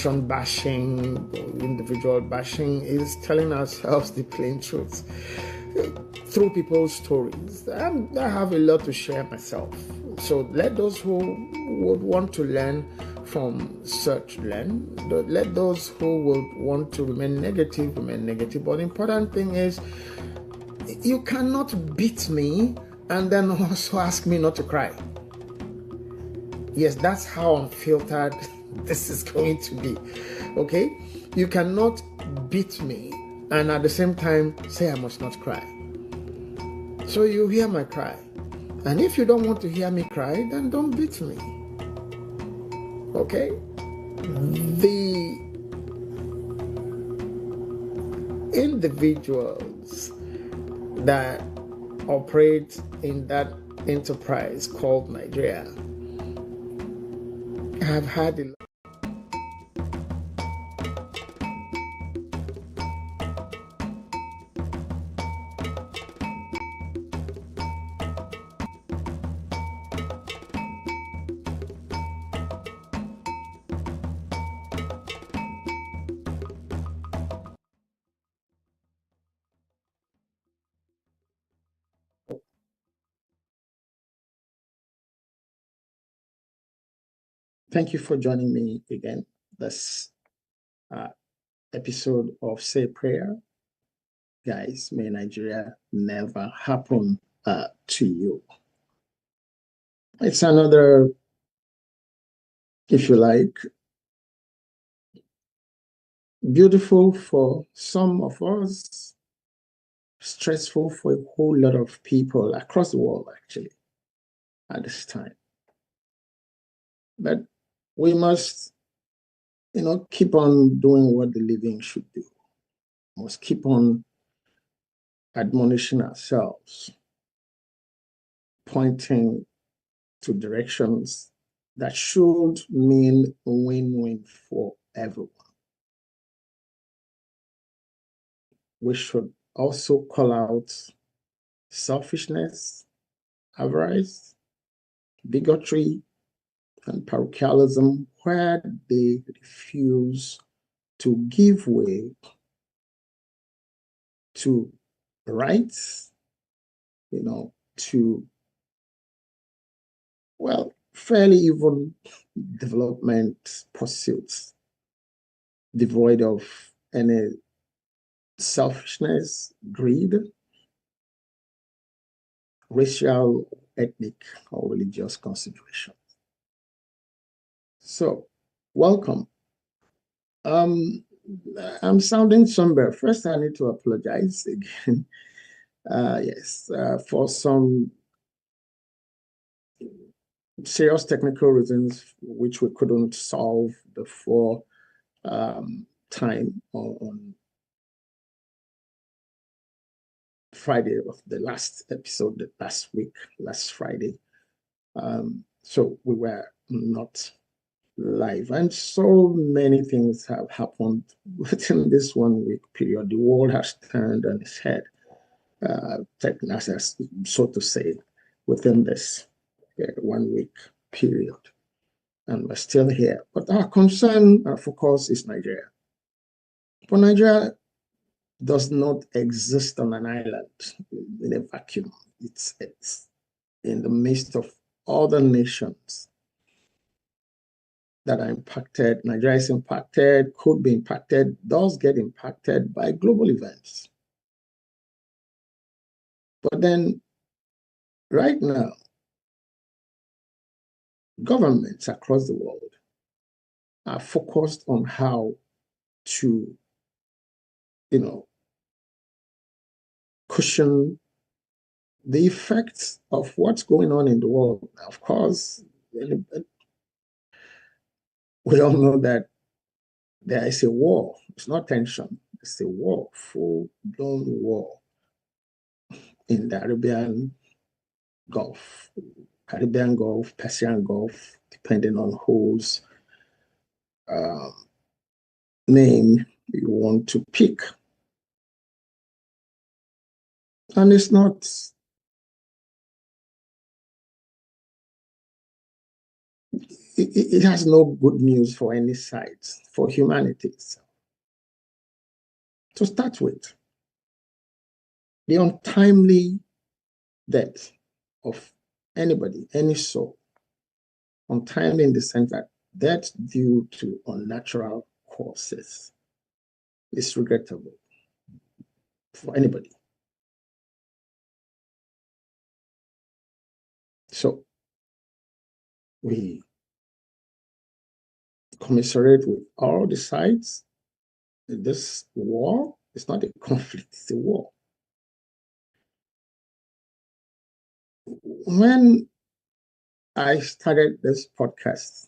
nation bashing, individual bashing, is telling ourselves the plain truth through people's stories. I have a lot to share myself. So let those who would want to learn from such learn. Let those who would want to remain negative, remain negative. But the important thing is, you cannot beat me and then also ask me not to cry. Yes, that's how unfiltered this is going to be. Okay? You cannot beat me and at the same time say I must not cry. So you hear my cry. And if you don't want to hear me cry, then don't beat me. Okay? The individuals that operate in that enterprise called Nigeria have had a Thank you for joining me again. This episode of Say Prayer. Guys, may Nigeria never happen to you. It's another, if you like, beautiful for some of us, stressful for a whole lot of people across the world, actually, at this time. But we must, keep on doing what the living should do. We must keep on admonishing ourselves, pointing to directions that should mean win-win for everyone. We should also call out selfishness, avarice, bigotry, and parochialism where they refuse to give way to rights, to, fairly even development pursuits, devoid of any selfishness, greed, racial, ethnic, or religious considerations. So, welcome. I'm sounding somber. First, I need to apologize again. For some serious technical reasons which we couldn't solve before time on Friday of the last episode, last Friday. So we were not live, and so many things have happened within this 1 week period. The world has turned on its head, so to say, within this 1 week period, and we're still here. But our concern, our focus is Nigeria. But Nigeria does not exist on an island in a vacuum. It's in the midst of other nations that are impacted. Nigeria is impacted, could be impacted, does get impacted by global events. But then, right now, governments across the world are focused on how to, cushion the effects of what's going on in the world. Of course, we all know that there is a war. It's not tension. It's a war, full-blown war in the Caribbean Gulf, Persian Gulf, depending on whose name you want to pick. And it's not it has no good news for any side, for humanity itself. To start with, the untimely death of anybody, any soul, untimely in the sense that death due to unnatural causes is regrettable for anybody. So we commiserate with all the sides. This war is not a conflict, it's a war. When I started this podcast,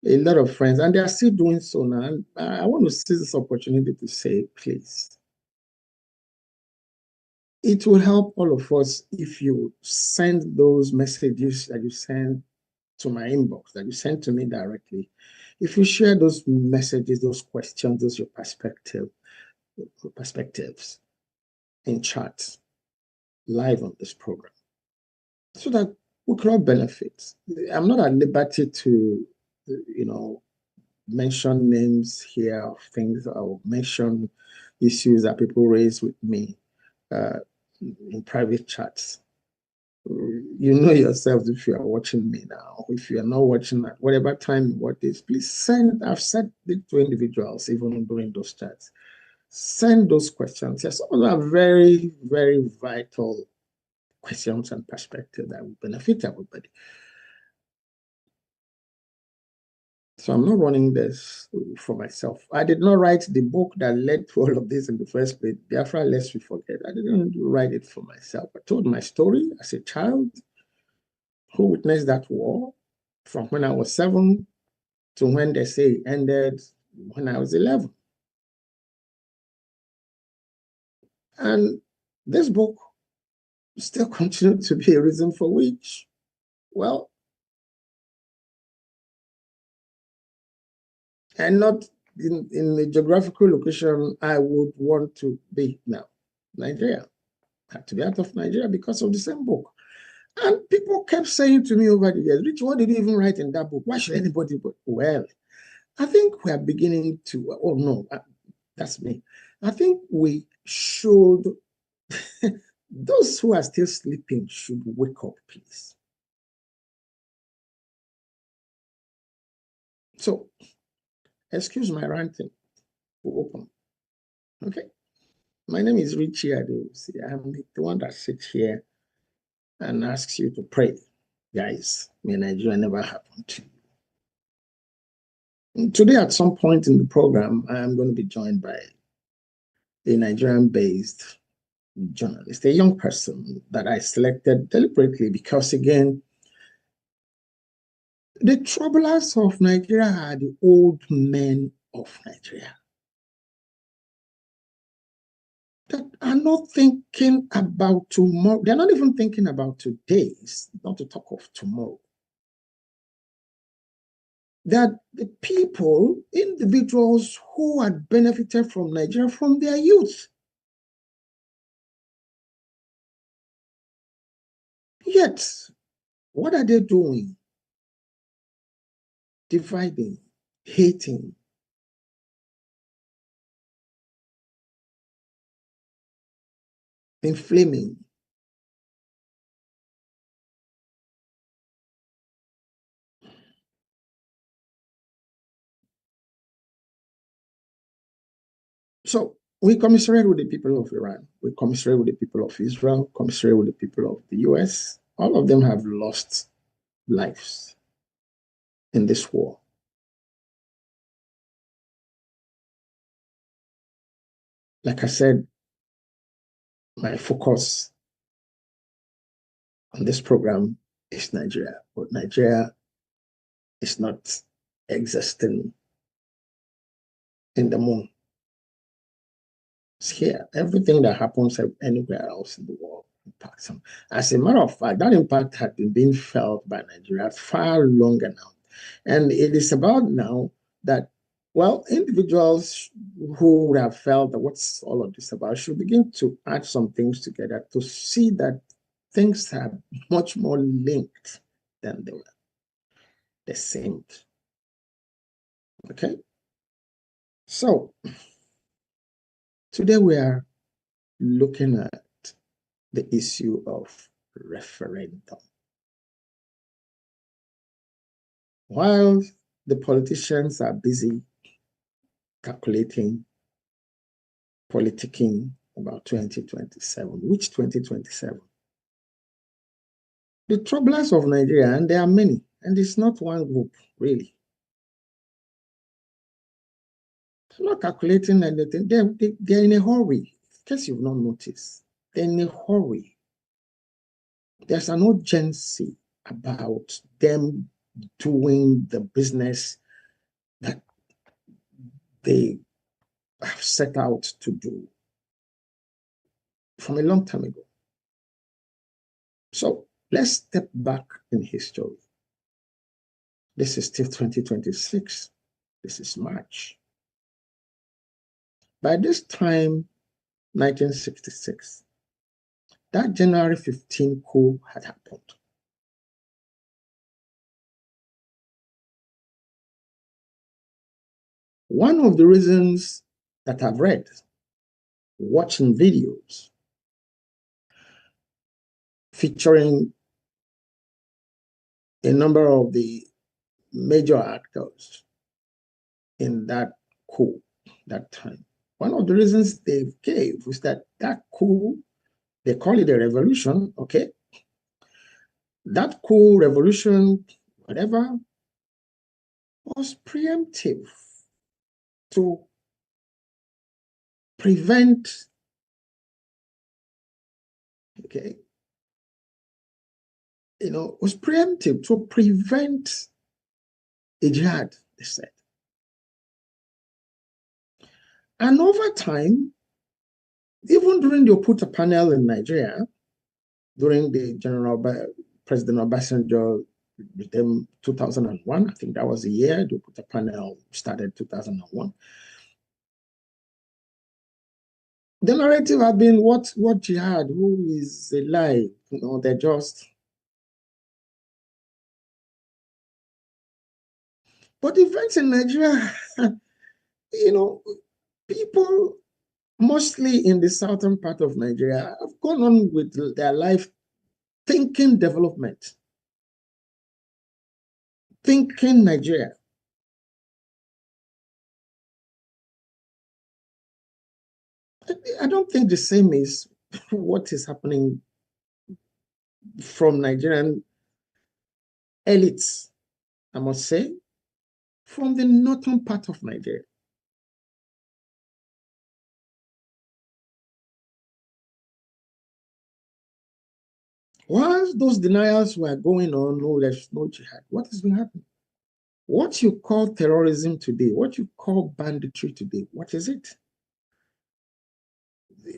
a lot of friends, and they are still doing so now, and I want to seize this opportunity to say, please, it will help all of us if you send those messages that you send to my inbox, that you send to me directly. If you share those messages, those questions, those your perspectives in chat live on this program, so that we can all benefit. I'm not at liberty to, mention names here of things or mention issues that people raise with me in private chats. You know yourself if you are watching me now. If you are not watching at whatever time you watch this, please send. I've said it to individuals even during those chats. Send those questions. Yes, some of them are very, very vital questions and perspectives that will benefit everybody. So I'm not running this for myself. I did not write the book that led to all of this in the first place. Biafra, lest we forget. I didn't write it for myself. I told my story as a child who witnessed that war from when I was 7 to when they say it ended when I was 11. And this book still continues to be a reason for which, well, and not in the geographical location I would want to be now. Nigeria. I had to be out of Nigeria because of the same book. And people kept saying to me over the years, Rich, what did you even write in that book? Why should anybody? Well, I think we are beginning to, oh no, that's me. I think we should, those who are still sleeping should wake up, please. So, excuse my ranting. We'll open. Okay. My name is Richie Adewusi. I'm the one that sits here and asks you to pray. Guys, may Nigeria never happen to you. Today, at some point in the program, I am going to be joined by a Nigerian-based journalist, a young person that I selected deliberately because, again, the troublers of Nigeria are the old men of Nigeria that are not thinking about tomorrow. They're not even thinking about today's, not to talk of tomorrow. That the people, individuals who had benefited from Nigeria from their youth. Yet, what are they doing? Dividing, hating, inflaming. So we commiserate with the people of Iran. We commiserate with the people of Israel, commiserate with the people of the US. All of them have lost lives in this war. Like I said, my focus on this program is Nigeria, but Nigeria is not existing in the moon. It's here. Everything that happens anywhere else in the world impacts them. As a matter of fact, that impact had been being felt by Nigeria far longer now. And it is about now that, well, individuals who would have felt that what's all of this about should begin to add some things together to see that things are much more linked than they were. the same. Okay? So, today we are looking at the issue of referendum. While the politicians are busy calculating, politicking about 2027, which 2027? The troublers of Nigeria, and there are many, and it's not one group, really. They're not calculating anything. They're in a hurry. In case you've not noticed, they're in a hurry. There's an urgency about them doing the business that they have set out to do from a long time ago. So let's step back in history. This is still 2026. This is March. By this time, 1966, that January 15 coup had happened. One of the reasons that I've read, watching videos featuring a number of the major actors in that coup that time, one of the reasons they gave was that coup, they call it a revolution, okay? That coup, revolution, whatever, was preemptive to prevent, okay, was preemptive to prevent a jihad, they said. And over time, even during the Oputa panel in Nigeria, during the President Obasanjo, 2001, I think that was the year the Oputa panel started, 2001. The narrative had been, what jihad? Who is alive? They're just. But events in Nigeria, people mostly in the southern part of Nigeria have gone on with their life thinking development, thinking Nigeria. I don't think the same is what is happening from Nigerian elites, I must say, from the northern part of Nigeria. While those denials were going on, no jihad, what has been happening? What you call terrorism today, what you call banditry today, what is it?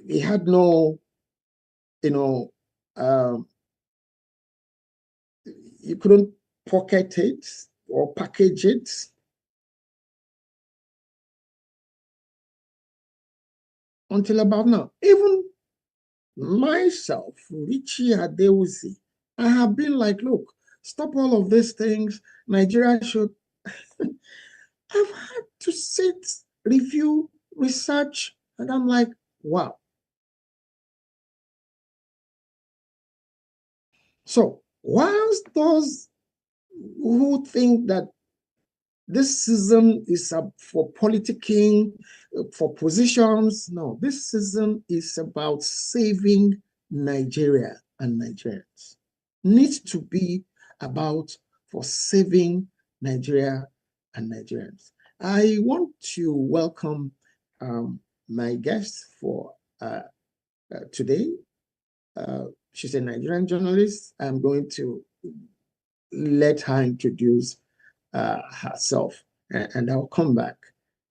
They had no, you couldn't pocket it or package it. Until about now. Even myself, Richie Adewusi, I have been like, look, stop all of these things. Nigeria should. I've had to sit, review, research, and I'm like, wow. So, whilst those who think that this season is for politicking, for positions, no, this season is about saving Nigeria and Nigerians. Needs to be about for saving Nigeria and Nigerians. I want to welcome my guest for today. She's a Nigerian journalist. I'm going to let her introduce herself, and I'll come back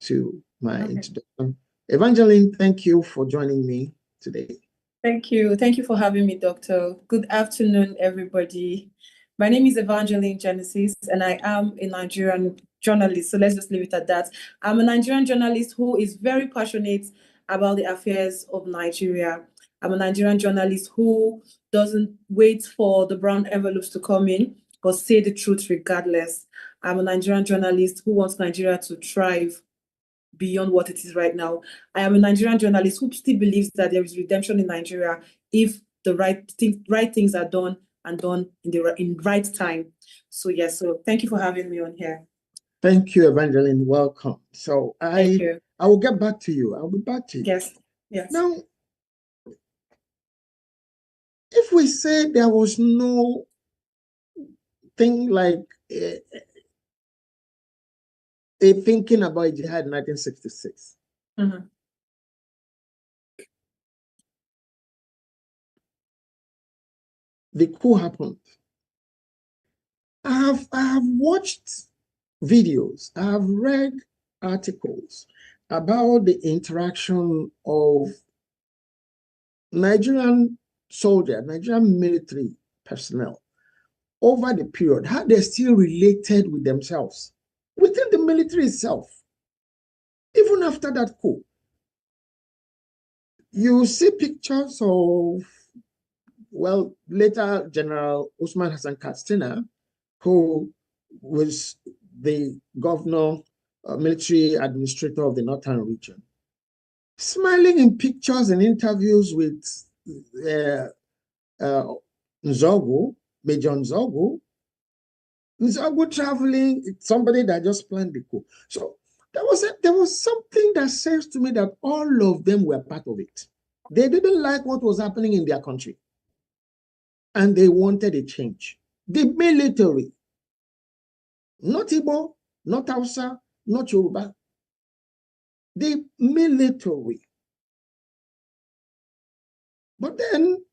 to my introduction. Evangeline, thank you for joining me today. Thank you. Thank you for having me, Doctor. Good afternoon, everybody. My name is Evangeline Genesis, and I am a Nigerian journalist. So let's just leave it at that. I'm a Nigerian journalist who is very passionate about the affairs of Nigeria. I'm a Nigerian journalist who doesn't wait for the brown envelopes to come in, but say the truth regardless. I'm a Nigerian journalist who wants Nigeria to thrive beyond what it is right now. I am a Nigerian journalist who still believes that there is redemption in Nigeria if the right things are done and done in the right time. So yes, so thank you for having me on here. Thank you, Evangeline. Welcome. So Thank you. I will get back to you. I'll be back to you. Yes. Yes. Now, if we say there was no thing like a thinking about jihad in 1966, the coup happened. I have watched videos, I have read articles about the interaction of Nigerian soldiers, Nigerian military personnel over the period, how they still related with themselves within the military itself. Even after that coup, you see pictures of, well, later General Usman Hassan Katsina, who was the governor, military administrator of the Northern region, smiling in pictures and interviews with Nzogu, Major Nzogu traveling, somebody that just planned the coup. So there was something that says to me that all of them were part of it. They didn't like what was happening in their country, and they wanted a change. The military, not Igbo, not Hausa, not Yoruba, the military. But then,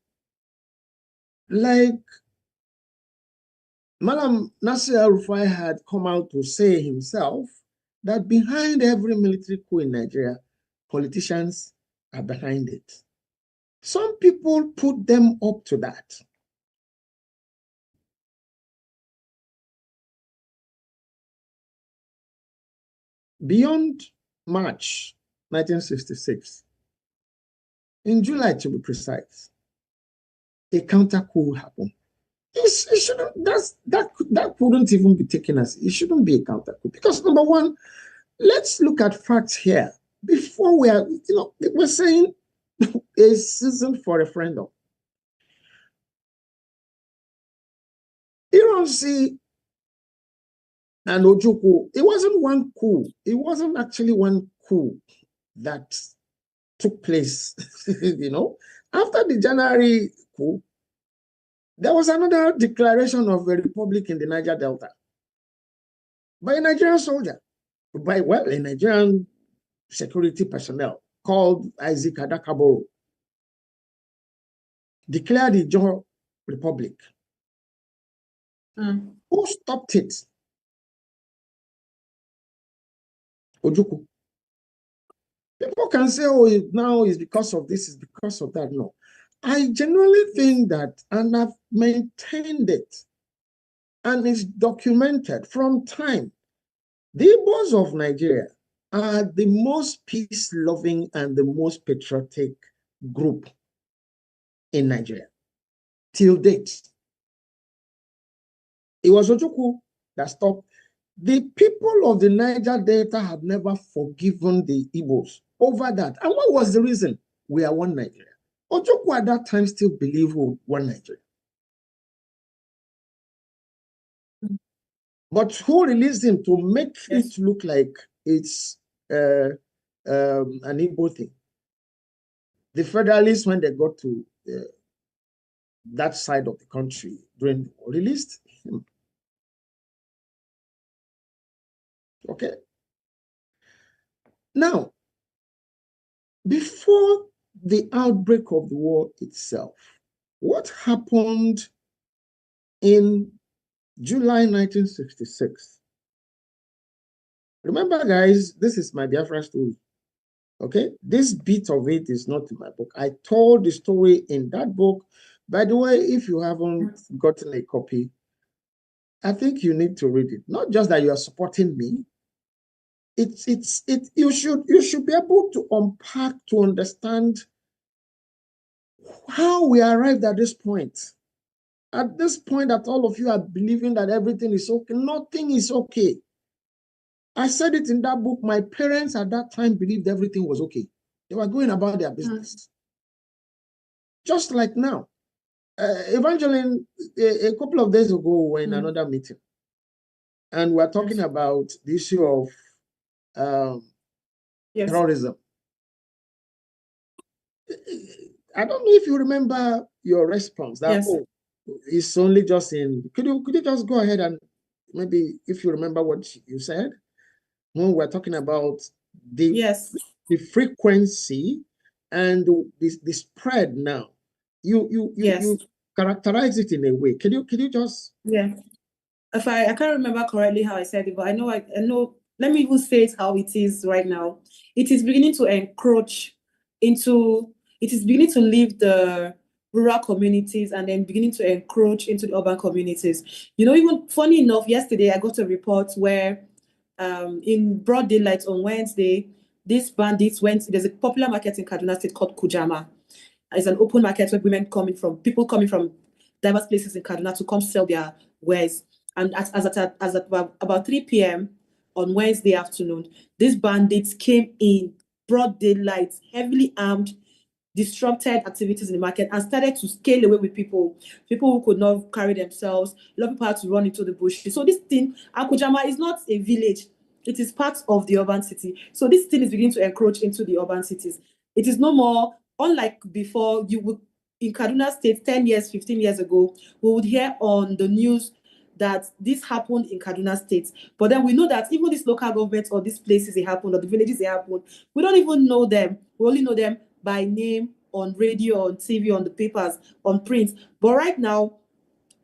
like Malam Nasir El-Rufai had come out to say himself that behind every military coup in Nigeria, politicians are behind it. Some people put them up to that. Beyond March 1966, in July to be precise, a counter coup happened. It shouldn't, that couldn't even be taken as, it shouldn't be a counter coup. Because number one, let's look at facts here. Before we are, we're saying a season for referendum. Ironsi and Ojukwu, it wasn't one coup. It wasn't actually one coup that took place, After the January coup, there was another declaration of a republic in the Niger Delta by a Nigerian soldier, by, well, a Nigerian security personnel called Isaac Adakaboro, declared the Ijaw Republic. Who stopped it? Ojukwu. People can say, oh, now it's because of this, it's because of that. No. I genuinely think that, and I've maintained it, and it's documented from time, the Igbos of Nigeria are the most peace-loving and the most patriotic group in Nigeria till date. It was Ojukwu that stopped. The people of the Niger Delta have never forgiven the Igbos over that. And what was the reason? We are one Nigeria. Ojukwu at that time still believed we were one Nigeria. But who released him to make it look like it's an Igbo thing? The Federalists, when they got to that side of the country during the war, released him. Okay. Now, before the outbreak of the war itself, what happened in July 1966? Remember, guys, this is my Biafra story. Okay, this bit of it is not in my book. I told the story in that book. By the way, if you haven't gotten a copy, I think you need to read it. Not just that you are supporting me. You should be able to unpack, to understand how we arrived at this point. at this point that all of you are believing that everything is okay, nothing is okay. I said it in that book. My parents at that time believed everything was okay. They were going about their business. Just like now. Evangeline, a couple of days ago, we were in another meeting. And we're talking about the issue of terrorism. I don't know if you remember your response that, oh, it's only just in, could you just go ahead and maybe if you remember what you said when we're talking about the frequency and the spread now. You characterize it in a way. Can you just if I can't remember correctly how I said it, but I know let me even say it how it is right now. It is beginning to encroach into, it is beginning to leave the rural communities and then beginning to encroach into the urban communities. You know, even funny enough, yesterday I got a report where in broad daylight on Wednesday, these bandits there's a popular market in Kaduna State called Kujama. It's an open market where people coming from diverse places in Kaduna to come sell their wares. And as at about 3 p.m. on Wednesday afternoon, these bandits came in broad daylight, heavily armed, disrupted activities in the market and started to scale away with people who could not carry themselves. A lot of people had to run into the bush. So this thing, Akujama is not a village. It is part of the urban city. So this thing is beginning to encroach into the urban cities. It is no more, unlike before, you would, in Kaduna State, 10 years, 15 years ago, we would hear on the news that this happened in Kaduna State. But then we know that even these local governments or these places it happened or the villages it happened, we don't even know them. We only know them by name, on radio, on TV, on the papers, on print. But right now,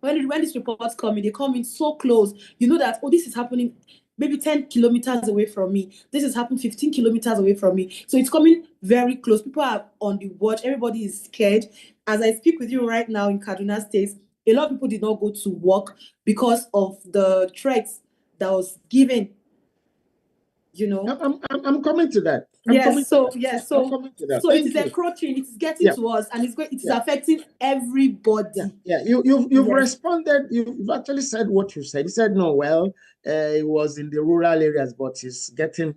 when these reports come in, they come in so close. You know that, oh, this is happening maybe 10 kilometers away from me. This is happening 15 kilometers away from me. So it's coming very close. People are on the watch. Everybody is scared. As I speak with you right now in Kaduna State, a lot of people did not go to work because of the threats that was given. You know, I'm coming to that. So it is encroaching. It is getting to us, and it is affecting everybody. You've responded. You've actually said what you said. You said no. Well, it was in the rural areas, but it's getting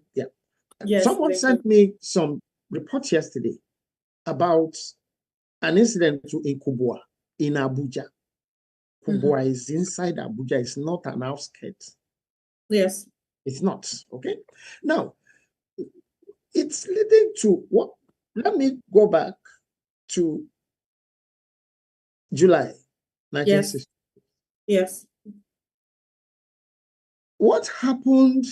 Someone sent me some reports yesterday about an incident in Kubwa in Abuja. Kubwa is inside Abuja. It's not an outskirts. Yes. It's not. Okay. Now, it's leading to what? Let me go back to July 1960. Yes. What happened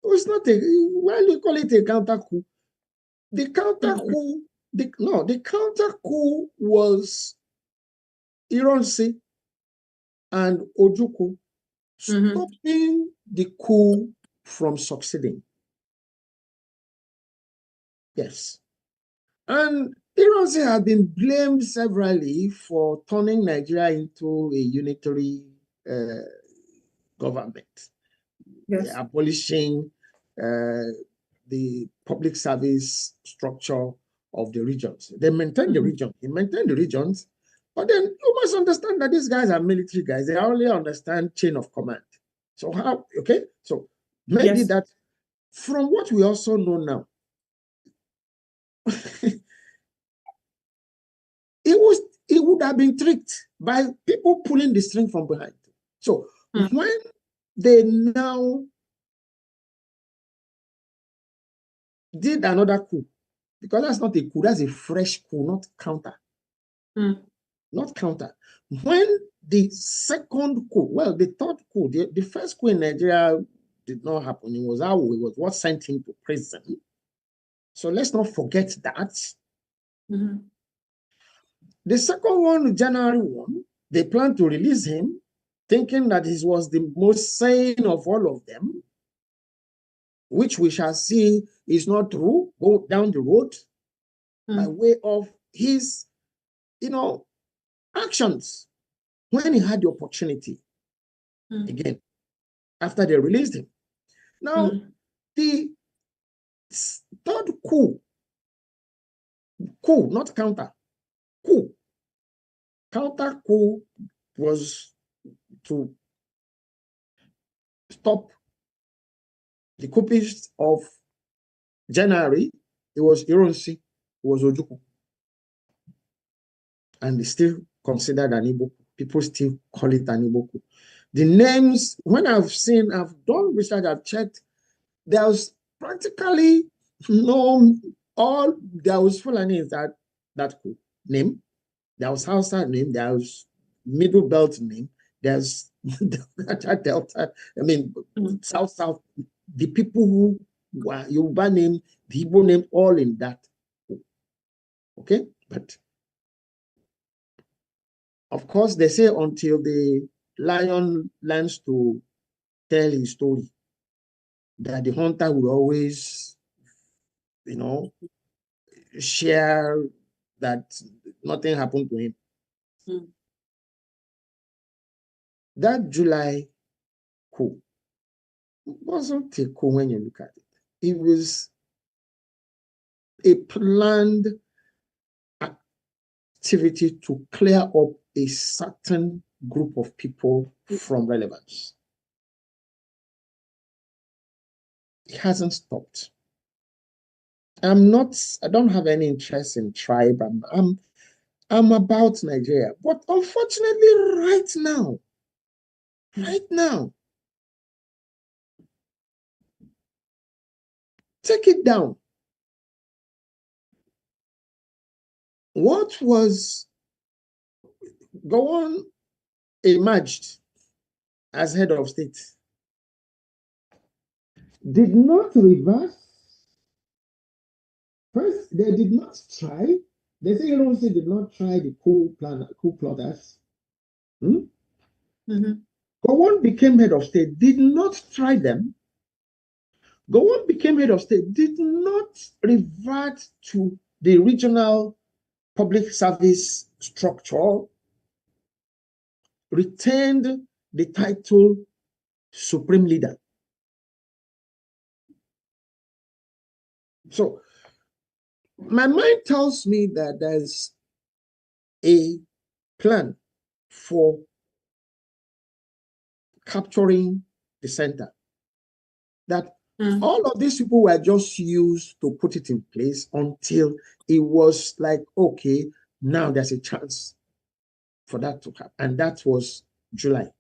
was not why do you call it a counter coup? The counter coup, the counter coup was Ironsi and Ojukwu stopping the coup from succeeding. Yes. And Ironsi had been blamed severally for turning Nigeria into a unitary government, abolishing the public service structure of the regions. They maintained the region. He maintained the regions, but then you must understand that these guys are military guys. They only understand chain of command. So how, okay? So maybe that from what we also know now, it would have been tricked by people pulling the string from behind. So when they now did another coup, because that's not a coup, that's a fresh coup, not counter. Not counter. When the second coup, well, the third coup, the first coup in Nigeria did not happen. It was what sent him to prison. So let's not forget that. The second one, January 1, they planned to release him, thinking that he was the most sane of all of them, which we shall see is not true. Go down the road by way of his, actions when he had the opportunity. Again, after they released him. Now, the third coup, not counter, coup, counter coup was to stop the coupists of January. It was Ironsi, it was Ojukwu. And it's still considered an Igbo. People still call it an Igbo. The names, when I've done research, I've checked, there's practically there was Fulani that name, there was Hausa name, there was Middle Belt name, there's Delta, South, the people who were Yoruba name, the Igbo name, all in that. Okay, but of course, they say until the lion learns to tell his story, that the hunter will always, share that nothing happened to him. That July coup wasn't a coup when you look at it. It was a planned activity to clear up a certain group of people from relevance. It hasn't stopped. I don't have any interest in tribe. I'm about Nigeria. But unfortunately, right now, take it down. What was Gowon emerged as head of state did not reverse. First, they did not try. They say Ironsi did not try the coup plotters. Gowon became head of state, did not try them. Gowon became head of state, did not revert to the regional public service structure, retained the title Supreme Leader. So my mind tells me that there's a plan for capturing the center, that all of these people were just used to put it in place until it was like, okay, now there's a chance for that to happen. And that was July.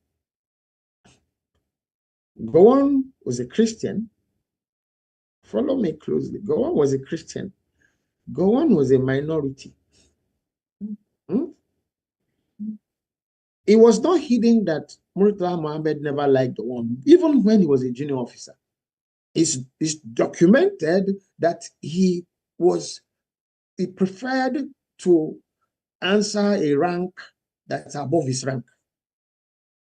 Gowon was a Christian. Follow me closely. Gowon was a Christian. Gowon was a minority. It was not hidden that Murtala Mohammed never liked Gowon, even when he was a junior officer. It's documented that he preferred to answer a rank that's above his rank.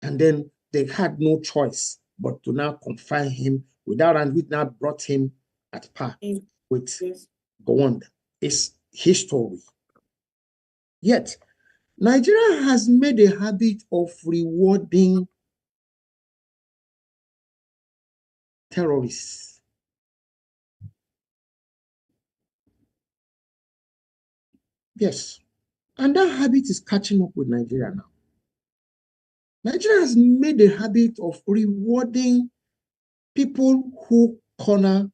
And then they had no choice but to now confine him without, and we now brought him at par with Gowon. It's his story. Yet, Nigeria has made a habit of rewarding terrorists. Yes. And that habit is catching up with Nigeria now. Nigeria has made a habit of rewarding people who corner,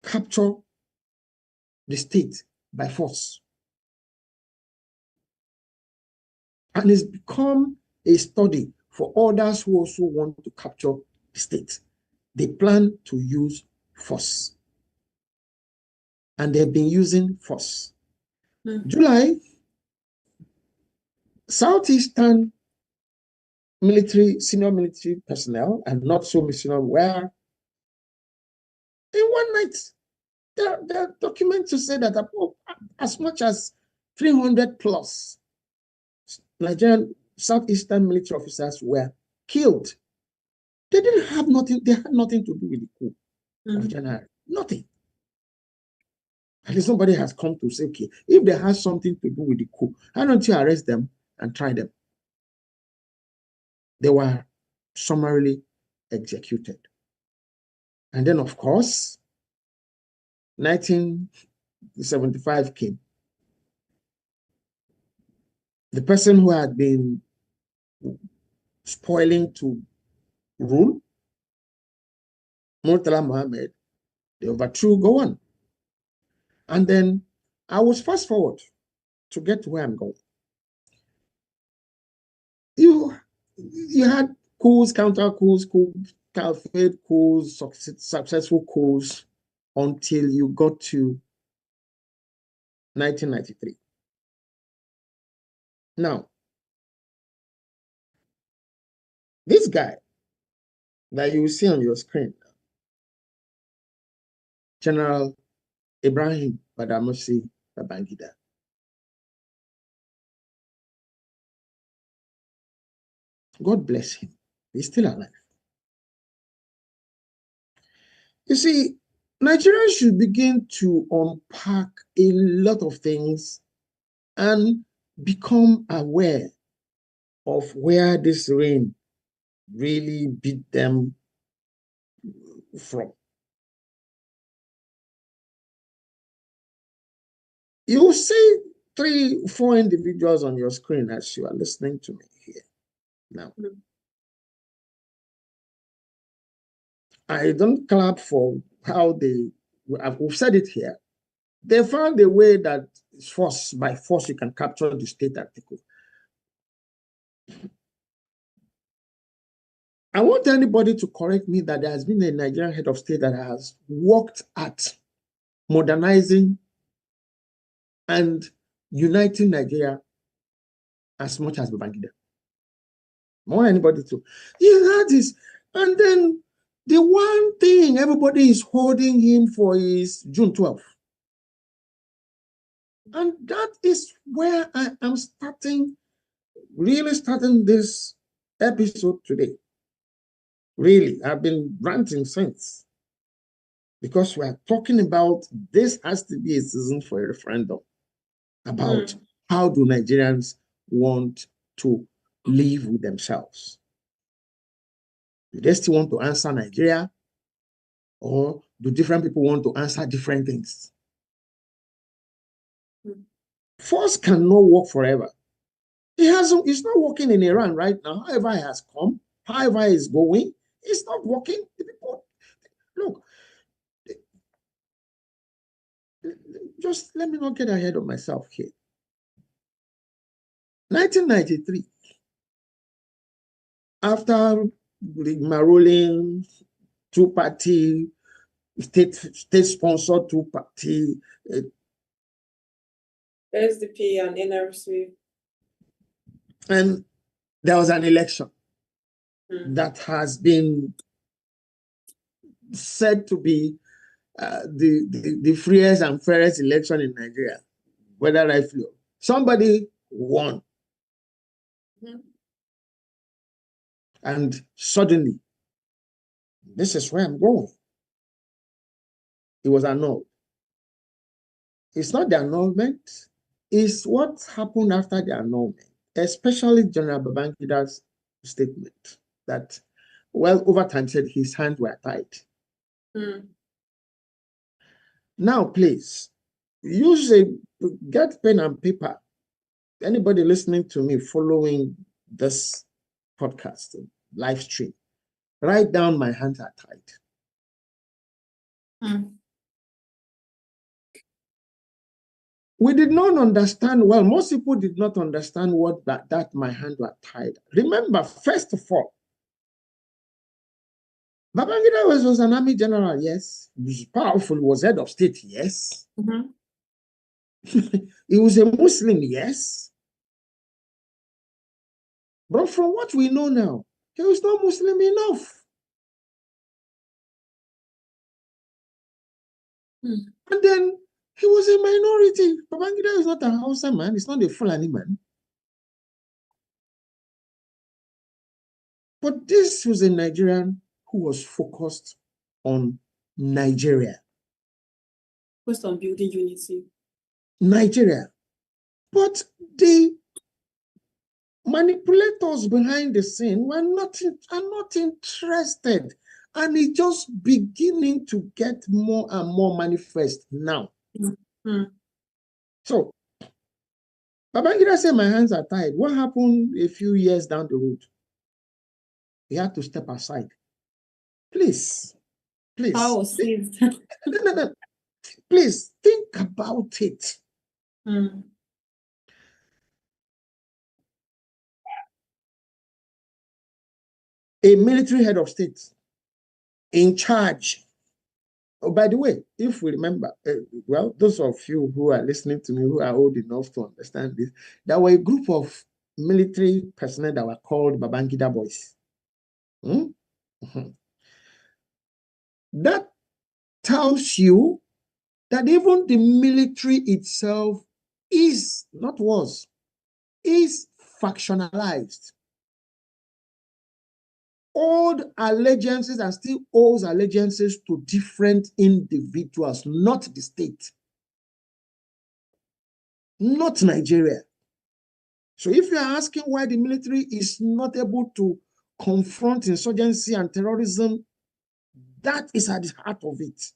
capture the state by force. And it's become a study for others who also want to capture the state. They plan to use force. And they've been using force. July, Southeastern senior military personnel, and not so senior, were in one night. There are documents to say that as much as 300 plus Nigerian Southeastern military officers were killed. They had nothing to do with the coup of January. Nothing. At least somebody has come to say, okay, if they have something to do with the coup, why don't you arrest them and try them? They were summarily executed. And then, of course, 1975 came. the person who had been spoiling to rule, Murtala Mohammed, they overthrew Gowon. And then I was fast forward to get to where I'm going. You had coups, counter coups, failed coups, successful coups until you got to 1993. Now, this guy that you see on your screen, General Ibrahim Badamasi Babangida, God bless him. He's still alive. You see, Nigerians should begin to unpack a lot of things and become aware of where this reign really beat them from. You will see 3, 4 individuals on your screen as you are listening to me here now. I don't clap for how we've said it here. They found a way that by force you can capture the state article. I want anybody to correct me that there has been a Nigerian head of state that has worked at modernizing and uniting Nigeria as much as Babangida. I want anybody to. That is, and then the one thing everybody is holding him for is June 12th. And that is where I am really starting this episode today. Really, I've been ranting since. Because we are talking about this has to be a season for a referendum about how do Nigerians want to live with themselves. Do they still want to answer Nigeria, or do different people want to answer different things? Force cannot work forever. It's not working in Iran right now. However it has come, however it's going, it's not working. The people, look, just let me not get ahead of myself here. 1993, after rigmaroling, two-party, state-sponsored two-party, SDP and NRC. and there was an election that has been said to be the freest and fairest election in Nigeria, whether rightfully or somebody won. And suddenly, this is where I'm going. It was annulled. It's not the annulment, it's what happened after the annulment, especially General Babangida's statement that, well, over time said his hands were tied. Now, please, get pen and paper. Anybody listening to me following this podcast, live stream, write down my hands are tied. We did not understand, well, most people did not understand what that my hands were tied. Remember, first of all, Babangida was an army general, yes. He was powerful, was head of state, yes. He was a Muslim, yes. But from what we know now, he was not Muslim enough. And then he was a minority. Babangida is not a Hausa man. He's not a Fulani man. But this was a Nigerian who was focused on Nigeria. Focused on building unity. Nigeria. But the manipulators behind the scene are not interested. And it's just beginning to get more and more manifest now. So, Babangida said, my hands are tied. What happened a few years down the road? He had to step aside. Please. Power was seized. No. Please think about it. Mm. A military head of state in charge. Oh, by the way, if we remember, well, those of you who are listening to me who are old enough to understand this, there were a group of military personnel that were called Babangida boys. That tells you that even the military itself is factionalized. Old allegiances and still owes allegiances to different individuals, not the state, not Nigeria. So if you are asking why the military is not able to confront insurgency and terrorism, that is at the heart of it.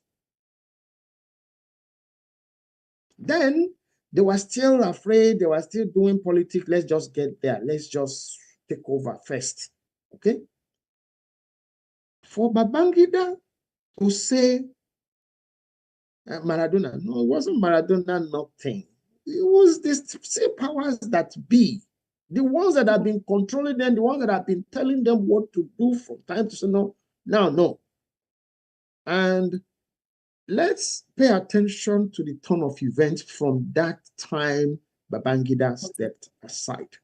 Then they were still afraid, they were still doing politics. Let's just get there. Let's just take over first. Okay? For Babangida to say Maradona, no, it wasn't Maradona, nothing. It was the same powers that be. The ones that have been controlling them, the ones that have been telling them what to do from time to time. No. And let's pay attention to the turn of events from that time Babangida stepped aside.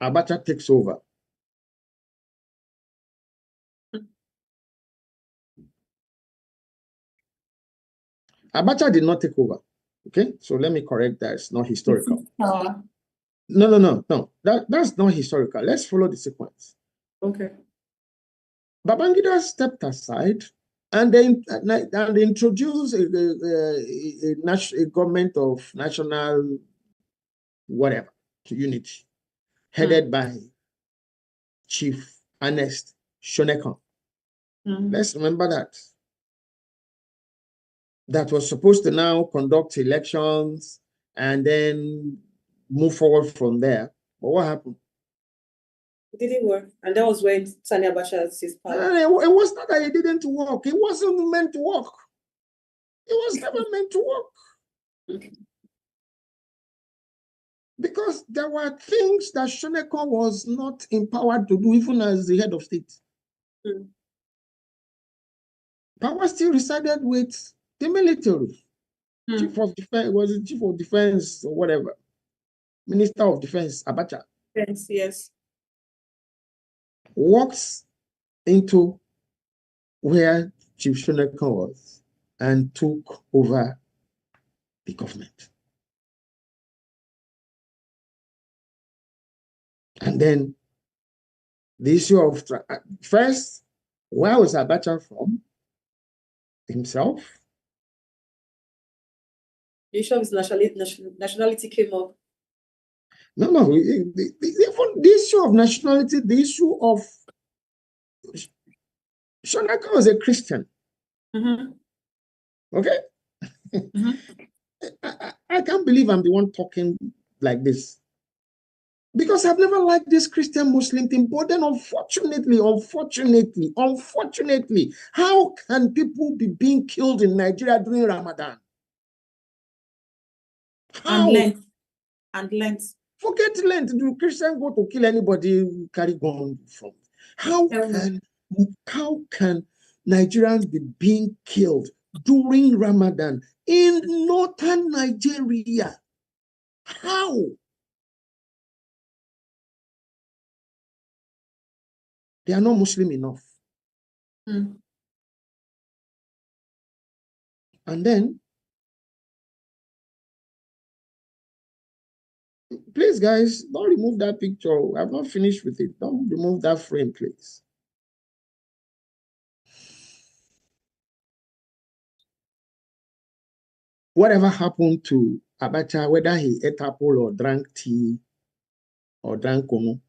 Abacha takes over. Abacha did not take over. Okay, so let me correct that. It's not historical. No. That's not historical. Let's follow the sequence. Okay. Babangida stepped aside and then introduced a government of national whatever unity, headed by Chief Ernest Shonekan. Let's remember that. That was supposed to now conduct elections and then move forward from there. But what happened? It didn't work. And that was when Sani Abacha seized power. It was not that it didn't work. It wasn't meant to work. It was never meant to work. Okay. Because there were things that Shonekan was not empowered to do, even as the head of state. Power still resided with the military. Chief of Defense, was it Chief of Defense or whatever? Minister of Defense, Abacha. Yes. Walks into where Chief Shonekan was and took over the government. And then the issue of first, where was Abacha from? Himself. The issue of his nationality came up. No. The issue of nationality, the issue of Shonekan was a Christian. Okay? I can't believe I'm the one talking like this. Because I've never liked this Christian-Muslim thing. But then unfortunately, how can people be being killed in Nigeria during Ramadan? How? And Lent. Forget Lent. Do Christians go to kill anybody who carry gun from? How can Nigerians be being killed during Ramadan in northern Nigeria? How? They are not Muslim enough. And then, please, guys, don't remove that picture. I've not finished with it. Don't remove that frame, please. Whatever happened to Abacha, whether he ate apple or drank tea or drank kono,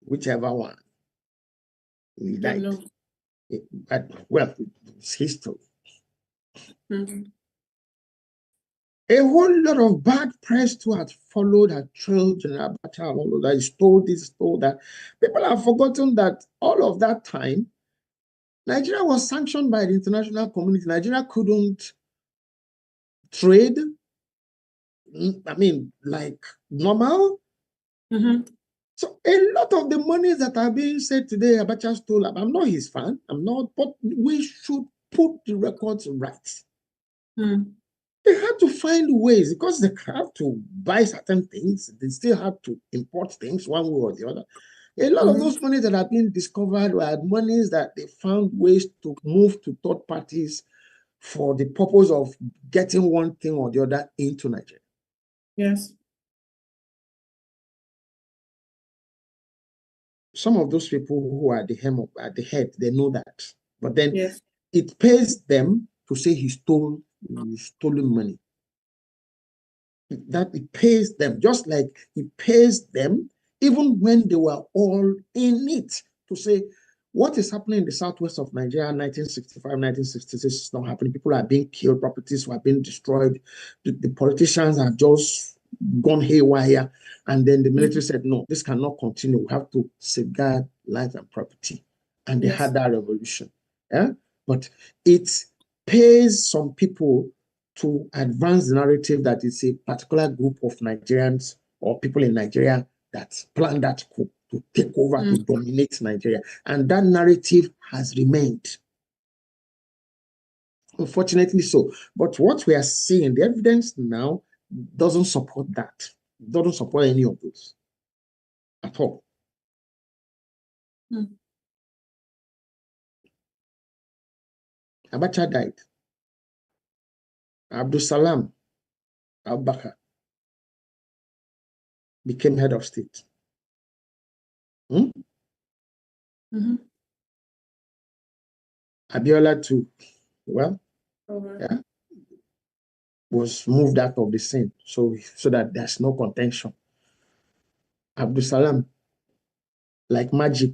whichever one, he died. Well, it's history. A whole lot of bad press too had followed, had trailed General Abacha and all of that. He stole this, stole that. People have forgotten that all of that time, Nigeria was sanctioned by the international community. Nigeria couldn't trade, I mean, like normal. So a lot of the monies that are being said today, Abacha stole. I'm not his fan. I'm not, but we should put the records right. They had to find ways because they have to buy certain things. They still have to import things one way or the other. A lot of those monies that have been discovered were monies that they found ways to move to third parties for the purpose of getting one thing or the other into Nigeria. Yes. Some of those people who are at the head, they know that. But then yes, it pays them to say he stole stolen money. That it pays them, just like it pays them even when they were all in it, to say what is happening in the southwest of Nigeria, 1965, 1966 is not happening. People are being killed, properties were being destroyed. The politicians have just gone haywire. And then the military said, no, this cannot continue. We have to safeguard life and property. And they had that revolution. Yeah? But it pays some people to advance the narrative that it's a particular group of Nigerians or people in Nigeria that planned that coup to take over, to dominate Nigeria. And that narrative has remained. Unfortunately so. But what we are seeing, the evidence now doesn't support that. Doesn't support any of those at all. Abacha died. Abdul Salam al-Bakr became head of state. Abiola too, well, yeah, was moved out of the scene so that there's no contention. Abdul Salam, like magic,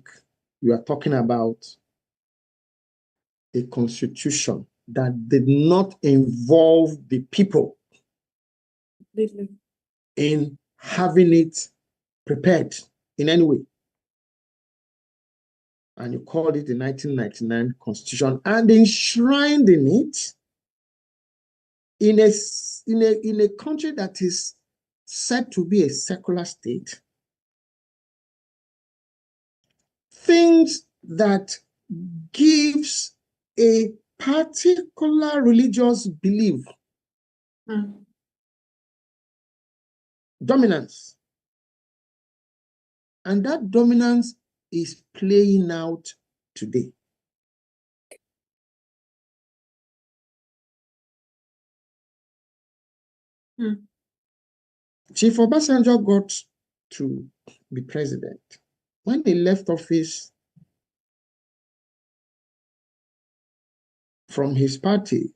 you are talking about a constitution that did not involve the people in having it prepared in any way. And you called it the 1999 Constitution and enshrined in it in a country that is said to be a secular state. Things that gives a particular religious belief dominance. And that dominance is playing out today. Chief Obasanjo got to be president. When he left office from his party,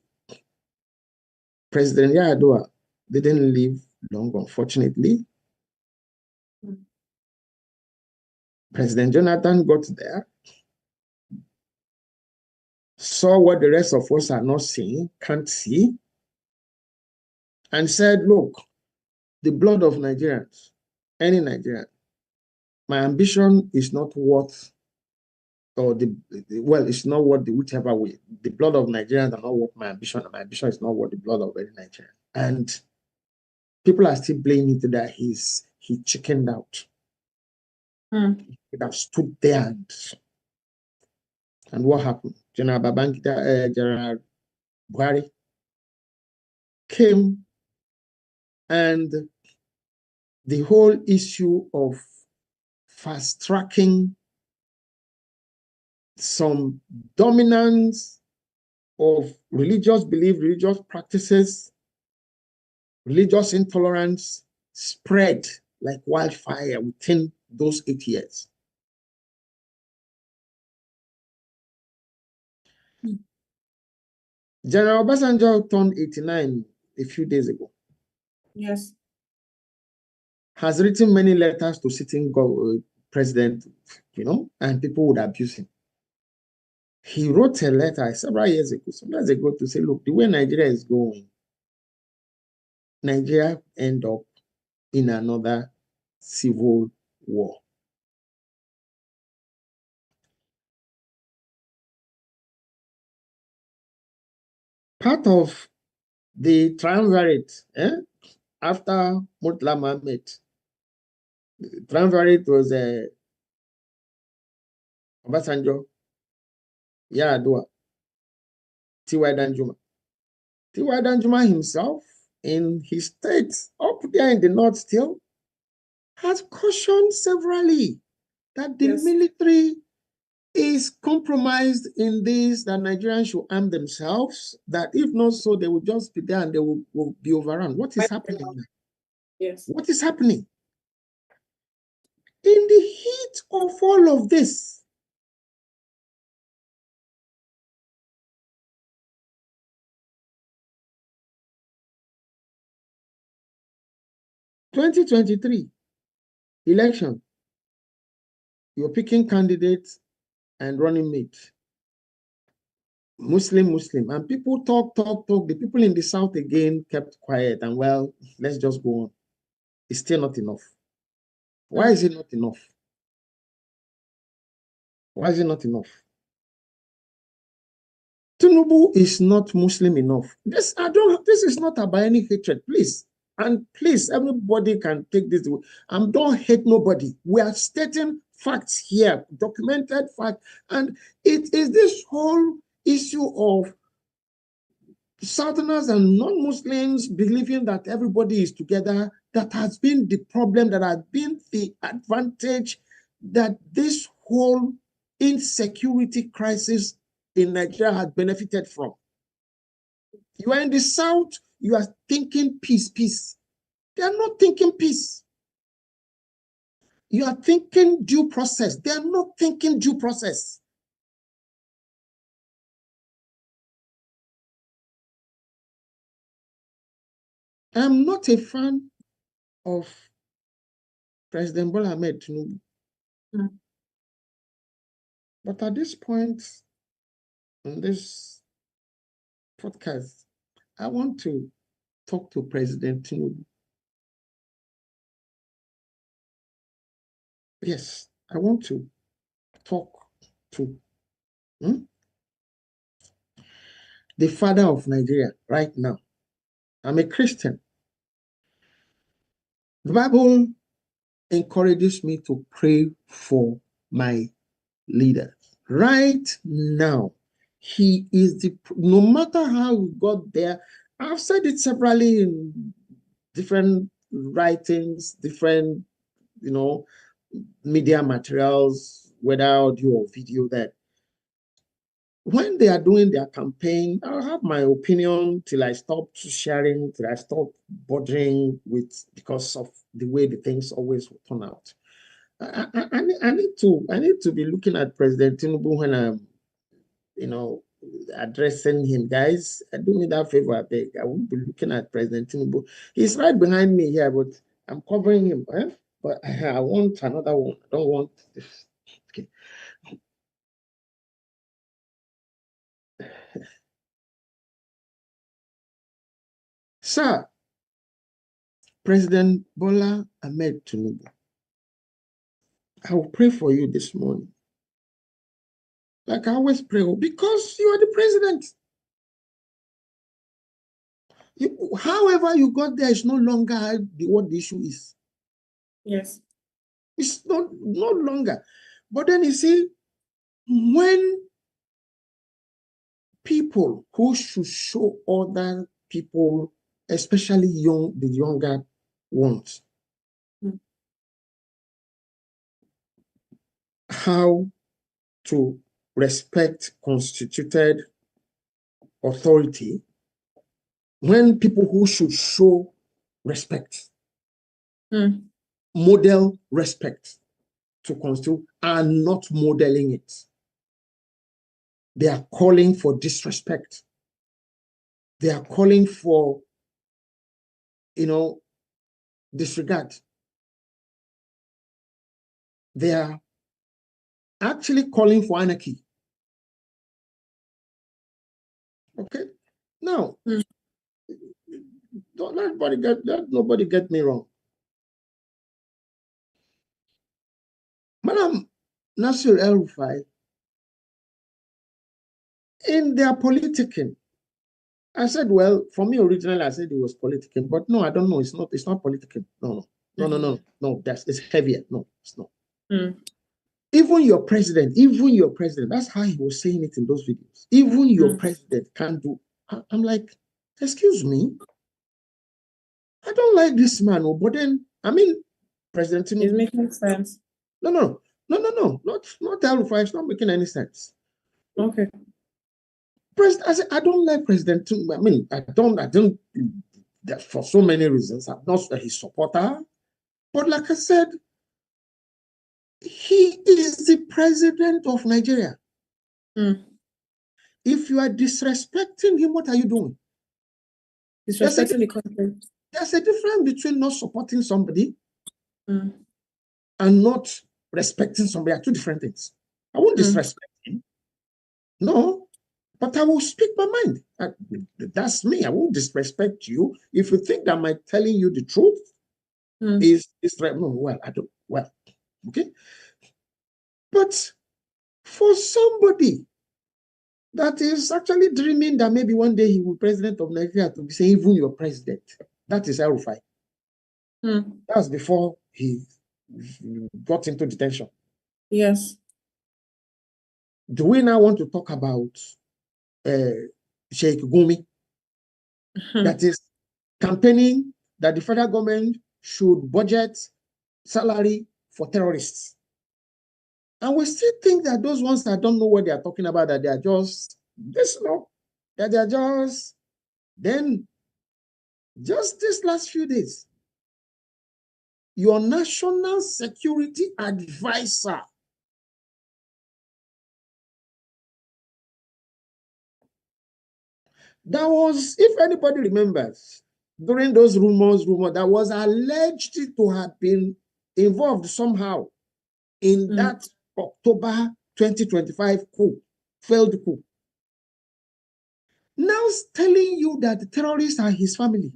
President Yar'Adua didn't live long, unfortunately. President Jonathan got there, saw what the rest of us are not seeing, can't see, and said, look, the blood of Nigerians, any Nigerian, my ambition is not worth, or it's not worth the whichever way. The blood of Nigerians are not worth my ambition, and my ambition is not worth the blood of any Nigerian. And people are still blaming it that he chickened out. He could have stood there and what happened? General Babangida, General Buhari came, and the whole issue of fast-tracking some dominance of religious belief, religious practices, religious intolerance spread like wildfire within those 8 years. General Obasanjo turned 89 a few days ago. Yes. Has written many letters to sitting president, and people would abuse him. He wrote a letter several years ago, some years ago, to say, look, the way Nigeria is going, Nigeria end up in another civil war. Part of the triumvirate after Murtala Mohammed, the triumvirate was Obasanjo, Yar'Adua, T.Y. Danjuma. T.Y. Danjuma himself, in his state up there in the north still, has cautioned severally that the military is compromised in this, that Nigerians should arm themselves, that if not so, they will just be there and they will be overrun. What is happening now? Yes. What is happening? In the heat of all of this, (2023) election, you're picking candidates and running mate. Muslim, and people talk. The people in the south again kept quiet and, well, let's just go on. It's still not enough. Why is it not enough? Why is it not enough? Tinubu is not Muslim enough. This is not about any hatred, please. And please, everybody can take this. Don't hate nobody. We are stating facts here, documented fact. And it is this whole issue of Southerners and non-Muslims believing that everybody is together that has been the problem, that has been the advantage that this whole insecurity crisis in Nigeria has benefited from. You are in the South, you are thinking peace, peace. They are not thinking peace. You are thinking due process. They are not thinking due process. I'm not a fan of President Bola Ahmed Tinubu. But at this point in this podcast, I want to talk to President Tinubu. Yes, I want to talk to the father of Nigeria right now. I'm a Christian. The Bible encourages me to pray for my leader. Right now, he is no matter how we got there, I've said it severally in different writings, different, media materials, whether audio or video, that when they are doing their campaign, I'll have my opinion till I stop sharing, till I stop bothering with, because of the way the things always turn out. I need to be looking at President Tinubu when I'm, addressing him. Guys, do me that favor, I beg. I won't be looking at President Tinubu. He's right behind me here, but I'm covering him. But I want another one. I don't want this. Okay. Sir, President Bola Ahmed Tinubu, I will pray for you this morning. Like I always pray, because you are the president. However you got there is no longer what the issue is. Yes. It's no longer. But then you see, when people who should show other people, especially the younger ones, how to respect constituted authority, when people who should show respect, model respect to constitute, are not modeling it. They are calling for disrespect. They are calling for, disregard. They are actually calling for anarchy. Okay? Now, Don't nobody get me wrong. Madam Nasir El-Rufai, in their politicking, I said, well, for me originally I said it was politicking, but no, I don't know. It's not politicking. No, it's heavier. No, it's not. Even your president, that's how he was saying it in those videos. Even your president can't do. I'm like, excuse me, I don't like this man, but then, I mean, President Tinubu. It's making sense. No, not El-Rufai. It's not making any sense. Okay. I said, I don't like President Tinubu. I mean, I don't, for so many reasons. I'm not his supporter. But like I said, he is the president of Nigeria. If you are disrespecting him, what are you doing? Disrespecting the country. There's a difference between not supporting somebody and not respecting somebody. Are two different things. I won't disrespect him. No, but I will speak my mind. That's me. I won't disrespect you. If you think that my telling you the truth is right, no, well, I don't. Well, okay. But for somebody that is actually dreaming that maybe one day he will be president of Nigeria, to be saying even your president, that is El-Rufai. That's before he got into detention. Yes. Do we now want to talk about Sheikh Gumi? That is campaigning that the federal government should budget salary for terrorists. And we still think that those ones that don't know what they are talking about, that they are just that they are just, then just this last few days, your national security advisor that was, if anybody remembers, during those rumors that was alleged to have been involved somehow in that October 2025 failed coup. Now telling you that the terrorists are his family.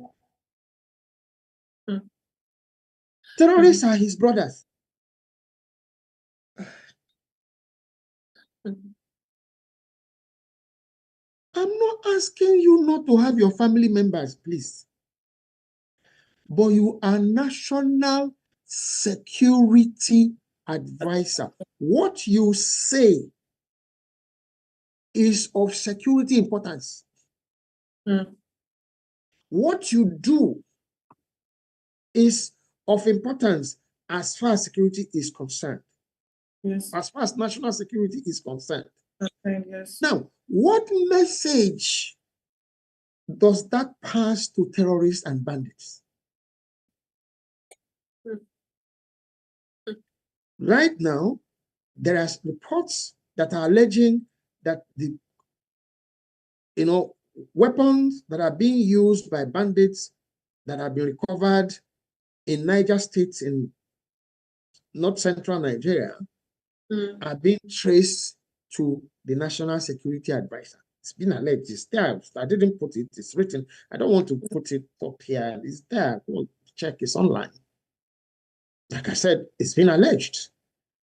Terrorists are his brothers. I'm not asking you not to have your family members, please. But you are national security advisor. What you say is of security importance. What you do is of importance as far as security is concerned. Yes. As far as national security is concerned. Okay, yes. Now, what message does that pass to terrorists and bandits? Right now, there are reports that are alleging that the weapons that are being used by bandits that have been recovered in Niger State in north central Nigeria are being traced to the National Security Advisor. It's been alleged. It's there. I didn't put it. It's written. I don't want to put it up here. It's there. Go check. It's online. Like I said, it's been alleged.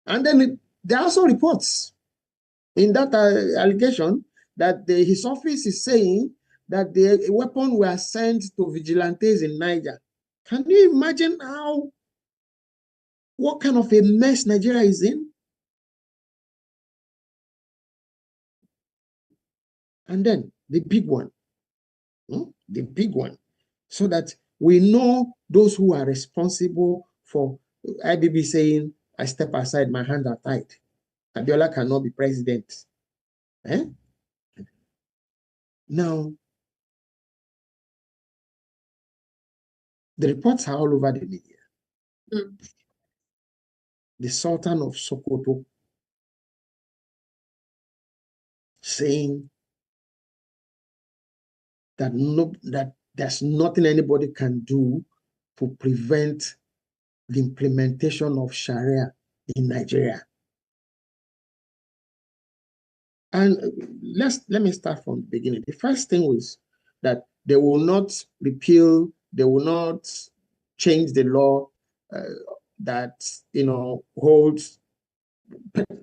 And then there are also reports in that allegation that his office is saying that the weapon were sent to vigilantes in Niger. Can you imagine what kind of a mess Nigeria is in? And then the big one, so that we know those who are responsible for IBB saying, I step aside, my hands are tied. Abiola cannot be president. Now, the reports are all over the media. The Sultan of Sokoto saying that there's nothing anybody can do to prevent the implementation of Sharia in Nigeria. And let me start from the beginning. The first thing was that They will not repeal, they will not change the law that, holds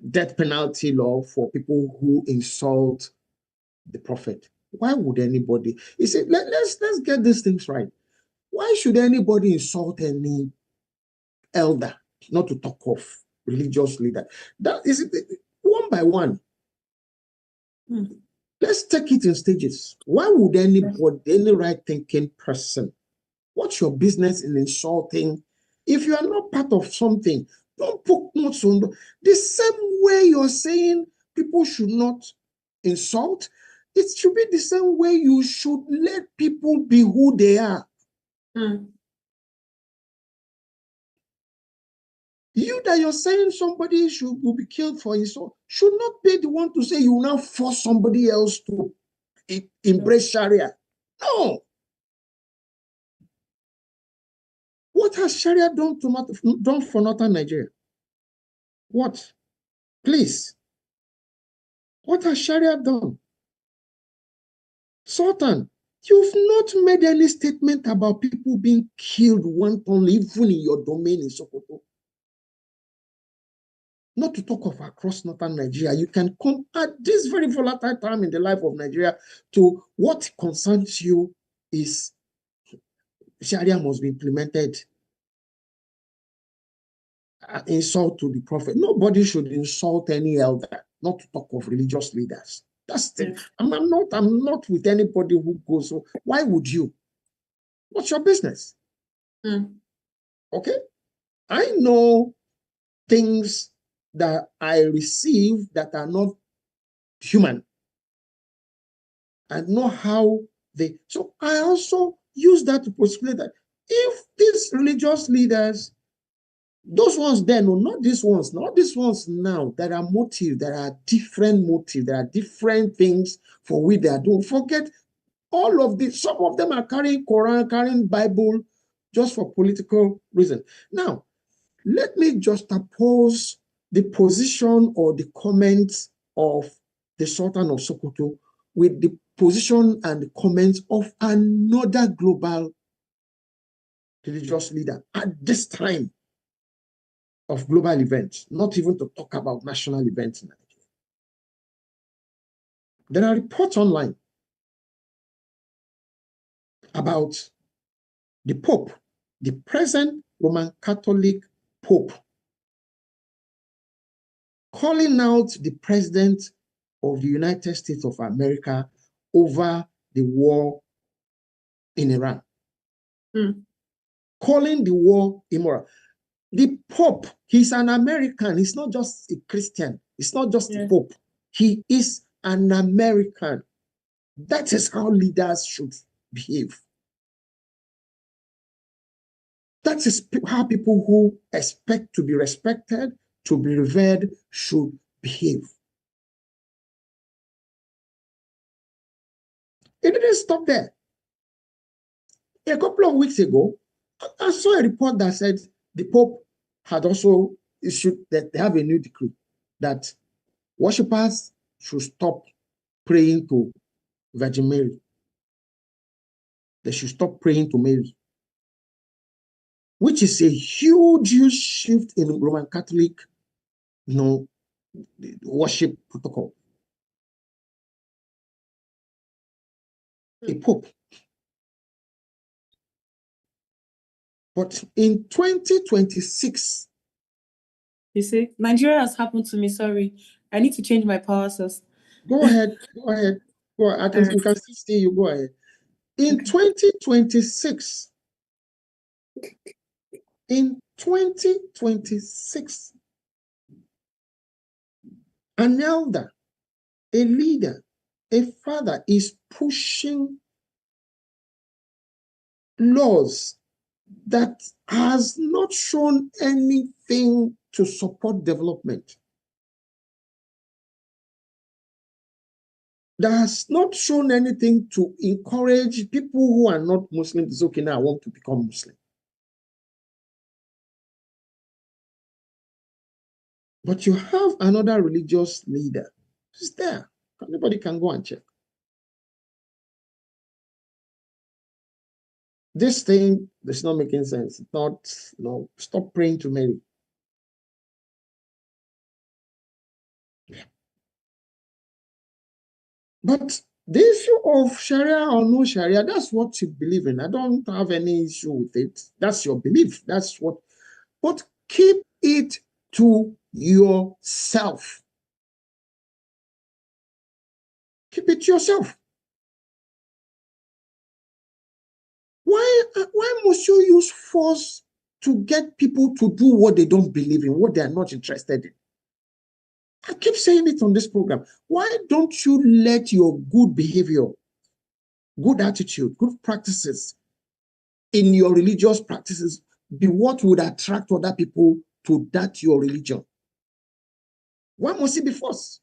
death penalty law for people who insult the prophet. Why would anybody? You see, let's get these things right. Why should anybody insult any elder? Not to talk of religious leader. That is it, one by one. Let's take it in stages. Why would anybody, any right-thinking person, what's your business in insulting? If you are not part of something, don't put notes on the same way you're saying people should not insult. It should be the same way you should let people be who they are. You that you're saying somebody will be killed for insult should not be the one to say you will now force somebody else to embrace Sharia. No. What has Sharia done for northern Nigeria? What? Please. What has Sharia done? Sultan, you've not made any statement about people being killed wantonly, even in your domain in Sokoto. Not to talk of across northern Nigeria. You can come at this very volatile time in the life of Nigeria to what concerns you is Sharia must be implemented. Insult to the prophet. Nobody should insult any elder, not to talk of religious leaders. That's the, I'm not with anybody who goes, so why would you? What's your business? Okay? I know things that I receive that are not human. I know how they, so I also use that to postulate that if these religious leaders, those ones then, no, not these ones, not these ones now, there are motives, there are different motives, there are different things for which they are doing. Forget all of this. Some of them are carrying Quran, carrying Bible just for political reasons. Now, let me just oppose the position or the comments of the Sultan of Sokoto with the position and the comments of another global religious leader at this time of global events, not even to talk about national events in Nigeria. There are reports online about the Pope, the present Roman Catholic Pope, calling out the president of the United States of America over the war in Iran, calling the war immoral. The Pope, he's an American. He's not just a Christian. He's not just a Pope. He is an American. That is how leaders should behave. That is how people who expect to be respected, to be revered, should behave. It didn't stop there. A couple of weeks ago, I saw a report that said the Pope had also issued that they have a new decree that worshippers should stop praying to Virgin Mary. They should stop praying to Mary, which is a huge shift in Roman Catholic, worship protocol. A Pope. But in 2026, you see, Nigeria has happened to me. Sorry, I need to change my power source. Go ahead. I can, we can still see you. Go ahead. In 2026, an elder, a leader, a father is pushing laws that has not shown anything to support development. That has not shown anything to encourage people who are not Muslims. It's okay now, I want to become Muslim. But you have another religious leader. It's there. Anybody can go and check. This thing is not making sense. It's not, no, stop praying to Mary. But the issue of Sharia or no Sharia, that's what you believe in. I don't have any issue with it. That's your belief. That's what, but keep it to yourself. Keep it to yourself. Why must you use force to get people to do what they don't believe in, what they are not interested in? I keep saying it on this program. Why don't you let your good behavior, good attitude, good practices in your religious practices be what would attract other people to that your religion? Why must it be forced?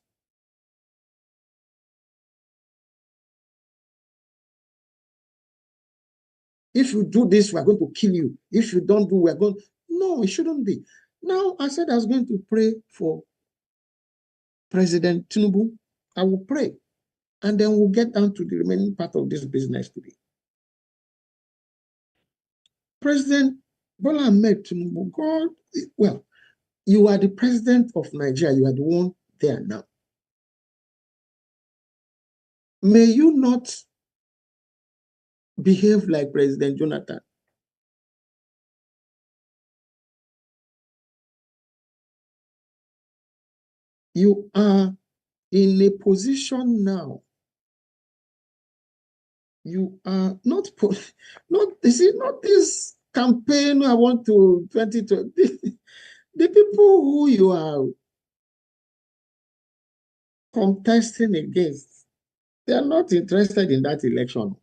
If you do this, we are going to kill you. If you don't do, we are going. No, it shouldn't be. Now, I said I was going to pray for President Tinubu. I will pray. And then we'll get down to the remaining part of this business today. President Bola Ahmed Tinubu, God, well, you are the president of Nigeria. You are the one there now. May you not behave like President Jonathan. You are in a position now. You are not this campaign. I want to 2020. The people who you are contesting against, they are not interested in that election.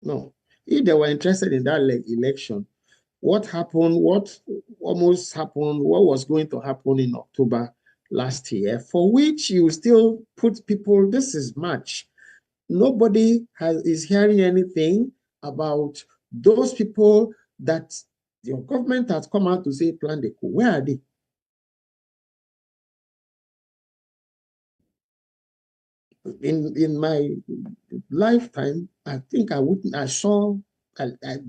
No. If they were interested in that election, what happened, what almost happened, what was going to happen in October last year, for which you still put people, this is March. Nobody is hearing anything about those people that your government has come out to say plan the coup. Where are they? In my lifetime, I think I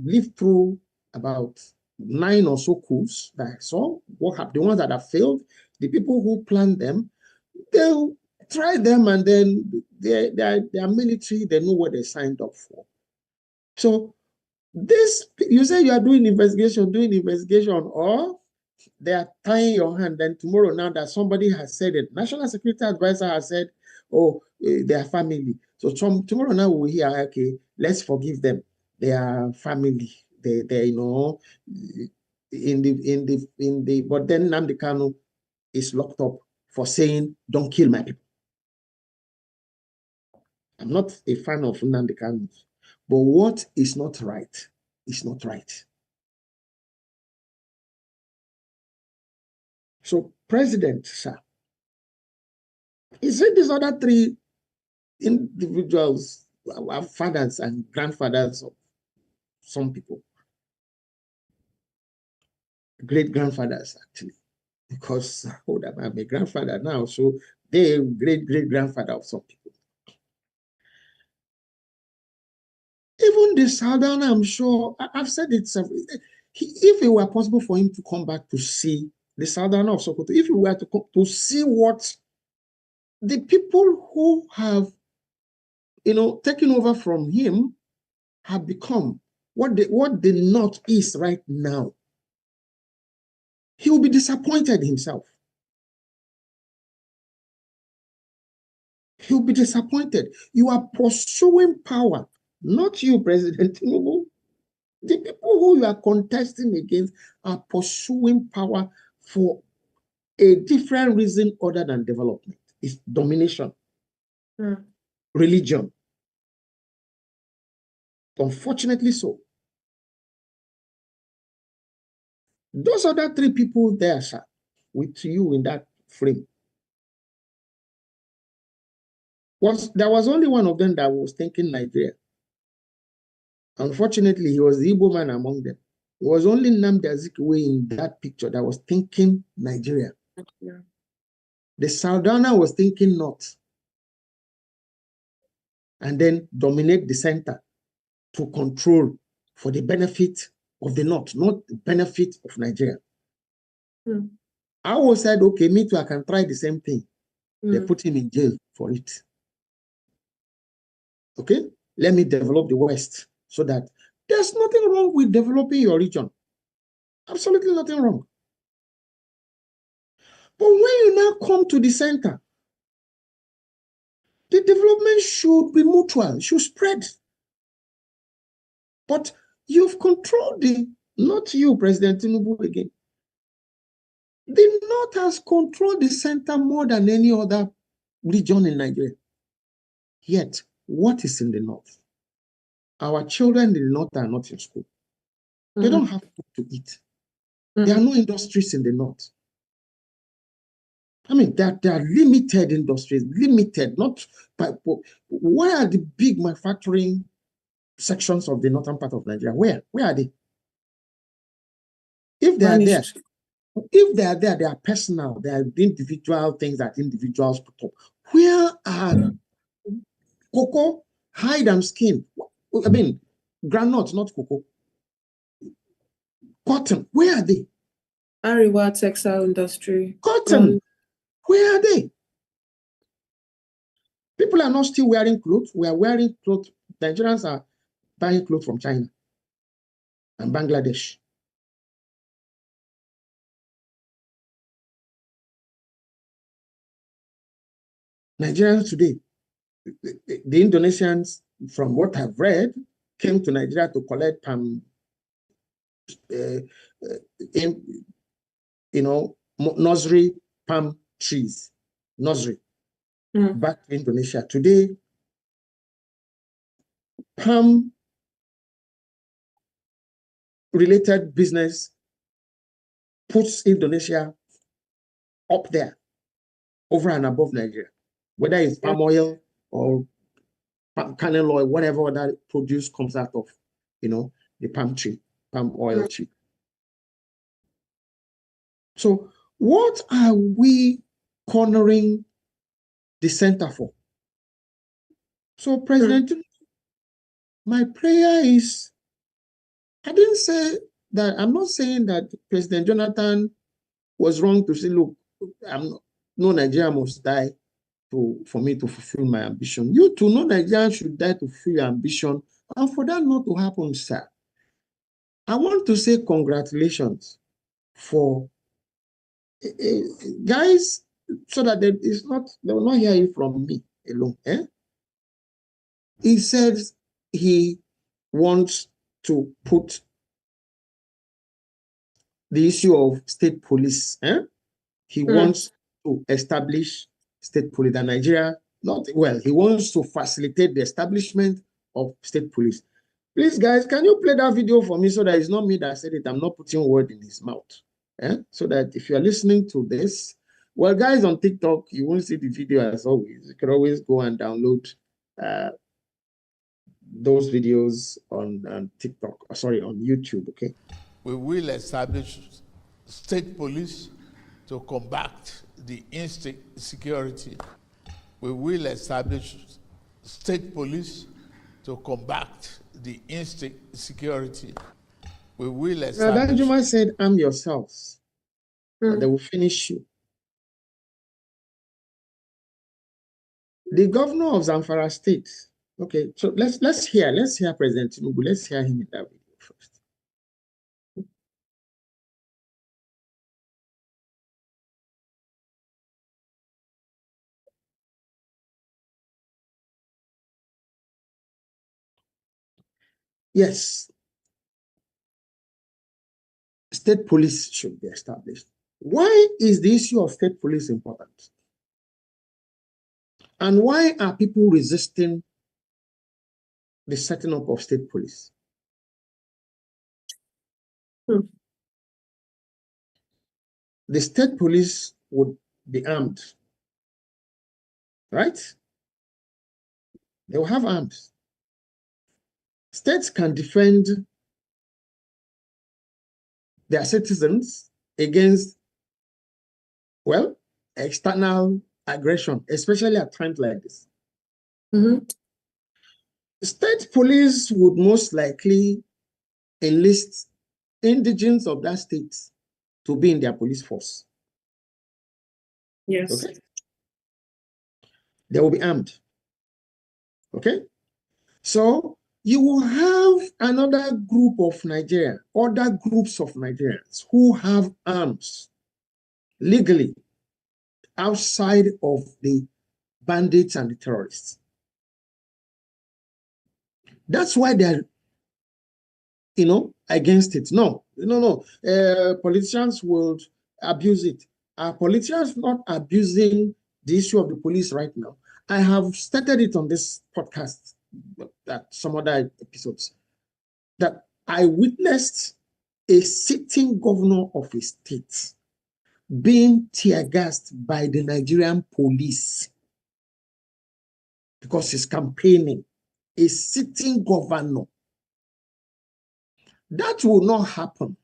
lived through about 9 or so coups that I saw. What happened? The ones that have failed, the people who planned them, they'll try them, and then they are military. They know what they signed up for. So this, you say you are doing investigation, or they are tying your hand. Then tomorrow, now that somebody has said it, National Security Advisor has said, oh, they are family. So tomorrow now we hear, okay, let's forgive them. They are family. They but then Nnamdi Kanu is locked up for saying, don't kill my people. I'm not a fan of Nnamdi Kanu, but what is not right is not right. So, President, sir, he said these other 3 individuals are fathers and grandfathers of some people, great grandfathers actually, because I'm a grandfather now, so they're great grandfather of some people. Even the Southern, I'm sure, I've said it several. If it were possible for him to come back to see the Southern of Sokoto, if he were to come to see what the people who have, taken over from him have become, what the North is right now, he will be disappointed himself. He'll be disappointed. You are pursuing power, not you, President Tinubu. The people who you are contesting against are pursuing power for a different reason other than development. It's domination, religion. Unfortunately so. Those other 3 people there, sir, with you in that frame, there was only one of them that was thinking Nigeria. Unfortunately, he was the Igbo man among them. It was only Nnamdi Azikiwe in that picture that was thinking Nigeria. Yeah. The Sardauna was thinking North, and then dominate the center. to control for the benefit of the North, not the benefit of Nigeria. I always said, okay, me too, I can try the same thing. They put him in jail for it. Okay? Let me develop the West so that there's nothing wrong with developing your region. Absolutely nothing wrong. But when you now come to the center, the development should be mutual, should spread. But you've controlled not you, President Tinubu again. The North has controlled the center more than any other region in Nigeria. Yet, what is in the North? Our children in the North are not in school. They don't have food to eat. There are no industries in the North. I mean, there are limited industries, limited, not by, where are the big manufacturing sections of the northern part of Nigeria? Where are they? If they are there, they are personal, they are individual things that individuals put up. Where are cocoa, hide and skin? I mean, groundnuts, not cocoa. Cotton, where are they? Ariwa textile industry. Cotton, where are they? People are not still wearing clothes. We are wearing clothes. Nigerians are buying clothes from China and Bangladesh. Nigerians today, the Indonesians, from what I've read, came to Nigeria to collect palm, nursery palm trees, nursery, back to Indonesia. Today, palm related business puts Indonesia up there, over and above Nigeria, whether it's palm oil or palm kernel oil, whatever that produce comes out of, the palm oil tree. So what are we cornering the center for? So President, my prayer is, I'm not saying that President Jonathan was wrong to say, look, no Nigeria must die for me to fulfill my ambition. You too, no Nigerian should die to fulfill your ambition. And for that not to happen, sir, I want to say congratulations for guys, so that they will not hear it from me alone. He says he wants to put the issue of state police. He wants to establish state police in Nigeria. He wants to facilitate the establishment of state police. Please, guys, can you play that video for me so that it's not me that said it? I'm not putting word in his mouth. So that if you're listening to this, well, guys, on TikTok, you won't see the video as always. You can always go and download those videos on TikTok, on YouTube, okay? We will establish state police to combat the insecurity. We will establish state police to combat the insecurity. We will establish... Now, Danjuma said, arm yourselves. And they will finish you. The governor of Zamfara State. Okay, so let's hear President Tinubu. Let's hear him in that video first. Yes. State police should be established. Why is the issue of state police important? And why are people resisting the setting up of state police? The state police would be armed, right? They will have arms. States can defend their citizens against, external aggression, especially at times like this. State police would most likely enlist indigents of that state to be in their police force. Yes. Okay? They will be armed. Okay? So you will have another group of Nigerians, other groups of Nigerians who have arms legally outside of the bandits and the terrorists. That's why they're, against it. No. Politicians will abuse it. Are politicians not abusing the issue of the police right now? I have started it on this podcast, that some other episodes, that I witnessed a sitting governor of a state being tear-gassed by the Nigerian police because he's campaigning. A sitting governor. That will not happen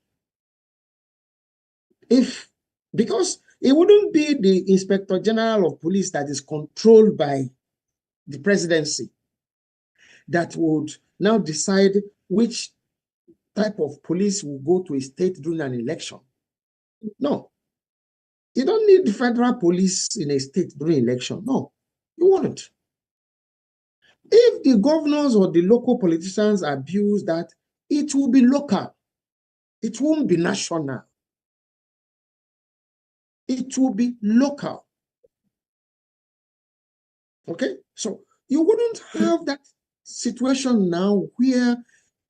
because it wouldn't be the Inspector General of Police that is controlled by the presidency that would now decide which type of police will go to a state during an election. No. You don't need the federal police in a state during election. No, you won't. If the governors or the local politicians abuse that, it will be local. It won't be national. It will be local. Okay? So you wouldn't have that situation now where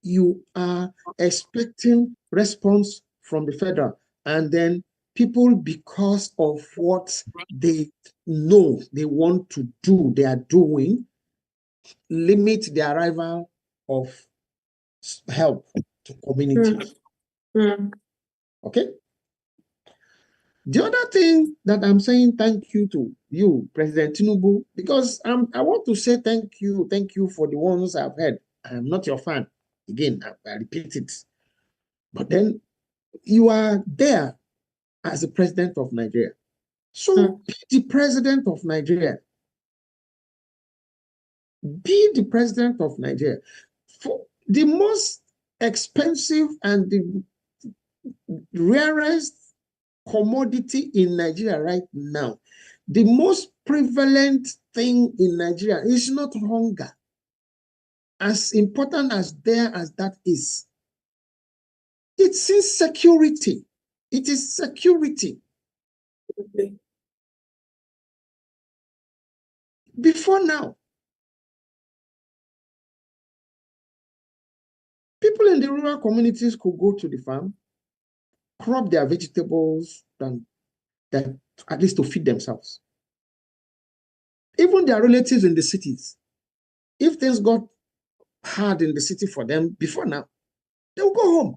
you are expecting response from the federal, and then people, because of what they know they want to do, they are doing, limit the arrival of help to communities. Okay? The other thing that I'm saying thank you to you, President Tinubu, because I want to say thank you for the ones I've heard. I'm not your fan. Again, I repeat it. But then you are there as the president of Nigeria. So be the president of Nigeria. Be the president of Nigeria. For the most expensive and the rarest commodity in Nigeria right now, the most prevalent thing in Nigeria is not hunger. As important as that is, it's insecurity. It is security. Okay. Before now, people in the rural communities could go to the farm, crop their vegetables, and at least to feed themselves. Even their relatives in the cities, if things got hard in the city for them before now, they'll go home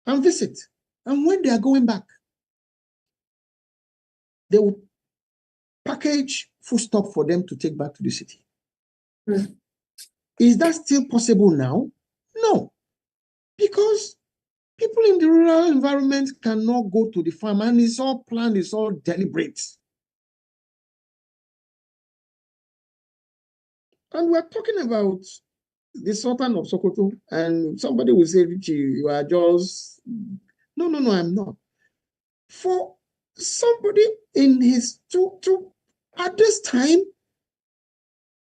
and visit. And when they are going back, they will package foodstuff for them to take back to the city. Is that still possible now? No, because people in the rural environment cannot go to the farm, and it's all planned, it's all deliberate. And we're talking about the Sultan of Sokoto, and somebody will say, Richie, you are just... No, I'm not. For somebody in his at this time,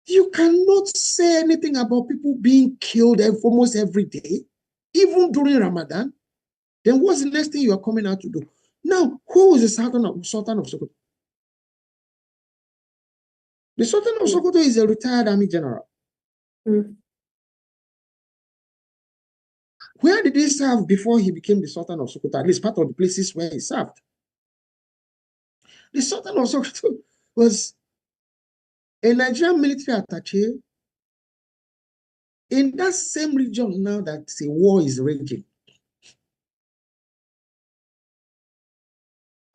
you cannot say anything about people being killed almost every day, even during Ramadan. Then what's the next thing you are coming out to do? Now, who is the Sultan of Sokoto? The Sultan of Sokoto is a retired army general. Where did he serve before he became the Sultan of Sokoto? At least part of the places where he served. The Sultan of Sokoto was a Nigerian military attaché in that same region now that a war is raging.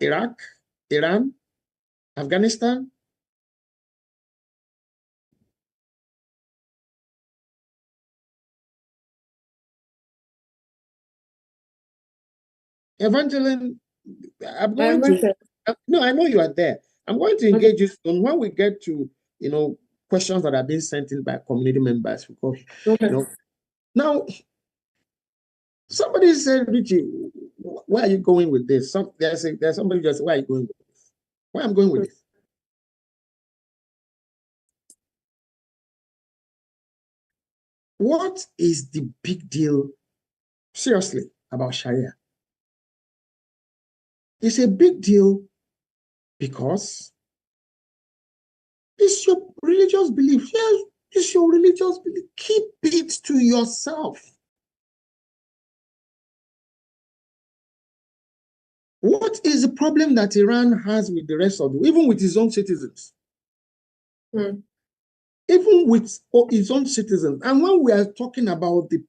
Iraq, Iran, Afghanistan. Evangeline, I know you are there. I'm going to engage you soon when we get to, questions that are being sent in by community members. Because, Okay. Now, somebody said, Richie, where are you going with this? There's somebody just, where are you going with this? Where I'm going with this? What is the big deal, seriously, about Sharia? It's a big deal because it's your religious belief. Yes, it's your religious belief. Keep it to yourself. What is the problem that Iran has with the rest of even with its own citizens? Even with its own citizens. And when we are talking about the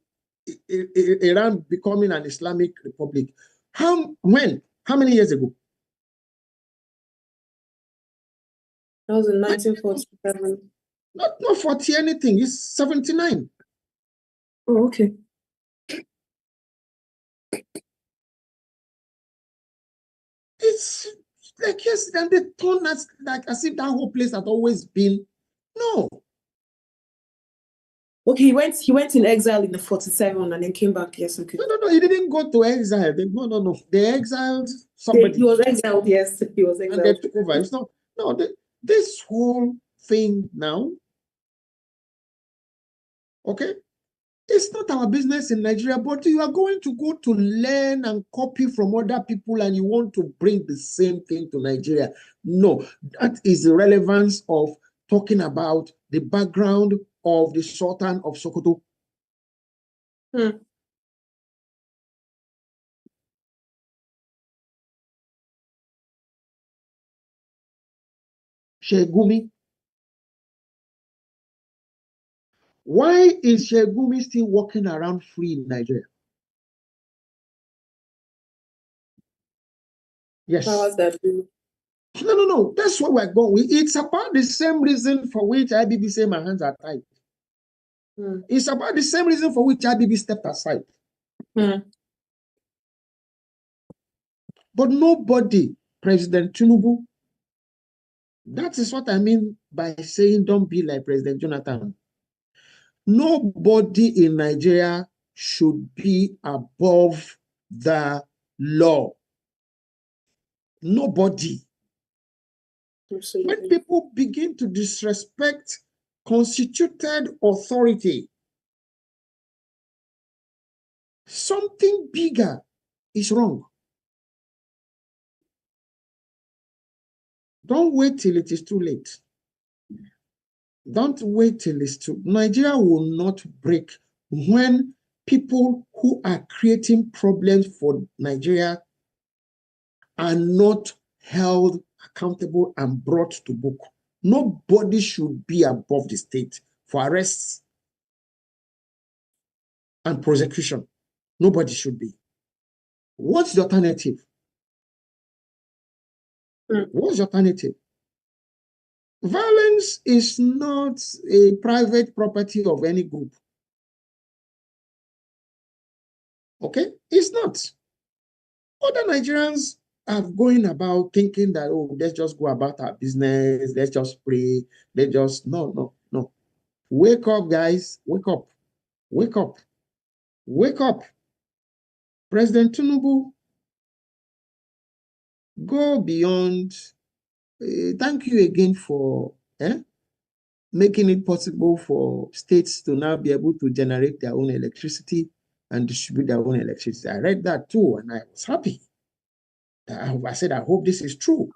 Iran becoming an Islamic republic, how many years ago? That was in 1947. Not 40 anything, it's 79. Oh, okay. It's like, yes, and they turn us like as if that whole place had always been. No. Okay, he went in exile in the 47 and then came back. Yes, okay. No, he didn't go to exile. No. They exiled somebody. He was exiled, yes. He was exiled. And they took over. It's not, this whole thing now, okay, it's not our business in Nigeria, but you are going to go to learn and copy from other people and you want to bring the same thing to Nigeria. No, that is the relevance of talking about the background of the Sultan of Sokoto. Sheikh Gumi. Why is Sheikh Gumi still walking around free in Nigeria? Yes. How was that? No. That's what we're going with. It's about the same reason for which IBB say my hands are tied. It's about the same reason for which IBB stepped aside. But nobody, President Tinubu, that is what I mean by saying don't be like President Jonathan. Nobody in Nigeria should be above the law. Nobody. Absolutely. When people begin to disrespect constituted authority, something bigger is wrong. Don't wait till it is too late. Don't wait till it's too. Nigeria will not break when people who are creating problems for Nigeria are not held accountable and brought to book. Nobody should be above the state for arrests and prosecution. Nobody should be. What's the alternative? What's the alternative? Violence is not a private property of any group. Okay? It's not. Other Nigerians are going about thinking that, oh, let's just go about our business, let's just pray, let's just, no. Wake up, guys. Wake up. Wake up. Wake up. President Tinubu, go beyond. Thank you again for making it possible for states to now be able to generate their own electricity and distribute their own electricity. I read that too, and I was happy. I said, I hope this is true.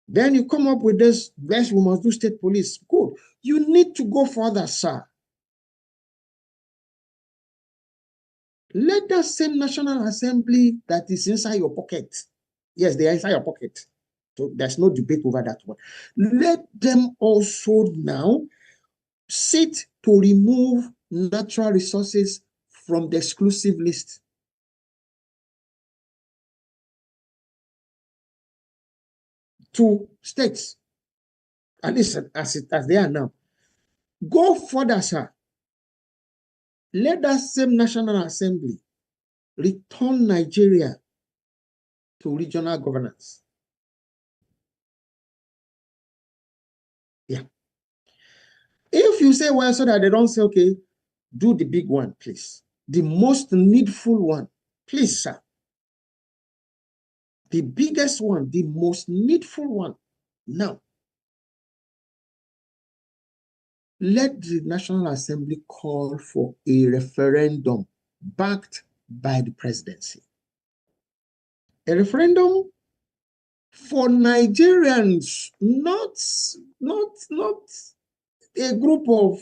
Then you come up with this, yes, we must do state police. Good. You need to go further, sir. Let that same National Assembly that is inside your pocket, yes, they are inside your pocket. So there's no debate over that one. Let them also now sit to remove natural resources from the exclusive list. To states, at least as they are now. Go further, sir. Let that same National Assembly return Nigeria to regional governance. Yeah. If you say, well, so that they don't say, okay, do the big one, please. The most needful one, please, sir. The biggest one, the most needful one. Now, let the National Assembly call for a referendum backed by the presidency. A referendum for Nigerians, not a group of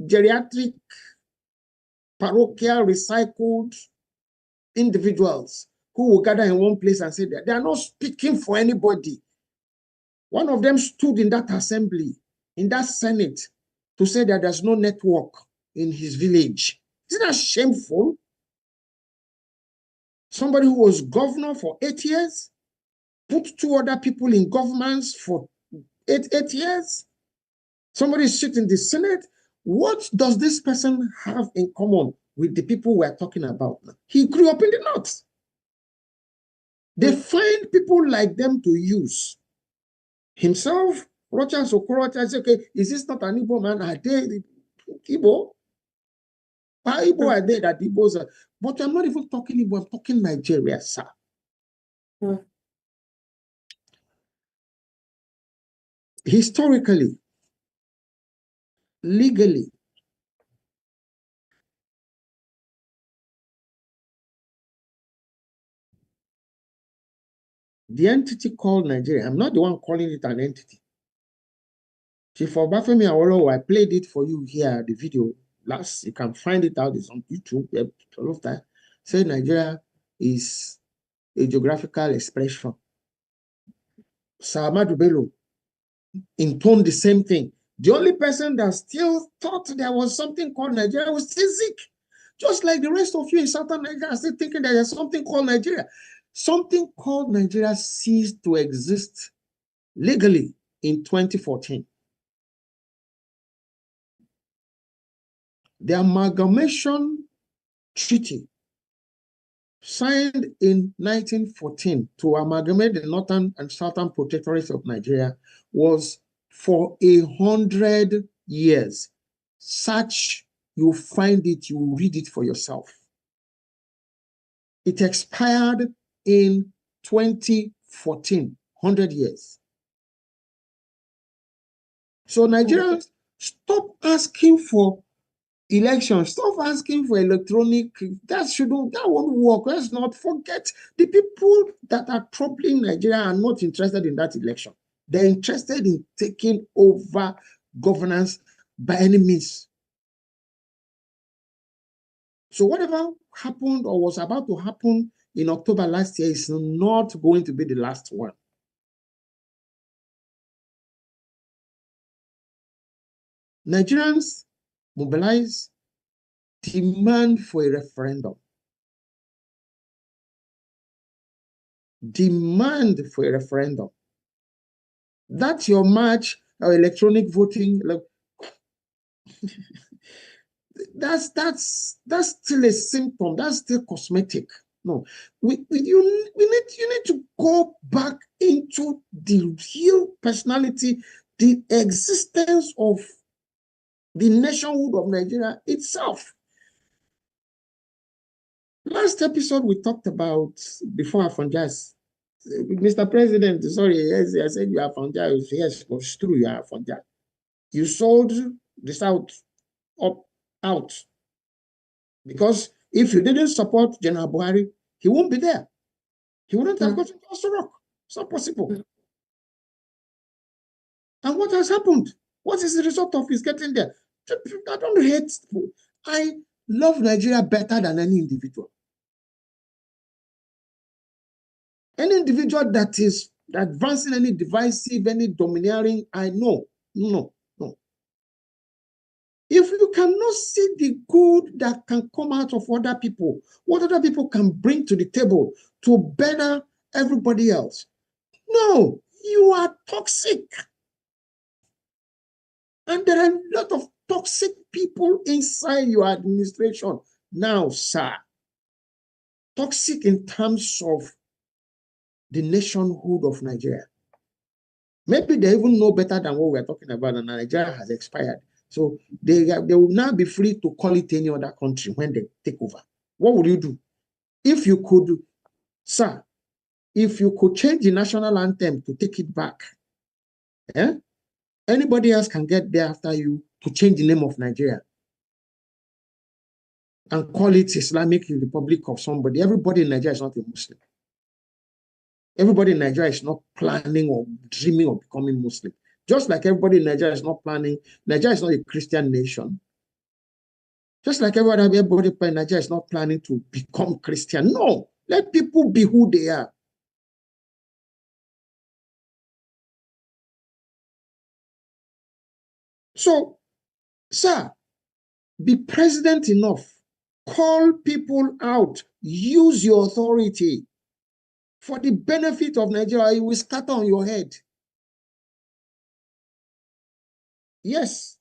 geriatric, parochial, recycled individuals who will gather in one place and say that they are not speaking for anybody. One of them stood in that assembly, in that Senate, to say that there's no network in his village. Isn't that shameful? Somebody who was governor for 8 years, put 2 other people in governments for eight years. Somebody sit in the Senate. What does this person have in common with the people we're talking about now? He grew up in the North. They find people like them to use. Himself, Rocha Sokorocha, say, okay, is this not an Igbo man? Are they Igbo? Why Igbo are they that Igbos are? But I'm not even talking Igbo, I'm talking Nigeria, sir. Historically, legally, the entity called Nigeria, I'm not the one calling it an entity. Chief Obafemi Awolowo, I played it for you here, the video last. You can find it out, it's on YouTube, all of that. Say Nigeria is a geographical expression. Sir Ahmadu Bello intoned the same thing. The only person that still thought there was something called Nigeria was still Zik. Just like the rest of you in Southern Nigeria are still thinking that there's something called Nigeria. Something called Nigeria ceased to exist legally in 2014. The Amalgamation Treaty, signed in 1914 to amalgamate the northern and southern protectorates of Nigeria, was for 100 years. Such, you find it, you read it for yourself. It expired in 2014, 100 years. So Nigerians, stop asking for elections, stop asking for electronic, that won't work. Let's not forget the people that are troubling Nigeria are not interested in that election. They're interested in taking over governance by any means. So whatever happened or was about to happen in October last year is not going to be the last one. Nigerians mobilize, demand for a referendum. Demand for a referendum. That's your march or electronic voting. That's still a symptom. That's still cosmetic. No, you need to go back into the real personality, the existence of the nationhood of Nigeria itself. Last episode we talked about, before Afonjas, Mr. President, sorry, yes, I said you are Afonjas. Yes, it was true, you are Afonjas. You sold the South out. Because if you didn't support General Buhari, he won't be there. He wouldn't have gotten to Aso Rock. It's not possible. And what has happened? What is the result of his getting there? I don't hate. I love Nigeria better than any individual. Any individual that is advancing any divisive, any domineering, I know. No. If you cannot see the good that can come out of other people, what other people can bring to the table to better everybody else, no, you are toxic. And there are a lot of toxic people inside your administration now, sir. Toxic in terms of the nationhood of Nigeria. Maybe they even know better than what we're talking about, and Nigeria has expired. So they will now be free to call it any other country when they take over. What would you do? If you could, sir, if you could change the national anthem to take it back, anybody else can get there after you to change the name of Nigeria and call it Islamic Republic of somebody. Everybody in Nigeria is not a Muslim. Everybody in Nigeria is not planning or dreaming of becoming Muslim. Just like everybody in Nigeria is not planning, Nigeria is not a Christian nation. Just like everybody in Nigeria is not planning to become Christian. No, let people be who they are. So, sir, be president enough. Call people out. Use your authority for the benefit of Nigeria. It will scatter on your head. Yes.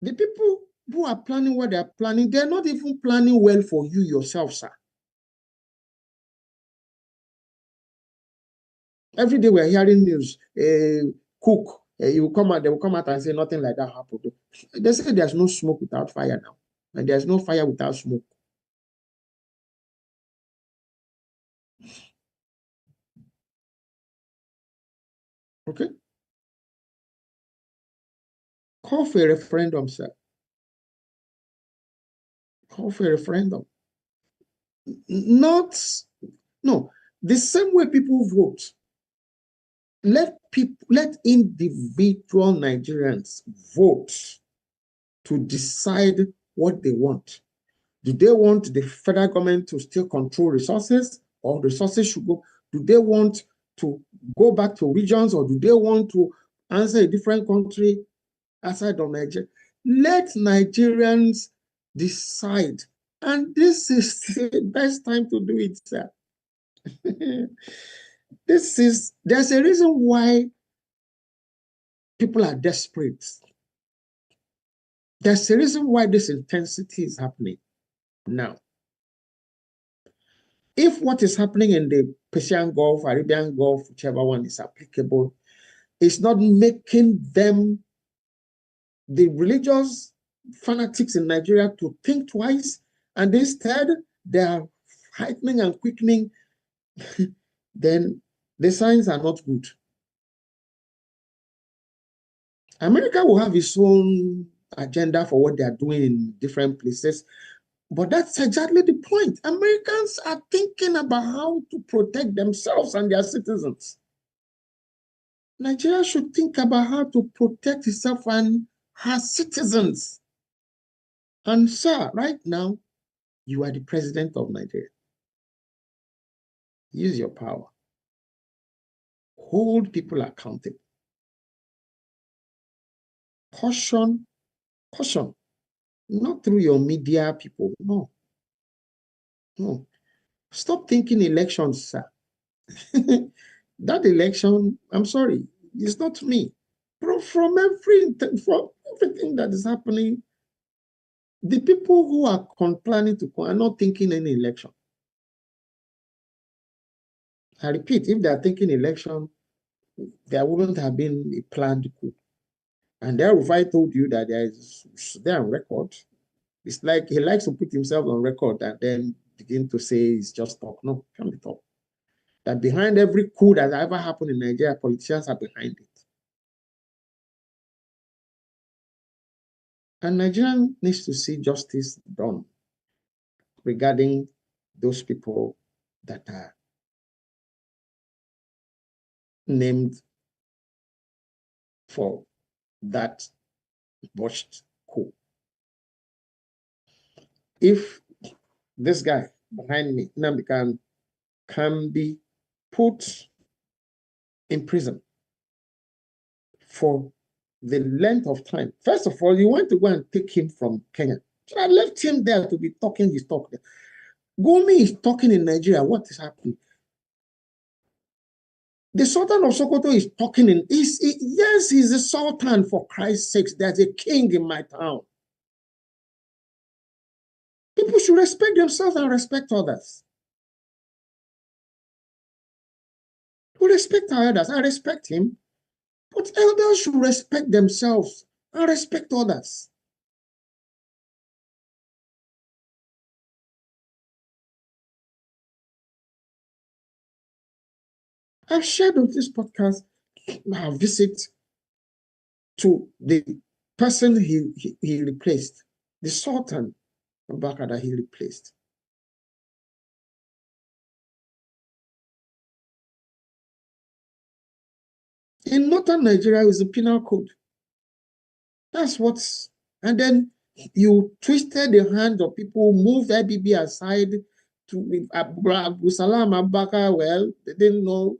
The people who are planning what they are planning, they're not even planning well for you yourself, sir. Every day we're hearing news, cook, they will come out and say nothing like that happened. They say there's no smoke without fire now, and there's no fire without smoke. Okay? Call for a referendum, sir. Call for a referendum. No, the same way people vote. Let individual Nigerians vote to decide what they want. Do they want the federal government to still control resources, or resources should go? Do they want to go back to regions, or do they want to answer a different country outside of Nigeria? Let Nigerians decide. And this is the best time to do it, sir. There's a reason why people are desperate. There's a reason why this intensity is happening now. If what is happening in the Persian Gulf, Arabian Gulf, whichever one is applicable, is not making them, the religious fanatics in Nigeria, to think twice, and instead they are heightening and quickening, then the signs are not good. America will have its own agenda for what they are doing in different places, but that's exactly the point. Americans are thinking about how to protect themselves and their citizens. Nigeria should think about how to protect itself and her citizens. And sir, right now, you are the president of Nigeria. Use your power. Hold people accountable. Caution, not through your media people, no. Stop thinking elections, sir. That election, I'm sorry, it's not me. From everything that is happening, the people who are planning to are not thinking any election. I repeat, if they are thinking election, there wouldn't have been a planned coup. And there, if I told you that they're on record, it's like he likes to put himself on record and then begin to say it's just talk. No, can't be talk. That behind every coup that ever happened in Nigeria, politicians are behind it. And Nigeria needs to see justice done regarding those people that are named for that botched coup. If this guy behind me, Nnamdi, can be put in prison for the length of time. First of all, you want to go and take him from Kenya. So I left him there to be talking his talk. Gumi is talking in Nigeria. What is happening? The Sultan of Sokoto is talking in, yes, he's a Sultan, for Christ's sakes. There's a king in my town. People should respect themselves and respect others. We respect our elders. I respect him. But elders should respect themselves and respect others. I've shared on this podcast my visit to the person he replaced, the Sultan of Baka that he replaced. In northern Nigeria is a penal code. That's what's, and then you twisted the hand of people who moved IBB aside to Abu Salam Abaka. Well, they didn't know.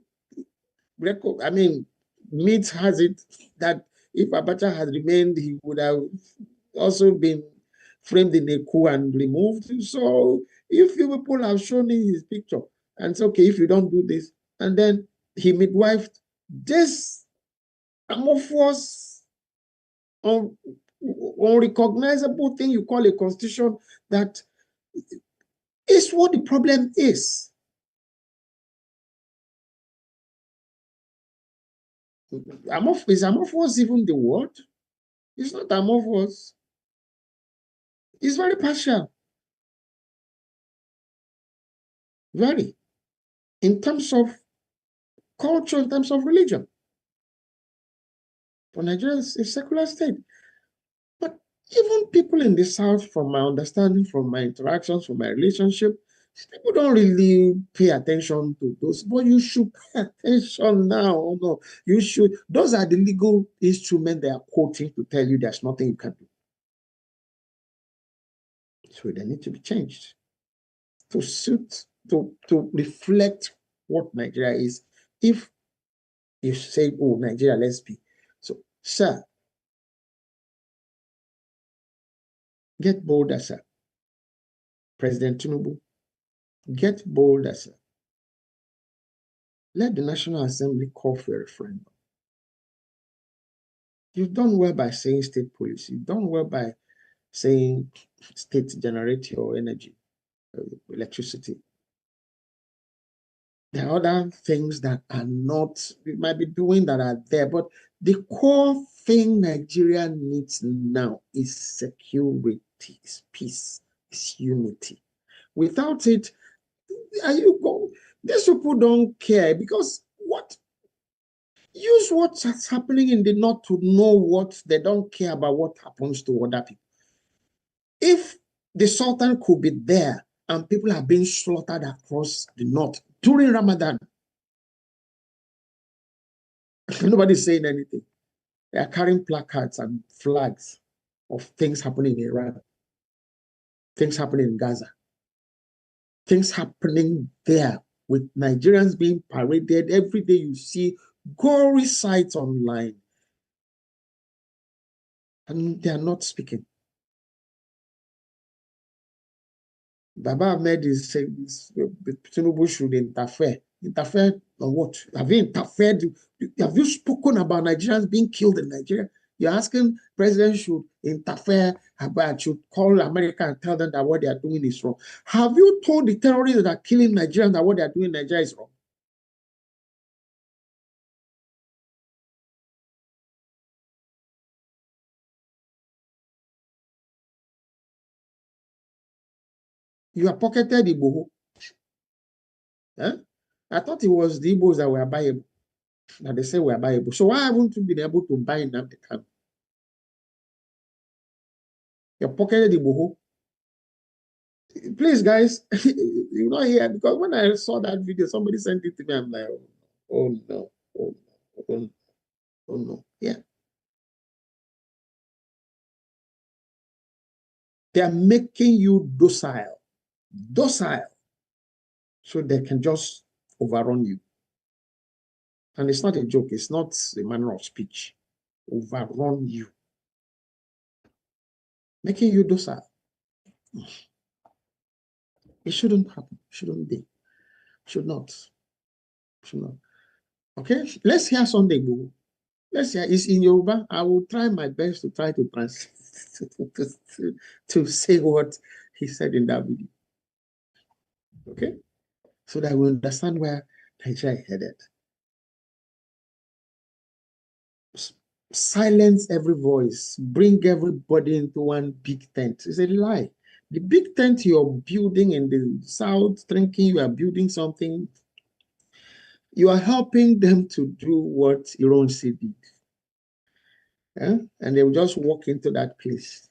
I mean, myth has it that if Abacha had remained, he would have also been framed in a coup and removed. So if you people have shown in his picture and it's okay if you don't do this, and then he midwifed this amorphous, unrecognizable thing you call a constitution, that is what the problem is. Is amorphous even the word? It's not amorphous. It's very partial. Very. In terms of culture, in terms of religion. For Nigeria, it's a secular state. But even people in the South, from my understanding, from my interactions, from my relationship, people don't really pay attention to those. But you should pay attention now. No, you should. Those are the legal instruments they are quoting to tell you there's nothing you can do. So they need to be changed to suit, to reflect what Nigeria is. If you say, oh, Nigeria, let's be. So, sir, get bolder, sir. President Tinubu, get bolder, sir. Let the National Assembly call for a referendum. You've done well by saying state police. You've done well by saying state generate your energy, electricity. There are other things that are not, we might be doing that are there, but the core thing Nigeria needs now is security, is peace, is unity. Without it, these people don't care, because use what's happening in the north to know what they don't care about what happens to other people. If the Sultan could be there and people are being slaughtered across the north during Ramadan, nobody's saying anything. They are carrying placards and flags of things happening in Iran, things happening in Gaza, things happening there with Nigerians being paraded. Every day you see gory sites online, and they are not speaking. Baba Ahmed is saying Tinubu should interfere. Interfere on what? Have you interfered? Have you spoken about Nigerians being killed in Nigeria? You're asking president should interfere, about should call America and tell them that what they are doing is wrong. Have you told the terrorists that are killing Nigerians that what they are doing in Nigeria is wrong? You have pocketed Igbo. Huh? I thought it was the Igbos that were buyable. That they say were buyable. So why haven't you been able to buy enough the camp? You pocketed Igbo. Please, guys, you're not here, because when I saw that video, somebody sent it to me. I'm like, oh no, oh no, oh no, oh no. Yeah. They are making you docile, so they can just overrun you. And it's not a joke, it's not a manner of speech. Overrun you. Making you docile. It shouldn't happen, shouldn't be, should not. Okay, let's hear Sunday Igboho. Let's hear, it's in Yoruba. I will try my best to try to translate, to say what he said in that video. Okay, so that we understand where Nigeria is headed. silence every voice, bring everybody into one big tent. It's a lie. The big tent you're building in the south, thinking you are building something, you are helping them to do what Ironsi did. And they will just walk into that place.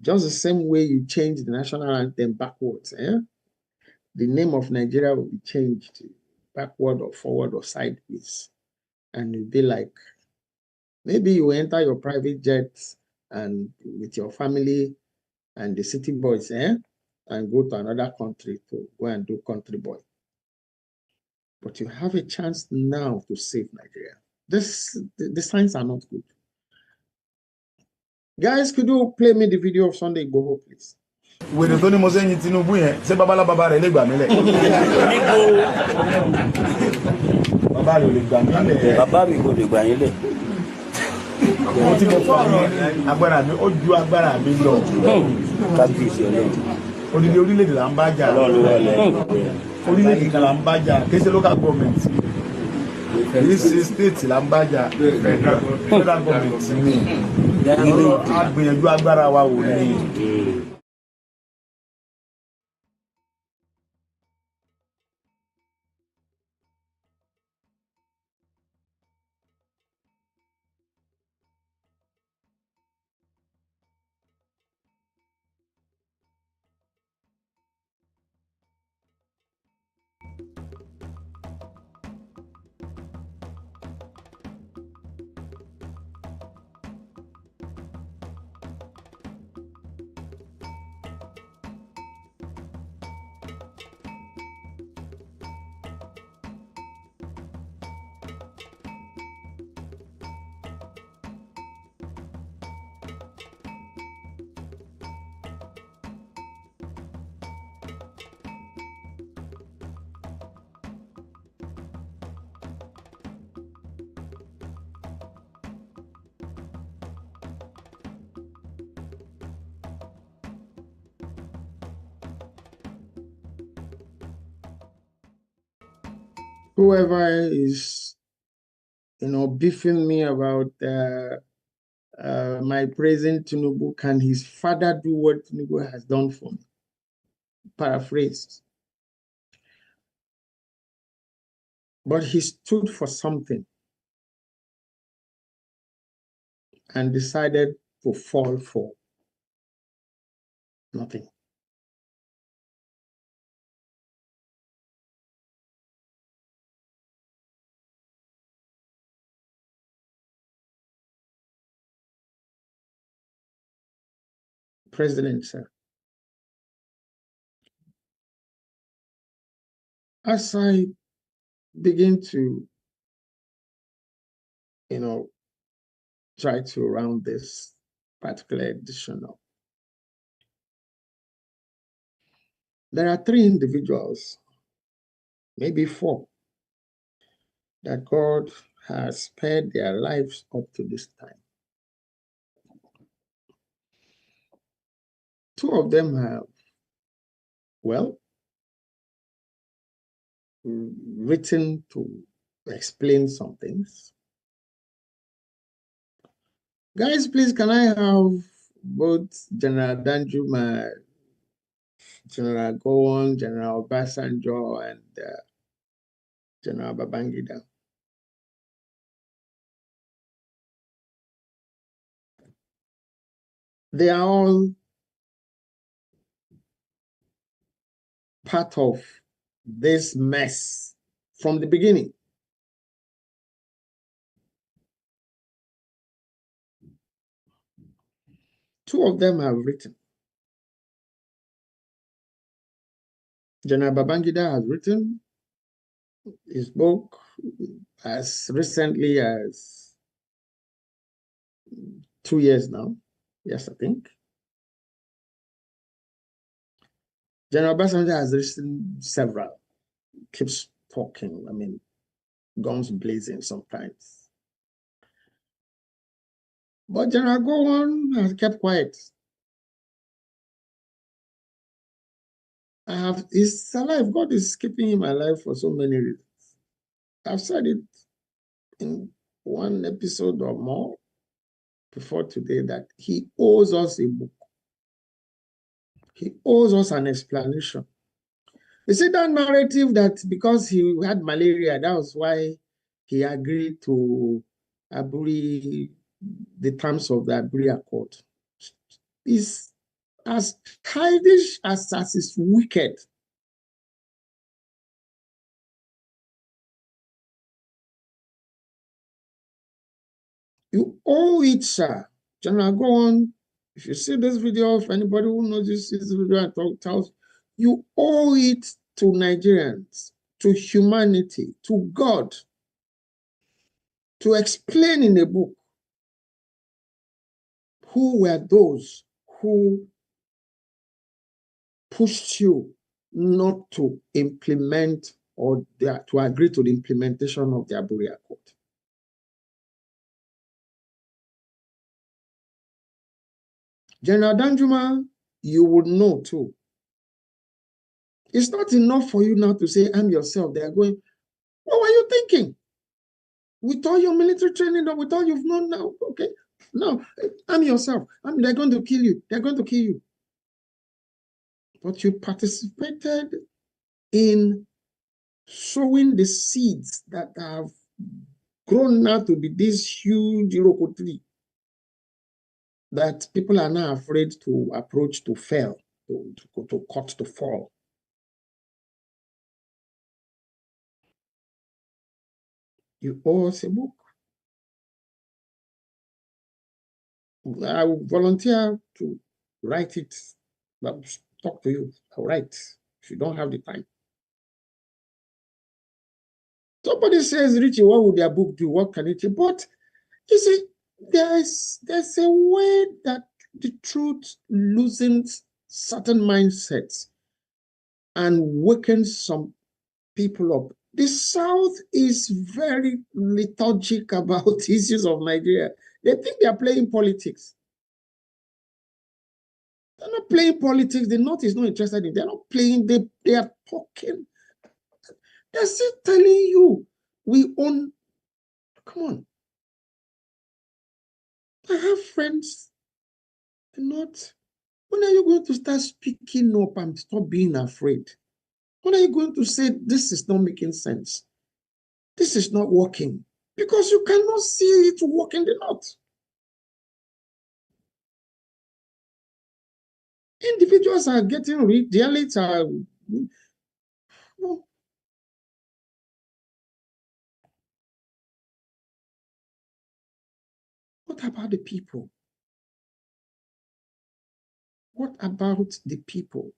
Just the same way you change the national anthem backwards. The name of Nigeria will be changed backward or forward or sideways. And you'll be like, maybe you enter your private jet and with your family and the city boys, and go to another country to go and do country boy. But you have a chance now to save Nigeria. The signs are not good. Guys, could you play me the video of Sunday Igboho, please? Wèrè tó ní mo sẹ́yìn Tinubu yẹn ṣé babalá bàbá rẹ̀ lè gbà mí lẹ̀. Bàbá rẹ̀ ò lè gbà mí lẹ̀. Bàbá mi kò lè gbà yín lẹ̀. Mo ti mọ̀ fún mi agbára mi ó ju agbára mi lọ. Kábíyèsí Ọlọ́run. Odidi orílẹ̀-èdè là ń bá jà. Orílẹ̀-èdè kan là ń bá jà kì í ṣe local government. Kì í ṣe state là ń bá jà. Federal government ni. Agbìyànjú agbára wa wò ni. Whoever is, beefing me about my praising Tinubu, can his father do what Tinubu has done for me? Paraphrased. But he stood for something and decided to fall for nothing. President, sir. As I begin to, try to round this particular edition up, there are 3 individuals, maybe 4, that God has spared their lives up to this time. 2 of them have, written to explain some things. Guys, please, can I have both General Danjuma, General Gowon, General Obasanjo, and General Babangida? They are all part of this mess from the beginning. Two of them have written. General Babangida has written his book as recently as 2 years now. Yes, I think. General Obasanjo has written several. Keeps talking. Guns blazing sometimes. But General Gowon has kept quiet. He's alive. God is keeping him alive for so many reasons. I've said it in one episode or more. before today that he owes us a book. He owes us an explanation. You see that narrative that because he had malaria, that was why he agreed to agree the terms of the Aburi Accord, is as childish as is wicked. You owe it, sir. General, go on. If you see this video, if anybody who knows this video and tells, you owe it to Nigerians, to humanity, to God, to explain in a book who were those who pushed you not to implement or to agree to the implementation of the Aburi Accord. General Danjuma, you would know too. It's not enough for you now to say, I'm yourself. They are going, what were you thinking? With all your military training, with all you've known now, okay? No, I'm yourself. They're going to kill you. They're going to kill you. But you participated in sowing the seeds that have grown now to be this huge Iroko tree that people are now afraid to approach, to fail, to cut, to fall. You owe us a book. I will volunteer to write it. I'll talk to you. I'll write if you don't have the time. Somebody says, Richie, what would their book do? What can it do? But you see, there's a way that the truth loosens certain mindsets and wakens some people up. The South is very lethargic about issues of Nigeria. They think they are playing politics. They're not playing politics. The North is not interested in. They're not playing. They are talking. They're still telling you, we own. Come on. I have friends. Not. When are you going to start speaking up and stop being afraid? When are you going to say, this is not making sense? This is not working. Because you cannot see it work in the North. Individuals are getting rich. The elites are. Well, what about the people? What about the people?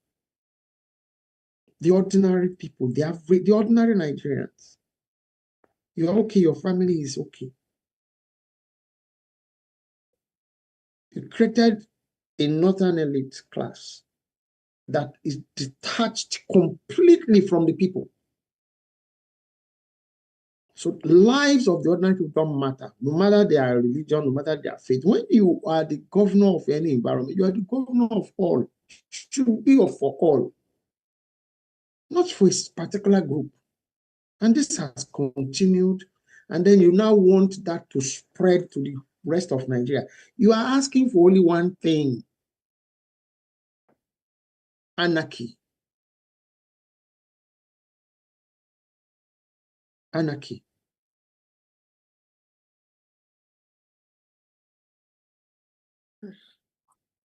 The ordinary people, the ordinary Nigerians. You're okay, your family is okay. You created a northern elite class that is detached completely from the people. So lives of the ordinary people don't matter, no matter their religion, no matter their faith. When you are the governor of any environment, you are the governor of all. Should be for all, not for a particular group. And this has continued. And then you now want that to spread to the rest of Nigeria. You are asking for only one thing: anarchy. Anarchy.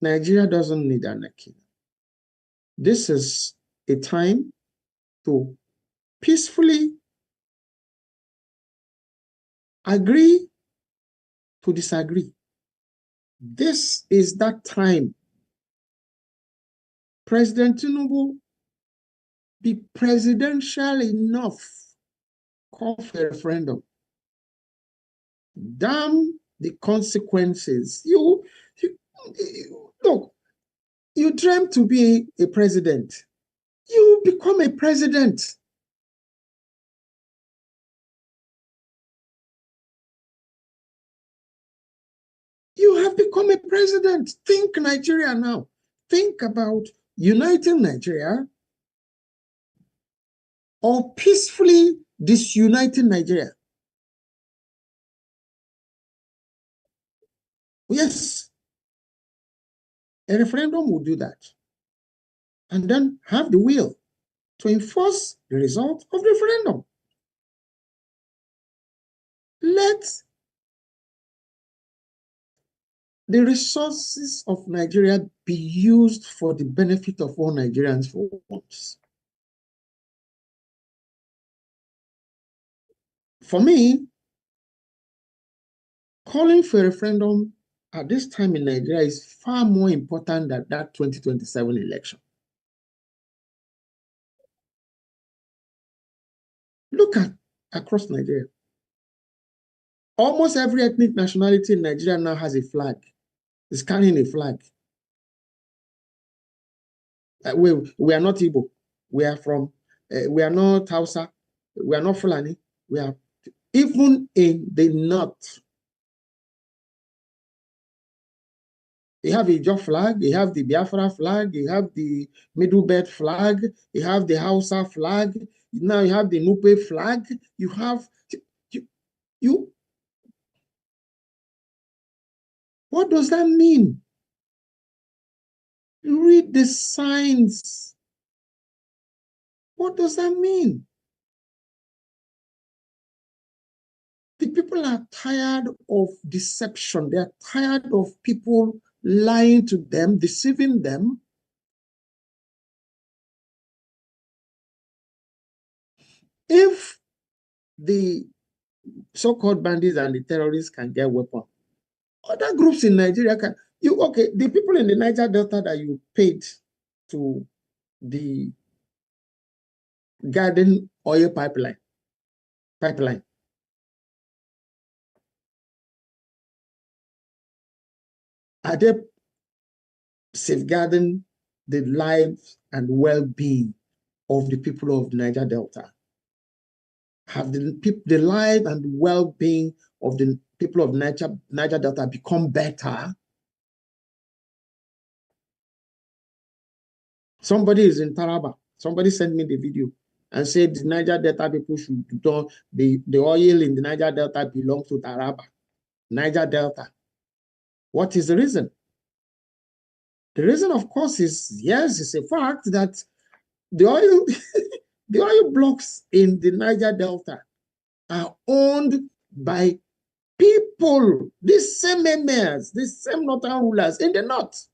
Nigeria doesn't need anarchy. This is a time to peacefully agree to disagree. This is that time. President Tinubu, be presidential enough, call for a referendum. Damn the consequences. Look, you dreamt to be a president. You become a president. You have become a president. Think Nigeria now. Think about uniting Nigeria or peacefully disuniting Nigeria. Yes, a referendum will do that. And then have the will to enforce the result of the referendum. Let the resources of Nigeria be used for the benefit of all Nigerians for once. For me, calling for a referendum at this time in Nigeria is far more important than that 2027 election. Look at across Nigeria. Almost every ethnic nationality in Nigeria now has a flag, is carrying a flag. We are not Igbo. We are not Hausa. We are not Fulani. We are, even in the north, you have a Ijaw flag, you have the Biafra flag, you have the Middle Belt flag, you have the Hausa flag, now you have the Nupe flag, you have, what does that mean? Read the signs. What does that mean? The people are tired of deception. They are tired of people lying to them, deceiving them. If the so-called bandits and the terrorists can get weapons, other groups in Nigeria can. The people in the Niger Delta that you paid to the garden oil pipeline, are they safeguarding the lives and well-being of the people of the Niger Delta? Have the life and well-being of the people of Niger Delta become better? Somebody is in Taraba. Somebody sent me the video and said the Niger Delta people should do the oil in the Niger Delta belongs to Taraba. Niger Delta. What is the reason? The reason, of course, is, yes, it's a fact that the oil, the oil blocks in the Niger Delta are owned by people, these same emirs, these same northern rulers in the north.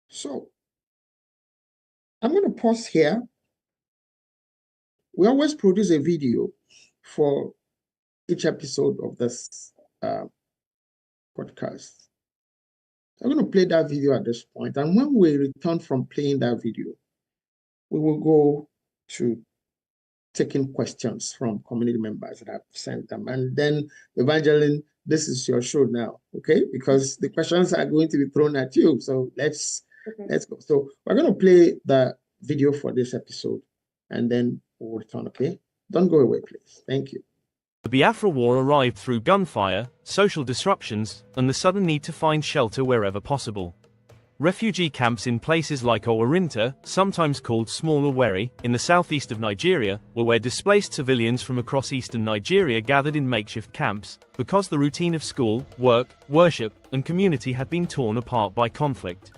So, I'm going to pause here. We always produce a video for each episode of this podcast. I'm going to play that video at this point, and when we return from playing that video, we will go to taking questions from community members that have sent them. And then, Evangeline, this is your show now, okay? Because the questions are going to be thrown at you. So let's go. So we're going to play the video for this episode, and then we'll return, okay? Don't go away, please. Thank you. The Biafra War arrived through gunfire, social disruptions, and the sudden need to find shelter wherever possible. Refugee camps in places like Owerrinta, sometimes called Small Owerri, in the southeast of Nigeria, were where displaced civilians from across eastern Nigeria gathered in makeshift camps, because the routine of school, work, worship, and community had been torn apart by conflict.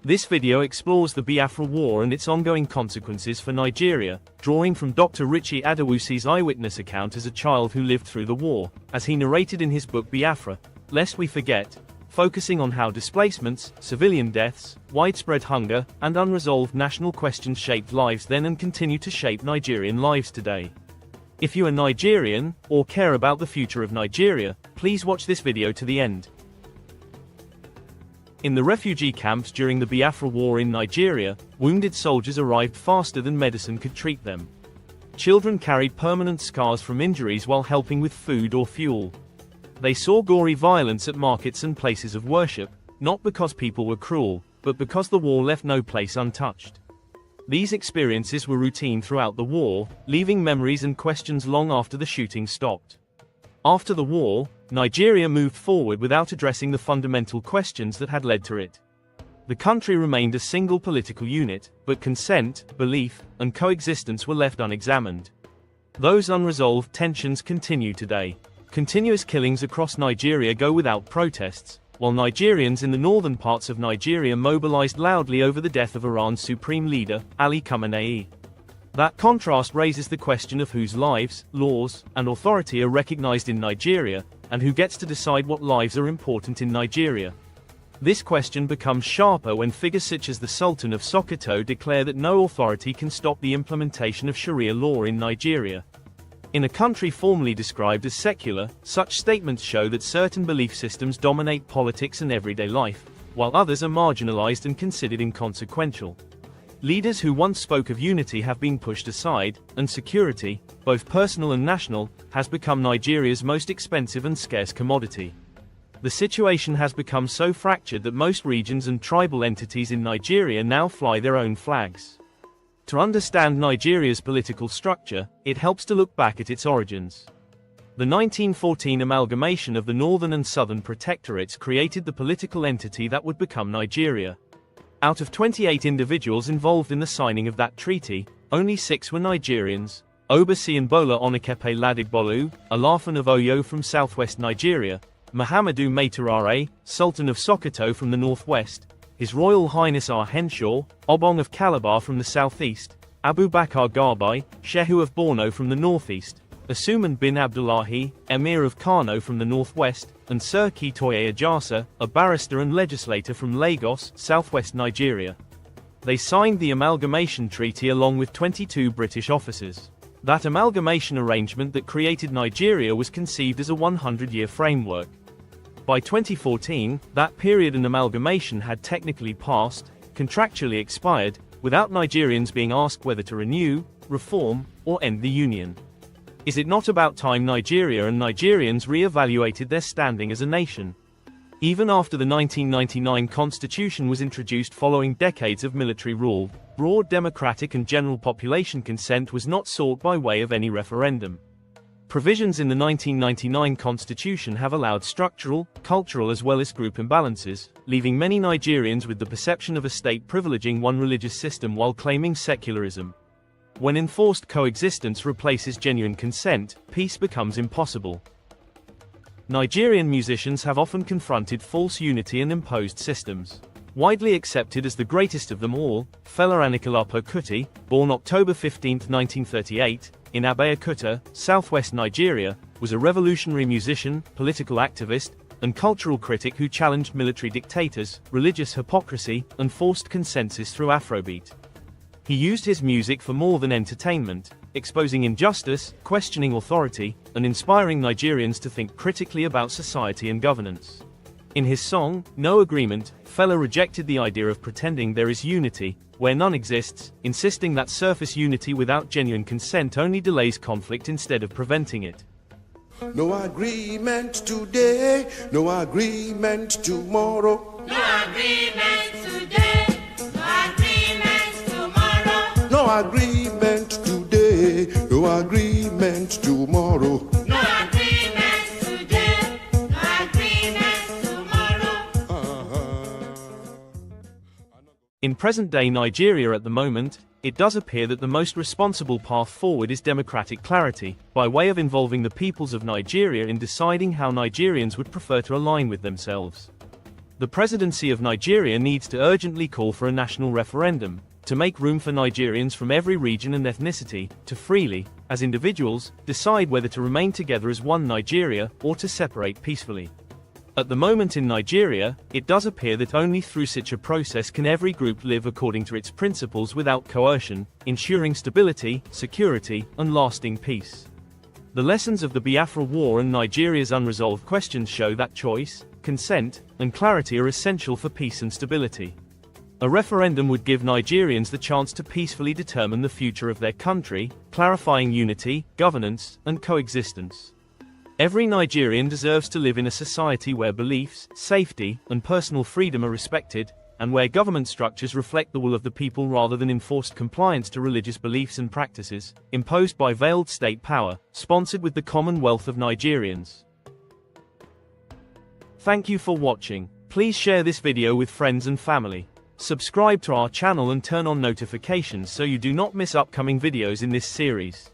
This video explores the Biafra War and its ongoing consequences for Nigeria, drawing from Dr. Richie Adewusi's eyewitness account as a child who lived through the war, as he narrated in his book Biafra, Lest We Forget, focusing on how displacements, civilian deaths, widespread hunger, and unresolved national questions shaped lives then and continue to shape Nigerian lives today. If you are Nigerian, or care about the future of Nigeria, please watch this video to the end. In the refugee camps during the Biafra War in Nigeria, wounded soldiers arrived faster than medicine could treat them. Children carried permanent scars from injuries while helping with food or fuel. They saw gory violence at markets and places of worship, not because people were cruel, but because the war left no place untouched. These experiences were routine throughout the war, leaving memories and questions long after the shooting stopped. After the war, Nigeria moved forward without addressing the fundamental questions that had led to it. The country remained a single political unit, but consent, belief, and coexistence were left unexamined. Those unresolved tensions continue today. Continuous killings across Nigeria go without protests, while Nigerians in the northern parts of Nigeria mobilized loudly over the death of Iran's supreme leader, Ali Khamenei. That contrast raises the question of whose lives, laws, and authority are recognized in Nigeria, and who gets to decide what lives are important in Nigeria. This question becomes sharper when figures such as the Sultan of Sokoto declare that no authority can stop the implementation of Sharia law in Nigeria. In a country formerly described as secular, such statements show that certain belief systems dominate politics and everyday life, while others are marginalized and considered inconsequential. Leaders who once spoke of unity have been pushed aside, and security, both personal and national, has become Nigeria's most expensive and scarce commodity. The situation has become so fractured that most regions and tribal entities in Nigeria now fly their own flags. To understand Nigeria's political structure, it helps to look back at its origins. The 1914 amalgamation of the Northern and Southern Protectorates created the political entity that would become Nigeria. Out of 28 individuals involved in the signing of that treaty, only 6 were Nigerians: Obasi and Bola Onikepe Ladigbolu, Alafin of Oyo from southwest Nigeria, Muhammadu Maitarare, Sultan of Sokoto from the northwest, His Royal Highness R. Henshaw, Obong of Calabar from the southeast, Abu Bakr Garbai, Shehu of Borno from the northeast, Asuman bin Abdullahi, Emir of Kano from the northwest, and Sir Kitoye Ajasa, a barrister and legislator from Lagos, southwest Nigeria. They signed the Amalgamation Treaty along with 22 British officers. That amalgamation arrangement that created Nigeria was conceived as a 100-year framework. By 2014, that period and amalgamation had technically passed, contractually expired, without Nigerians being asked whether to renew, reform, or end the union. Is it not about time Nigeria and Nigerians re-evaluated their standing as a nation? Even after the 1999 Constitution was introduced following decades of military rule, broad democratic and general population consent was not sought by way of any referendum. Provisions in the 1999 Constitution have allowed structural, cultural as well as group imbalances, leaving many Nigerians with the perception of a state privileging one religious system while claiming secularism. When enforced coexistence replaces genuine consent, peace becomes impossible. Nigerian musicians have often confronted false unity and imposed systems. Widely accepted as the greatest of them all, Fela Anikulapo Kuti, born October 15, 1938, in Abeokuta, southwest Nigeria, was a revolutionary musician, political activist, and cultural critic who challenged military dictators, religious hypocrisy, and forced consensus through Afrobeat. He used his music for more than entertainment, exposing injustice, questioning authority, and inspiring Nigerians to think critically about society and governance. In his song, No Agreement, Fela rejected the idea of pretending there is unity, where none exists, insisting that surface unity without genuine consent only delays conflict instead of preventing it. No agreement today, no agreement tomorrow. No agreement today, no agreement tomorrow. No agreement today, no agreement tomorrow. No agreement today, no agreement tomorrow. In present-day Nigeria at the moment, it does appear that the most responsible path forward is democratic clarity, by way of involving the peoples of Nigeria in deciding how Nigerians would prefer to align with themselves. The presidency of Nigeria needs to urgently call for a national referendum, to make room for Nigerians from every region and ethnicity, to freely, as individuals, decide whether to remain together as one Nigeria, or to separate peacefully. At the moment in Nigeria, it does appear that only through such a process can every group live according to its principles without coercion, ensuring stability, security, and lasting peace. The lessons of the Biafra War and Nigeria's unresolved questions show that choice, consent, and clarity are essential for peace and stability. A referendum would give Nigerians the chance to peacefully determine the future of their country, clarifying unity, governance, and coexistence. Every Nigerian deserves to live in a society where beliefs, safety, and personal freedom are respected, and where government structures reflect the will of the people rather than enforced compliance to religious beliefs and practices, imposed by veiled state power, sponsored with the Commonwealth of Nigerians. Thank you for watching. Please share this video with friends and family. Subscribe to our channel and turn on notifications so you do not miss upcoming videos in this series.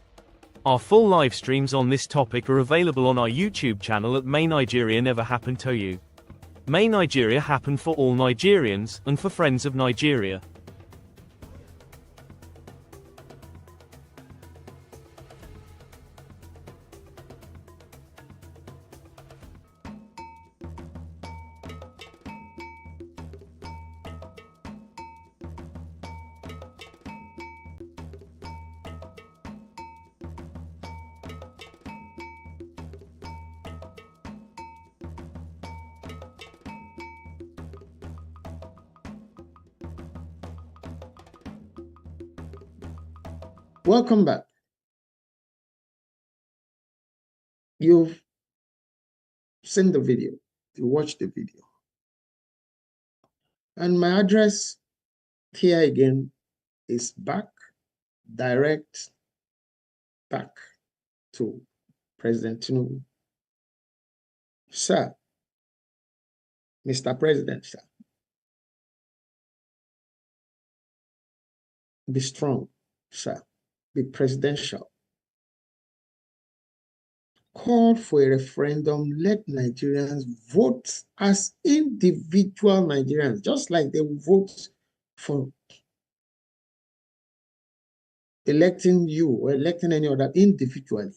Our full live streams on this topic are available on our YouTube channel at May Nigeria Never Happen to You. May Nigeria happen for all Nigerians, and for friends of Nigeria. Welcome back. You've seen the video, you watched the video. And my address here again is back to President Tinubu. Sir, Mr. President, sir, be strong, sir. Be presidential. Call for a referendum. Let Nigerians vote as individual Nigerians, just like they will vote for electing you or electing any other individually.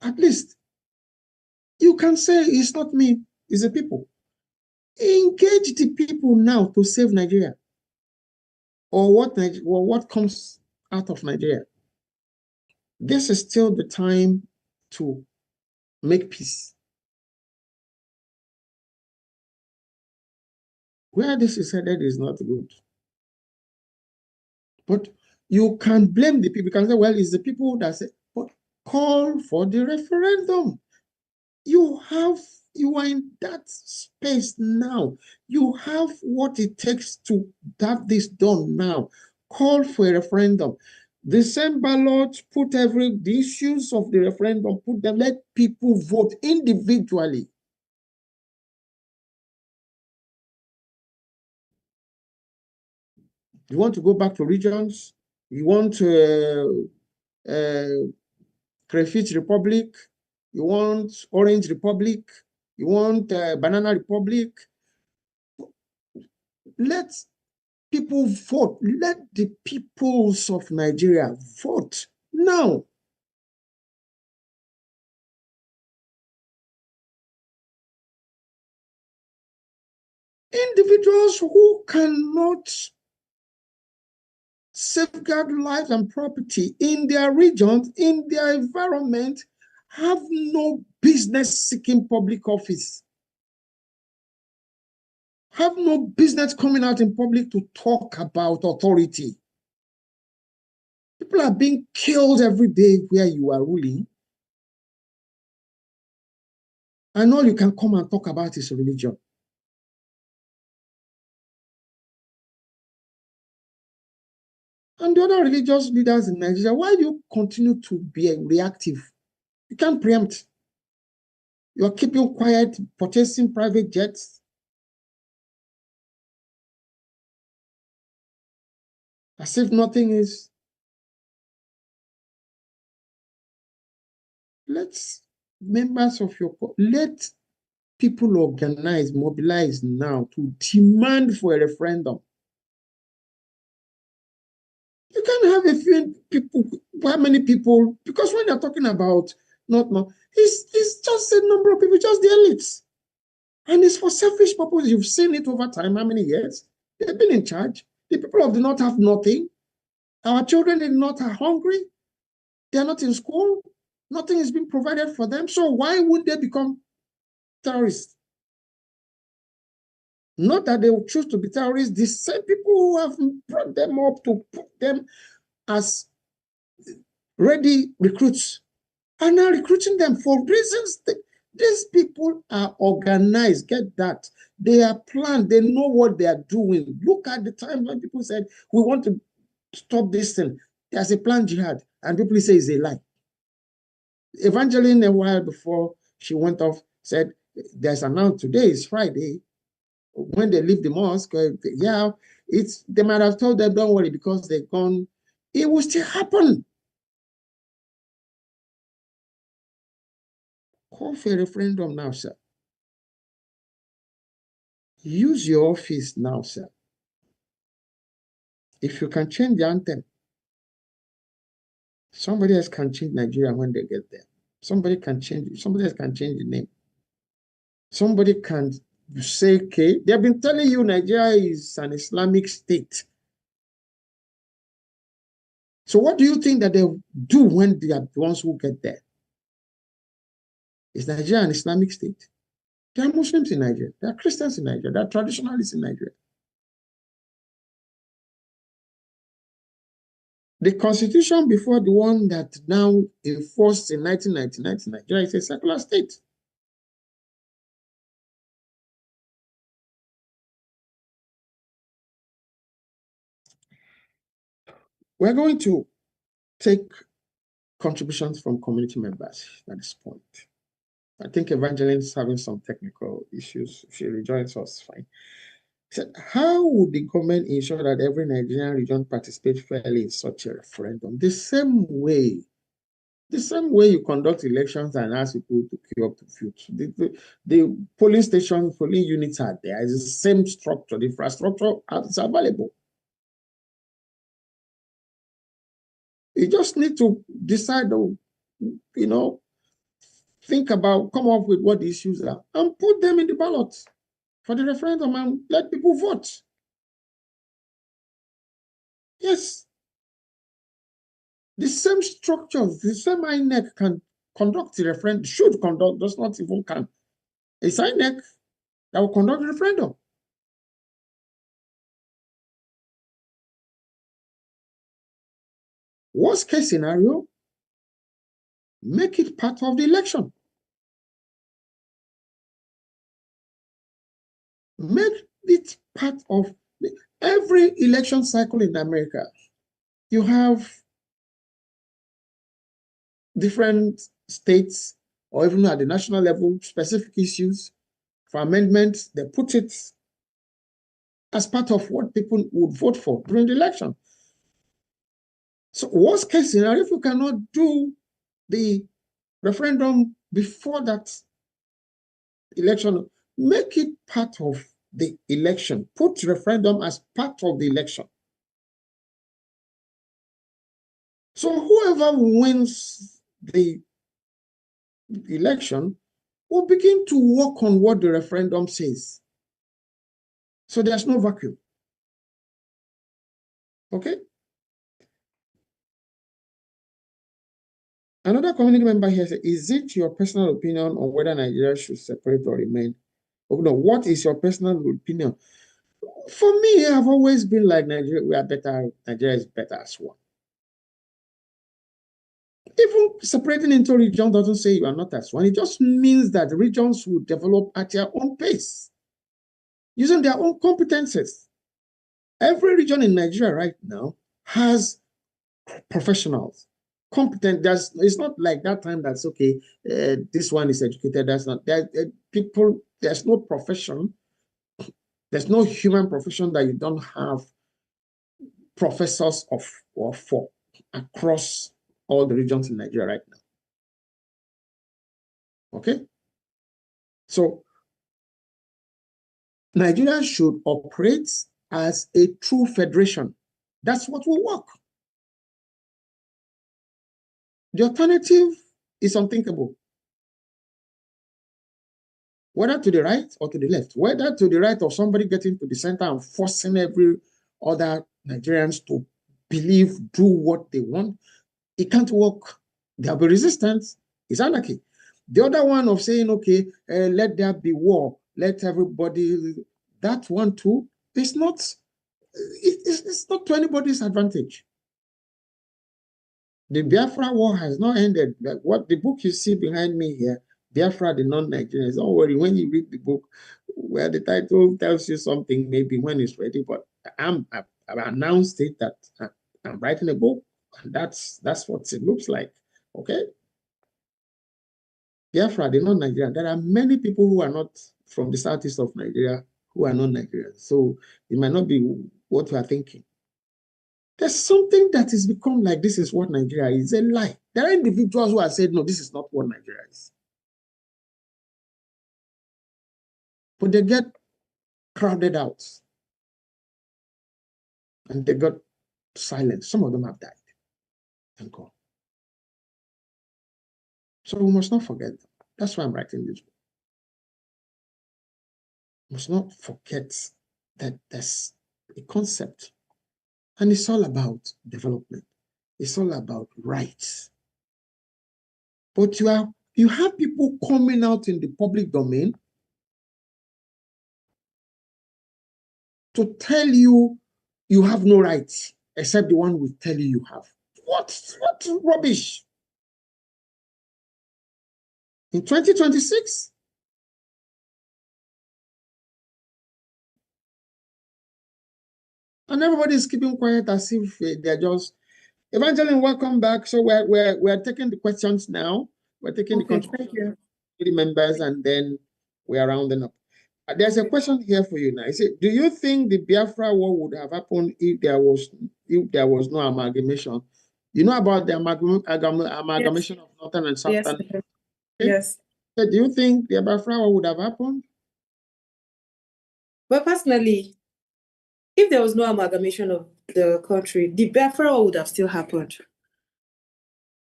At least you can say it's not me, it's the people. Engage the people now to save Nigeria, or what comes out of Nigeria. This is still the time to make peace. Where this is headed is not good. But you can blame the people. You can say, well, it's the people that say, but call for the referendum. You are in that space now. You have what it takes to have this done now. Call for a referendum. The same ballot, put the issues of the referendum, put them, let people vote individually. You want to go back to regions? You want Crayfish Republic? You want Orange Republic? You want Banana Republic? Let people vote. Let the peoples of Nigeria vote now. Individuals who cannot safeguard lives and property in their regions, in their environment, have no business seeking public office. Have no business coming out in public to talk about authority. People are being killed every day where you are ruling. And all you can come and talk about is religion. And the other religious leaders in Nigeria, why do you continue to be reactive? You can't preempt. You are keeping quiet, purchasing private jets. As if nothing is. Let people organize, mobilize now to demand for a referendum. You can have a few people, how many people, because when you're talking about it's just a number of people, just the elites. And it's for selfish purposes. You've seen it over time, how many years? They've been in charge. The people of the North have nothing. Our children in the North are hungry. They're not in school. Nothing is being provided for them. So why would they become terrorists? Not that they will choose to be terrorists. The same people who have brought them up to put them as ready recruits are now recruiting them for reasons. These people are organized. Get that. They are planned. They know what they are doing. Look at the time when people said, we want to stop this thing. There's a planned jihad. And people say it's a lie. Evangeline, a while before, She went off, said, there's announced today is Friday. When they leave the mosque, yeah, they might have told them, don't worry, because they're gone. It will still happen. Call for a referendum now, sir. Use your office now, sir. If you can change the anthem, somebody else can change Nigeria when they get there. Somebody else can change the name. Somebody can say, okay, they have been telling you Nigeria is an Islamic state. So what do you think that they do when they are the ones who get there? Is Nigeria an Islamic state? There are Muslims in Nigeria. There are Christians in Nigeria. There are traditionalists in Nigeria. The constitution before the one that now enforced in 1999 in Nigeria is a secular state. We're going to take contributions from community members at this point. I think Evangeline is having some technical issues. If she rejoins us, fine. He said, how would the government ensure that every Nigerian region participates fairly in such a referendum? The same way you conduct elections and ask people to queue up to vote. The polling stations, polling units are there. It's the same structure. The infrastructure is available. You just need to decide, think about, come up with what the issues are and put them in the ballot for the referendum and let people vote. Yes. The same structures, the same INEC can conduct the referendum, should conduct, does not even can. It's INEC that will conduct the referendum. Worst case scenario, make it part of the election. Make it part of every election cycle in America. You have different states, or even at the national level, specific issues for amendments. They put it as part of what people would vote for during the election. So worst case scenario, if you cannot do the referendum before that election, make it part of the election. Put referendum as part of the election. So whoever wins the election will begin to work on what the referendum says. So there's no vacuum. Okay? Another community member here says, is it your personal opinion on whether Nigeria should separate or remain? Oh, no, what is your personal opinion? For me, I've always been like Nigeria, we are better, Nigeria is better as one. Even separating into regions doesn't say you are not as one. It just means that regions will develop at their own pace, using their own competences. Every region in Nigeria right now has professionals, competent. It's not like that time that's okay, this one is educated, that's not. People, there's no profession, there's no human profession that you don't have professors of or for across all the regions in Nigeria right now. Okay? So Nigeria should operate as a true federation. That's what will work. The alternative is unthinkable. Whether to the right or to the left, whether to the right of somebody getting to the center and forcing every other Nigerians to believe, do what they want, it can't work. There'll be resistance. It's anarchy. The other one of saying, okay, let there be war, let everybody, that one too, it's not to anybody's advantage. The Biafra War has not ended. What the book you see behind me here, Biafra, the non-Nigerians, don't worry, when you read the book, where the title tells you something, maybe when it's ready, but I've announced it that I'm writing a book, and that's what it looks like, okay? Biafra, they're not Nigerian. There are many people who are not from the southeast of Nigeria who are not Nigerians. So it might not be what you are thinking. There's something that has become like this is what Nigeria is. A lie. There are individuals who have said, no, this is not what Nigeria is. But they get crowded out. And they got silenced. Some of them have died and gone. So we must not forget them. That's why I'm writing this book. We must not forget that there's a concept. And it's all about development. It's all about rights. But you have people coming out in the public domain to tell you you have no rights except the one we tell you have. What rubbish? In 2026? And everybody is keeping quiet as if they're just... Evangeline, welcome back. So we're taking the questions now. We're taking the contributions to the members, and then we are rounding up. There's a question here for you now. I said, do you think the Biafra War would have happened if there was no amalgamation? You know about the amalgamation of Northern and Southern? Yes. Okay? Yes. So do you think the Biafra War would have happened? But personally, if there was no amalgamation of the country, the Biafra War would have still happened.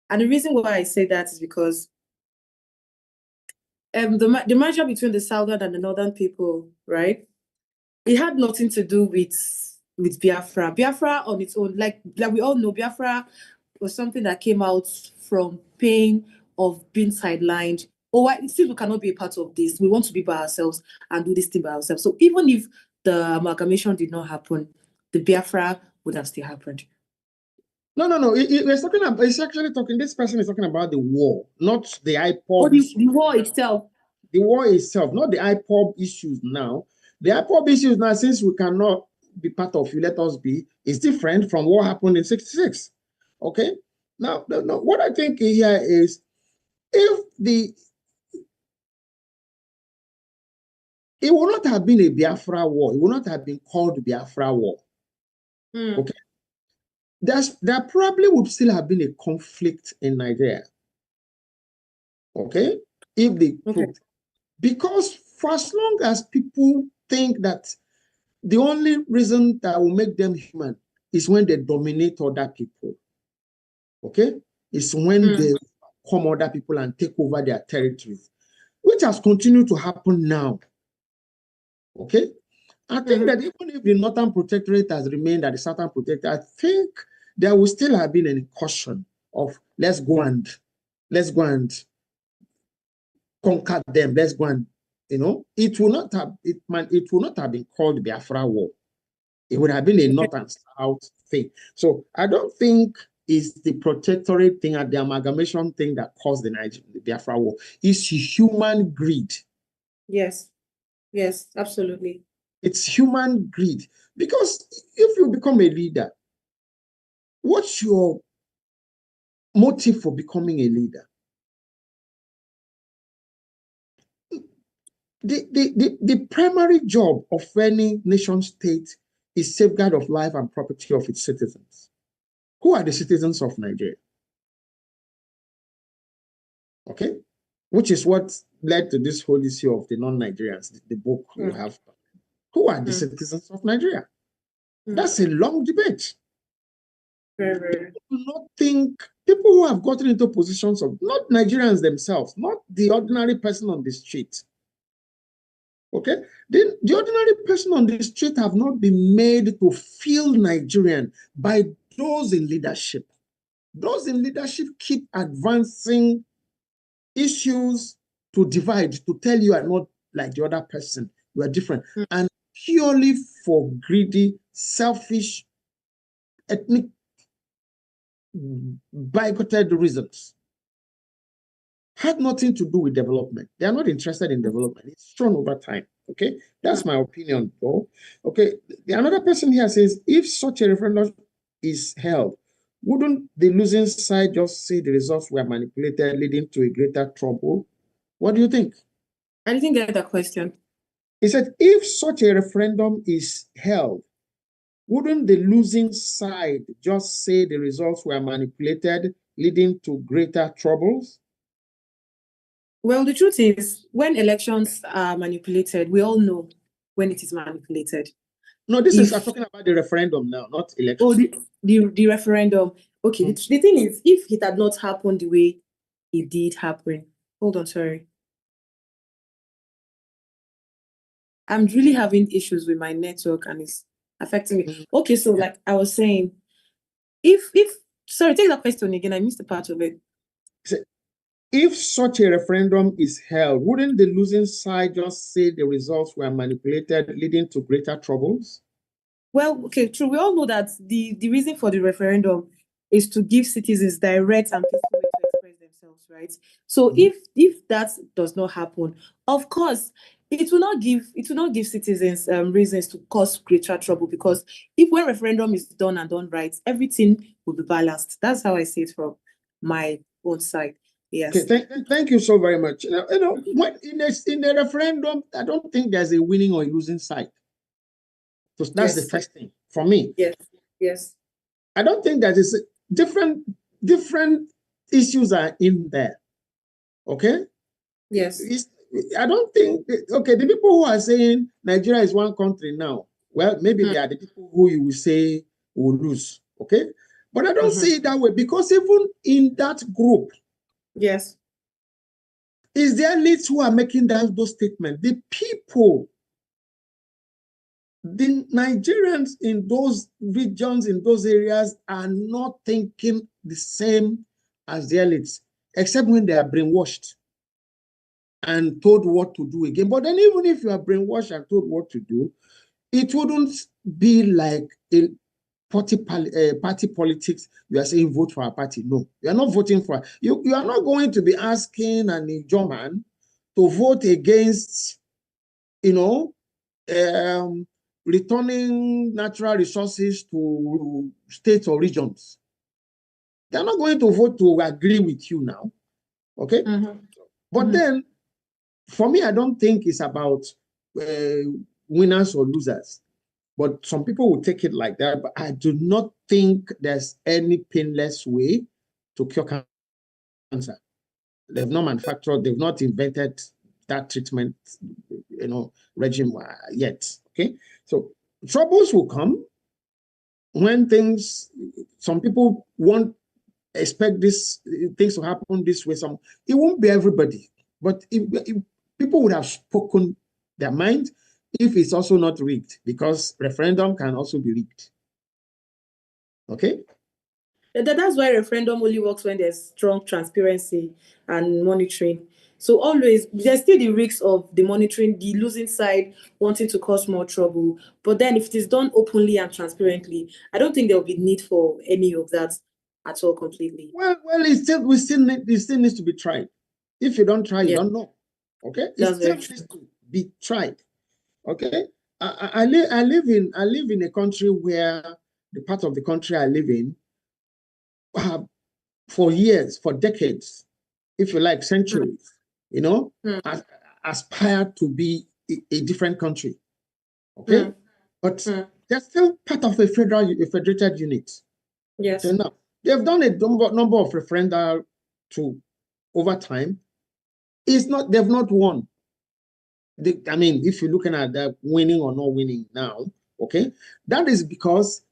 And the reason why I say that is because the merger between the southern and the northern people, right? It had nothing to do with Biafra. Biafra on its own, like we all know, Biafra was something that came out from pain of being sidelined. Oh, since we cannot be a part of this, we want to be by ourselves and do this thing by ourselves. So even if the amalgamation did not happen, the Biafra would have still happened. No. It's actually talking, this person is talking about the war, not the IPOB. Oh, the war itself. The war itself, not the IPOB issues now. The IPOB issues now, since we cannot be part of you, let us be, is different from what happened in 66. Okay? Now, what I think here is, it would not have been a Biafra war. It would not have been called Biafra War. Okay? There probably would still have been a conflict in Nigeria. Okay? If they could. Because for as long as people think that the only reason that will make them human is when they dominate other people. Okay? It's when they come other people and take over their territories, which has continued to happen now. Okay? I think that even if the Northern Protectorate has remained at the Southern Protectorate, I think there will still have been an incursion of let's go and conquer them. Let's go and, it will not have been called Biafra War. It would have been a North and South thing. So I don't think it's the protectorate thing and the amalgamation thing that caused the Biafra War. It's human greed. Yes, absolutely. It's human greed. Because if you become a leader, what's your motive for becoming a leader? The primary job of any nation state is safeguard of life and property of its citizens. Who are the citizens of Nigeria? Okay? Which is what led to this whole issue of the non-Nigerians, the book you have. Who are the citizens of Nigeria? That's a long debate. People who have gotten into positions of, not Nigerians themselves, not the ordinary person on the street. Okay? The ordinary person on the street have not been made to feel Nigerian by those in leadership. Those in leadership keep advancing issues to divide, to tell you are not like the other person, you are different. And purely for greedy, selfish, ethnic, bigoted reasons. Had nothing to do with development. They are not interested in development. It's shown over time. Okay, that's my opinion, though. Okay, another person here says, if such a referendum is held, wouldn't the losing side just say the results were manipulated, leading to a greater trouble? What do you think? I didn't get that question. He said, if such a referendum is held, wouldn't the losing side just say the results were manipulated, leading to greater troubles? Well, the truth is, when elections are manipulated, we all know when it is manipulated. No, this is If talking about the referendum now, not election. oh, the referendum. Okay, the thing is, if it had not happened the way it did happen, hold on, sorry. I'm really having issues with my network and it's affecting me. Okay, so like I was saying, if sorry, take that question again. I missed a part of it. If such a referendum is held, wouldn't the losing side just say the results were manipulated, leading to greater troubles? Well, okay, true. We all know that the reason for the referendum is to give citizens direct and peaceful way to express themselves, right? So if that does not happen, of course, it will not give citizens reasons to cause greater trouble, because if when referendum is done and done right, everything will be balanced. That's how I see it from my own side. Yes. Okay, thank you so very much. When in the referendum, I don't think there's a winning or a losing side. So that's the first thing for me. Yes. I don't think that is different issues are in there. Okay? Yes. I don't think, okay, the people who are saying Nigeria is one country now, well, maybe they are the people who you will say will lose. Okay? But I don't see it that way, because even in that group, yes, is there elites who are making those statements? The people, the Nigerians in those regions, in those areas, are not thinking the same as the elites, except when they are brainwashed and told what to do again. But then even if you are brainwashed and told what to do, it wouldn't be like a party politics. You are saying vote for a party. No, you are not voting for. You are not going to be asking an German to vote against, returning natural resources to states or regions. They are not going to vote to agree with you now. Okay? But then, for me, I don't think it's about winners or losers. But some people will take it like that. But I do not think there's any painless way to cure cancer. They've not manufactured, they've not invented that treatment, regime yet. Okay, so troubles will come when some people won't expect things to happen this way. It won't be everybody, but if people would have spoken their mind, if it's also not rigged, because referendum can also be rigged. Okay? That's why referendum only works when there's strong transparency and monitoring. So always, there's still the risks of the monitoring, the losing side wanting to cause more trouble. But then if it is done openly and transparently, I don't think there will be need for any of that at all completely. Well, it still needs to be tried. If you don't try, you don't know. Okay? It still needs to be tried. Okay? I live in a country where the part of the country I live in for years, for decades, if you like centuries, aspired to be a different country. Okay? But they're still part of a federated unit. Yes. So now, they've done a number of referenda over time. They've not won. If you're looking at that winning or not winning now, okay, that is because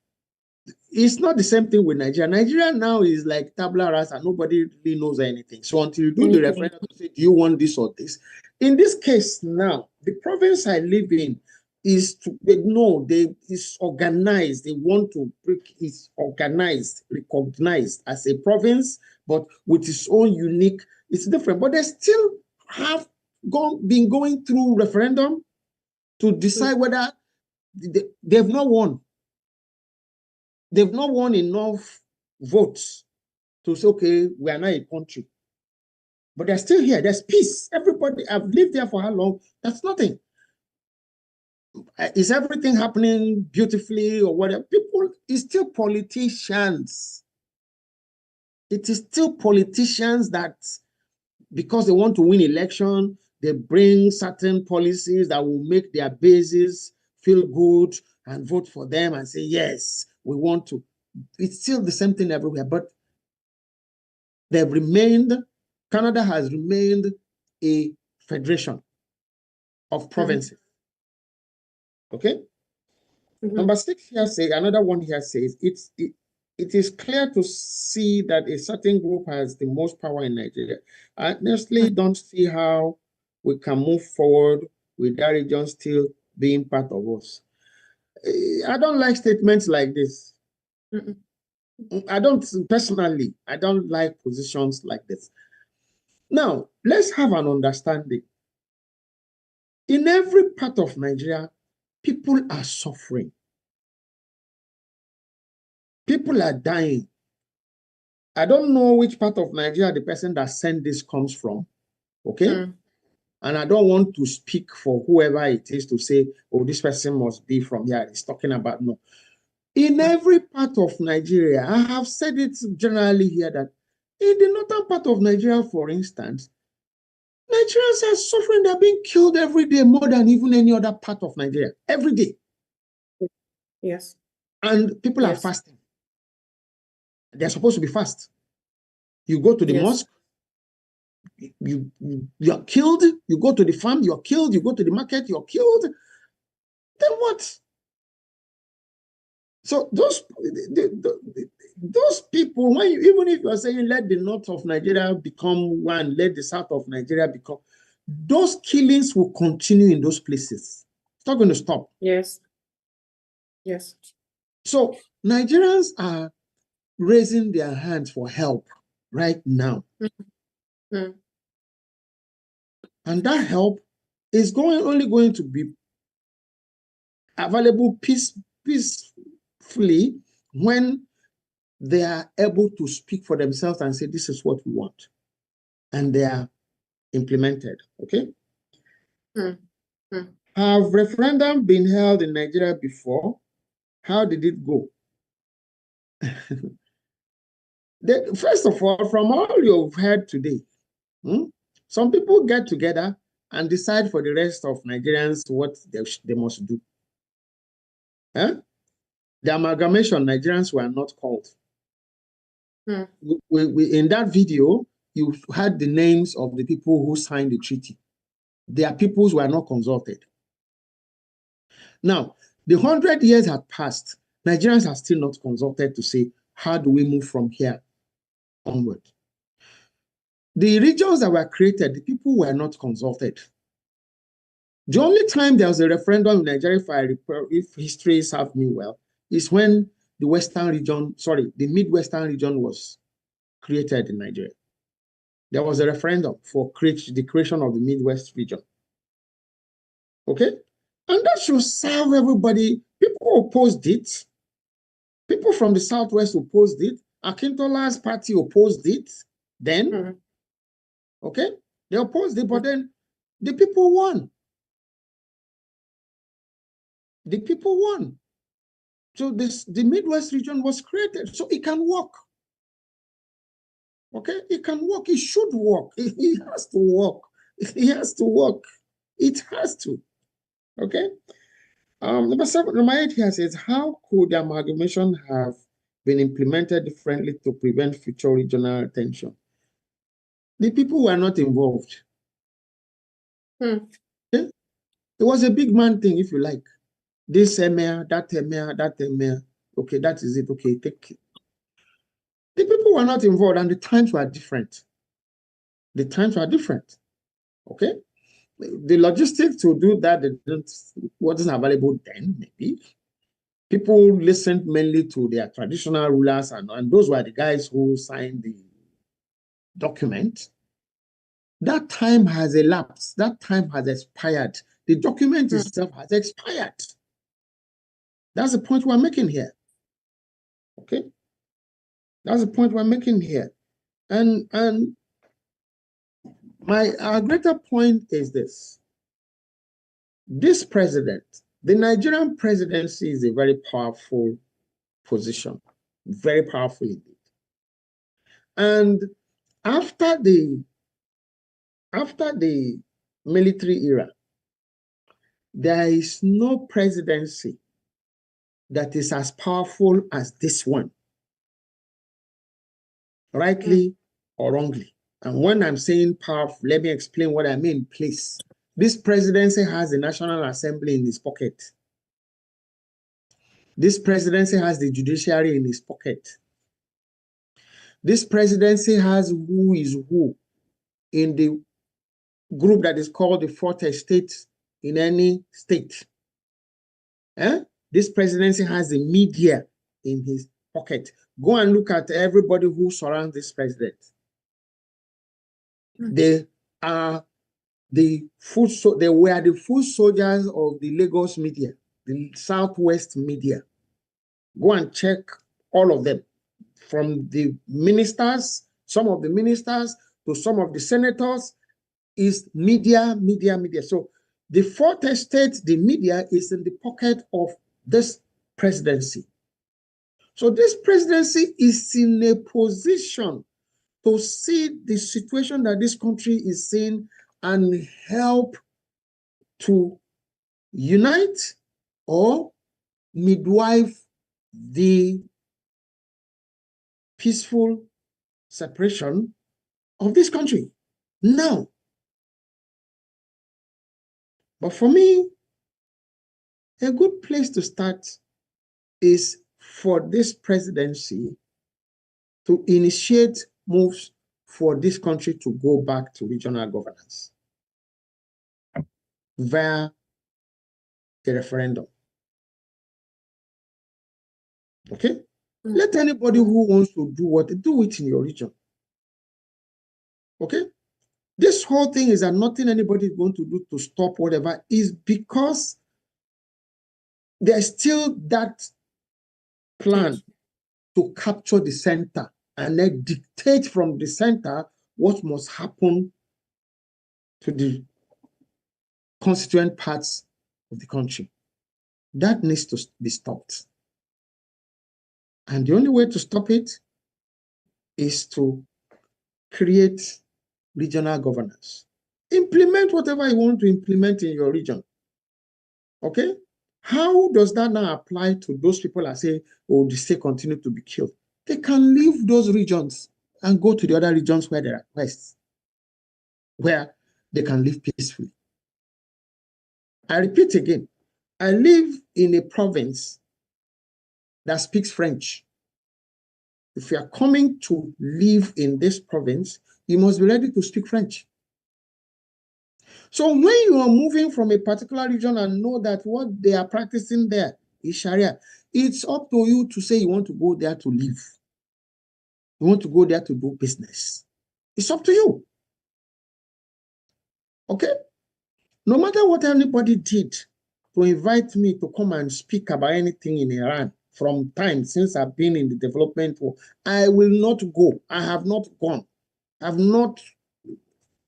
it's not the same thing with Nigeria. Nigeria now is like tabula rasa, nobody really knows anything. So until you do the referendum, to say, do you want this or this? In this case now, the province I live in is organized. They want to it's organized, recognized as a province, but with its own unique, it's different. But they still have been going through referendum to decide whether they've not won. They've not won enough votes to say, okay, we are not a country. But they're still here. There's peace. Everybody, I've lived there for how long? That's nothing. Is everything happening beautifully or whatever? People, it's still politicians. It is still politicians that because they want to win election, they bring certain policies that will make their bases feel good and vote for them and say, yes, we want to. It's still the same thing everywhere, but they've remained, Canada has remained a federation of provinces. Okay? Number 6 here says, another one here says, it is clear to see that a certain group has the most power in Nigeria. I honestly don't see how we can move forward with that region still being part of us. I don't like statements like this. I don't like positions like this. Now, let's have an understanding. In every part of Nigeria, people are suffering. People are dying. I don't know which part of Nigeria the person that sent this comes from, okay? And I don't want to speak for whoever it is to say, oh, this person must be from here. He's talking about, no. In every part of Nigeria, I have said it generally here that in the northern part of Nigeria, for instance, Nigerians are suffering. They're being killed every day more than even any other part of Nigeria. Every day. Yes. And people are fasting. They're supposed to be fast. You go to the mosque, you're killed. You go to the farm, you're killed. You go to the market, you're killed. Then what? So those people, when even if you're saying let the north of Nigeria become one, let the south of Nigeria become, those killings will continue in those places. It's not going to stop. Yes. Yes. So Nigerians are raising their hands for help right now. And that help is only going to be available peacefully when they are able to speak for themselves and say, this is what we want. And they are implemented, okay? Have referendum been held in Nigeria before? How did it go? First of all, from all you've heard today, some people get together and decide for the rest of Nigerians what they must do. The amalgamation, Nigerians were not called. In that video, you had the names of the people who signed the treaty. Their peoples were not consulted. Now, the 100 years had passed. Nigerians are still not consulted to say, how do we move from here onward? The regions that were created, the people were not consulted. The only time there was a referendum in Nigeria, if history serves me well, is when the the Midwestern region was created in Nigeria. There was a referendum for the creation of the Midwest region. Okay? And that should serve everybody. People opposed it. People from the Southwest opposed it. Akintola's party opposed it then. Okay? They opposed it, but then the people won. The people won. So the Midwest region was created, so it can work. Okay? It can work. It should work. It has to work. It has to work. It has to. Okay? Number 8 here says, how could the amalgamation have been implemented differently to prevent future regional tension? The people were not involved. Okay? It was a big man thing, if you like. This emir, that emir, that emir. Okay, that is it. Okay, take it. The people were not involved, and the times were different. The times were different. Okay? The logistics to do that wasn't available then, maybe. People listened mainly to their traditional rulers, and those were the guys who signed the document. That time has elapsed. That time has expired. The document itself has expired. That's the point we're making here. Okay? That's the point we're making here. And our greater point is this. This president, the Nigerian presidency, is a very powerful position. Very powerful indeed. And after the after the military era, there is no presidency that is as powerful as this one, rightly or wrongly. And when I'm saying powerful, let me explain what I mean, please. This presidency has the National Assembly in its pocket. This presidency has the judiciary in its pocket. This presidency has who is who in the group that is called the fourth estate in any state. This presidency has the media in his pocket. Go and look at everybody who surrounds this president. They are they were the foot soldiers of the Lagos media, the Southwest media. Go and check all of them, from the ministers, some of the ministers, to some of the senators, is media. So the fourth estate, the media, is in the pocket of this presidency. So this presidency is in a position to see the situation that this country is in and help to unite or midwife the peaceful separation of this country now. But for me, a good place to start is for this presidency to initiate moves for this country to go back to regional governance via a referendum. Okay? Let anybody who wants to do it in your region. Okay? This whole thing is that nothing anybody is going to do to stop whatever is because there's still that plan to capture the center and then dictate from the center what must happen to the constituent parts of the country. That needs to be stopped. And the only way to stop it is to create regional governance. Implement whatever you want to implement in your region. Okay? How does that now apply to those people that say, oh, the state continue to be killed? They can leave those regions and go to the other regions where there are quests, where they can live peacefully. I repeat again, I live in a province that speaks French. If you are coming to live in this province, you must be ready to speak French. So when you are moving from a particular region and know that what they are practicing there is Sharia, it's up to you to say you want to go there to live. You want to go there to do business. It's up to you. Okay? No matter what anybody did to invite me to come and speak about anything in Iran from time since I've been in the development world, I will not go. I have not gone. I have not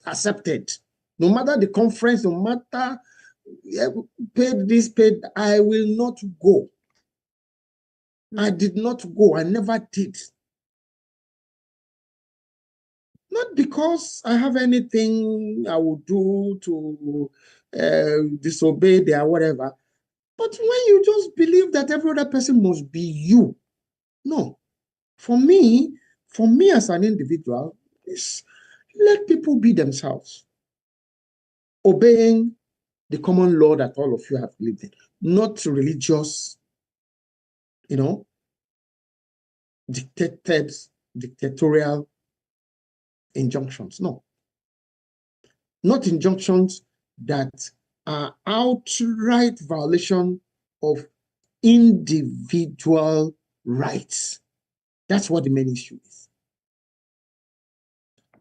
accepted. No matter the conference, no matter paid this, paid, I will not go. I did not go. I never did. Not because I have anything I will do to disobey their whatever, but when you just believe that every other person must be you. No. For me as an individual, is let people be themselves, obeying the common law that all of you have lived in, not religious, dictatorial injunctions. No. Not injunctions that are outright violation of individual rights. That's what the main issue is.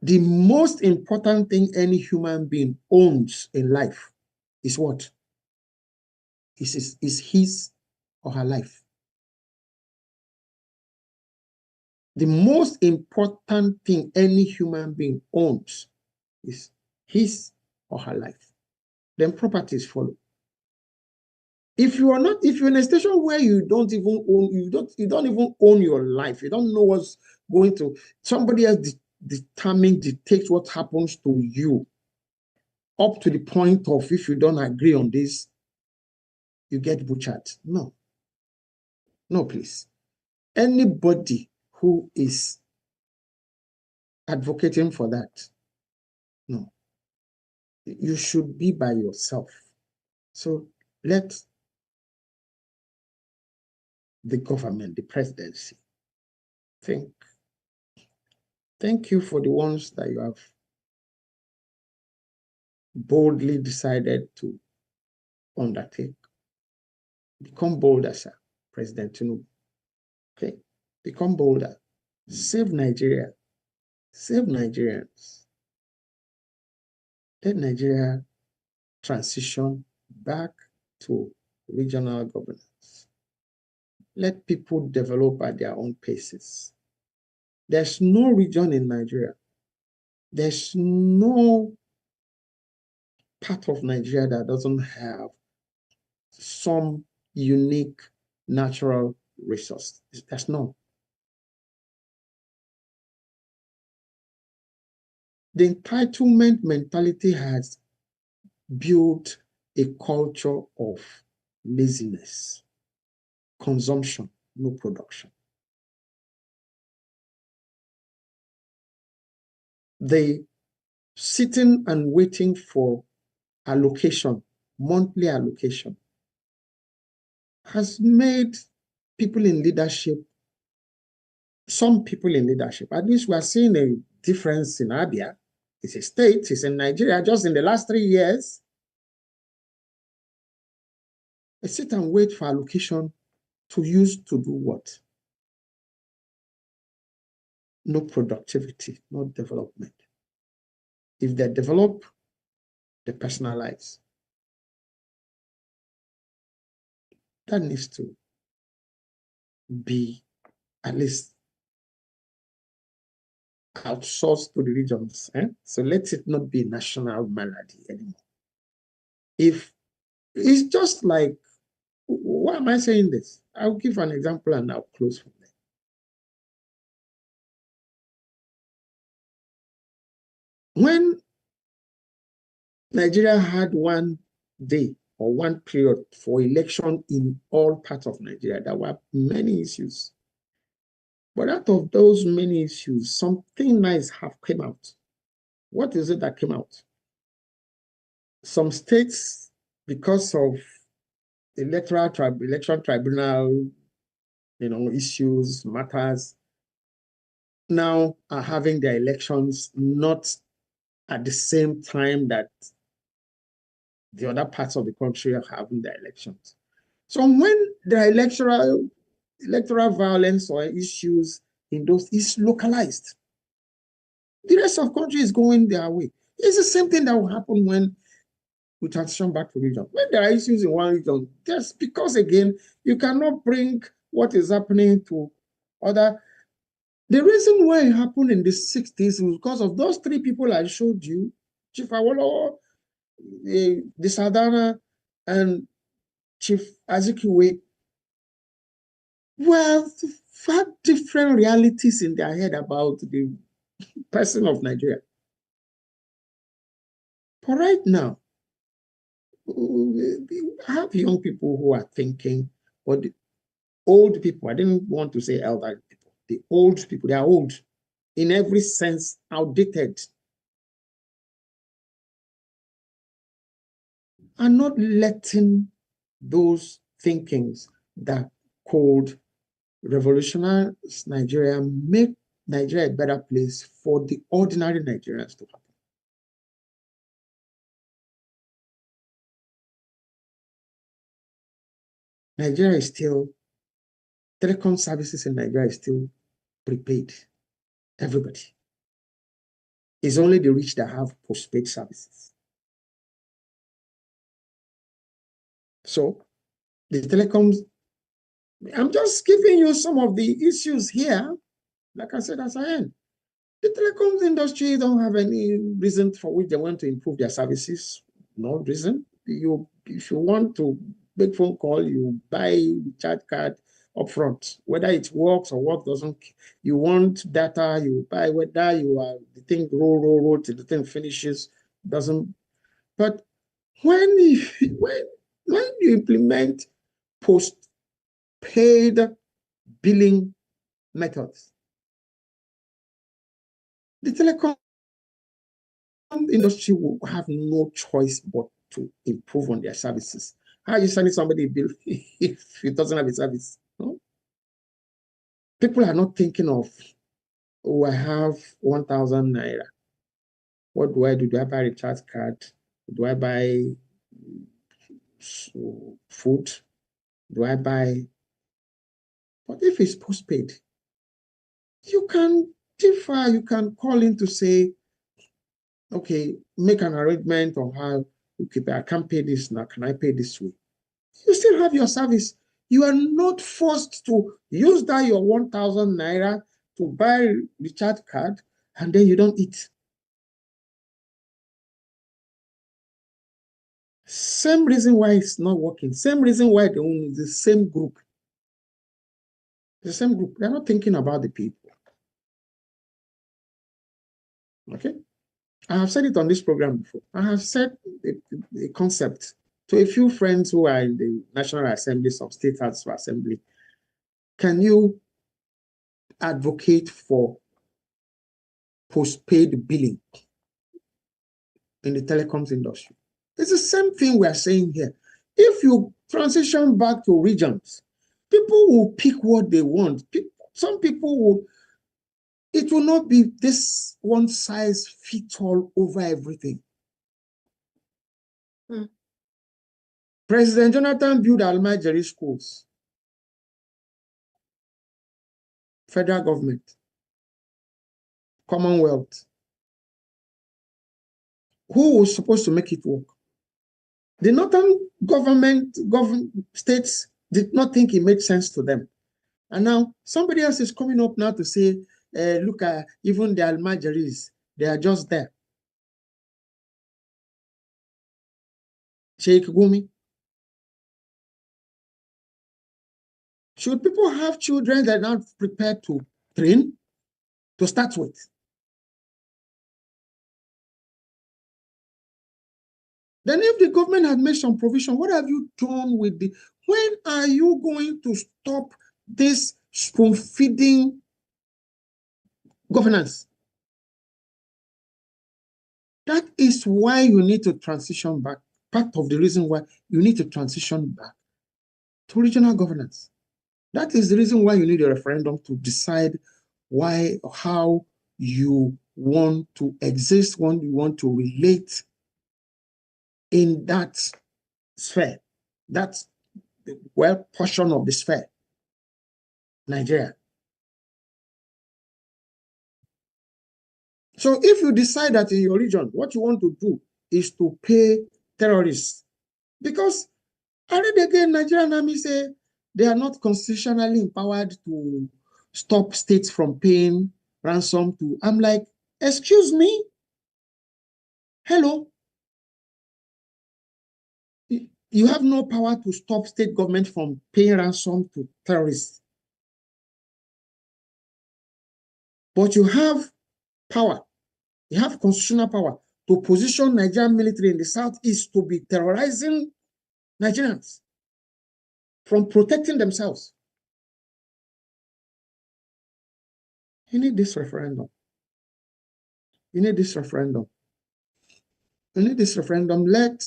The most important thing any human being owns in life is what? Is his or her life. The most important thing any human being owns is his or her life. Then properties follow. If you're in a station where you don't even own your life, you don't know what's going to, somebody else dictates what happens to you, up to the point of if you don't agree on this, you get butchered. No. No, please. Anybody who is advocating for that, no. You should be by yourself. So let the government, the presidency, think. Thank you for the ones that you have boldly decided to undertake. Become bolder, sir, President Tinubu. Okay? Become bolder. Save Nigeria. Save Nigerians. Let Nigeria transition back to regional governance. Let people develop at their own paces. There's no region in Nigeria. There's no part of Nigeria that doesn't have some unique natural resource. There's none. The entitlement mentality has built a culture of laziness, consumption, no production. The sitting and waiting for allocation, monthly allocation, has made people in leadership, some people in leadership, at least we are seeing a difference in Abia. It's a state, it's in Nigeria, just in the last 3 years. They sit and wait for allocation to use to do what? No productivity, no development. If they develop, they personalize. That needs to be at least outsourced to the regions. So let it not be a national malady anymore. If it's just like, why am I saying this? I'll give an example and I'll close from there. When Nigeria had one day or one period for election in all parts of Nigeria, there were many issues. But out of those many issues, something nice have came out. What is it that came out? Some states, because of election tribunal, issues, matters, now are having their elections not at the same time that the other parts of the country are having their elections. So when there are electoral violence or issues in those is localized, the rest of the country is going their way. It's the same thing that will happen when we transition back to region. When there are issues in one region, just because again, you cannot bring what is happening to other. The reason why it happened in the 60s was because of those 3 people I showed you, Chief Awolowo, the Sadana, and Chief Azikiwe, well, had different realities in their head about the person of Nigeria. But right now, I have young people who are thinking, but the old people, I didn't want to say elder people, the old people, they are old in every sense, outdated, are not letting those thinkings that could revolutionize Nigeria make Nigeria a better place for the ordinary Nigerians to happen. Nigeria is still, telecom services in Nigeria is still prepaid. Everybody. It's only the rich that have postpaid services. So the telecoms, I'm just giving you some of the issues here. Like I said, as I end, the telecoms industry don't have any reason for which they want to improve their services. No reason. If you want to make phone call, you buy the charge card upfront. Whether it works or what doesn't, you want data, you buy. Whether you are the thing roll till the thing finishes, doesn't. But when you implement post-paid billing methods, the telecom industry will have no choice but to improve on their services. How are you sending somebody a bill if it doesn't have a service? No? People are not thinking of, oh, I have 1,000 naira. What do I do? Do I buy a recharge card? Do I buy food? Do I buy? But if it's postpaid, you can differ. You can call in to say, okay, make an arrangement on how, okay, I can't pay this now. Can I pay this way? You still have your service. You are not forced to use that your 1,000 naira to buy recharge card and then you don't eat. Same reason why it's not working. Same reason why they own the same group. The same group. They're not thinking about the people. Okay? I have said it on this program before. I have said a concept to a few friends who are in the National Assembly, some state House Assembly. Can you advocate for post-paid billing in the telecoms industry? It's the same thing we are saying here. If you transition back to regions, people will pick what they want. Some people will, it will not be this one size fits all over everything. President Jonathan built Almajiri schools. Federal government, Commonwealth. Who was supposed to make it work? The northern government states did not think it made sense to them. And now somebody else is coming up now to say, look at even the Almajiris, they are just there. Sheikh Gumi. Should people have children that are not prepared to train to start with? Then if the government had made some provision, what have you done with the, when are you going to stop this spoon-feeding governance? That is why you need to transition back. Part of the reason why you need to transition back to regional governance. That is the reason why you need a referendum to decide why or how you want to exist, when you want to relate in that sphere, that's well portion of the sphere, Nigeria. So if you decide that in your region, what you want to do is to pay terrorists, because I read again, Nigerian army say they are not constitutionally empowered to stop states from paying ransom to, I'm like, excuse me? Hello? You have no power to stop state government from paying ransom to terrorists. But you have power, you have constitutional power to position Nigerian military in the southeast to be terrorizing Nigerians from protecting themselves. You need this referendum. You need this referendum. You need this referendum. Let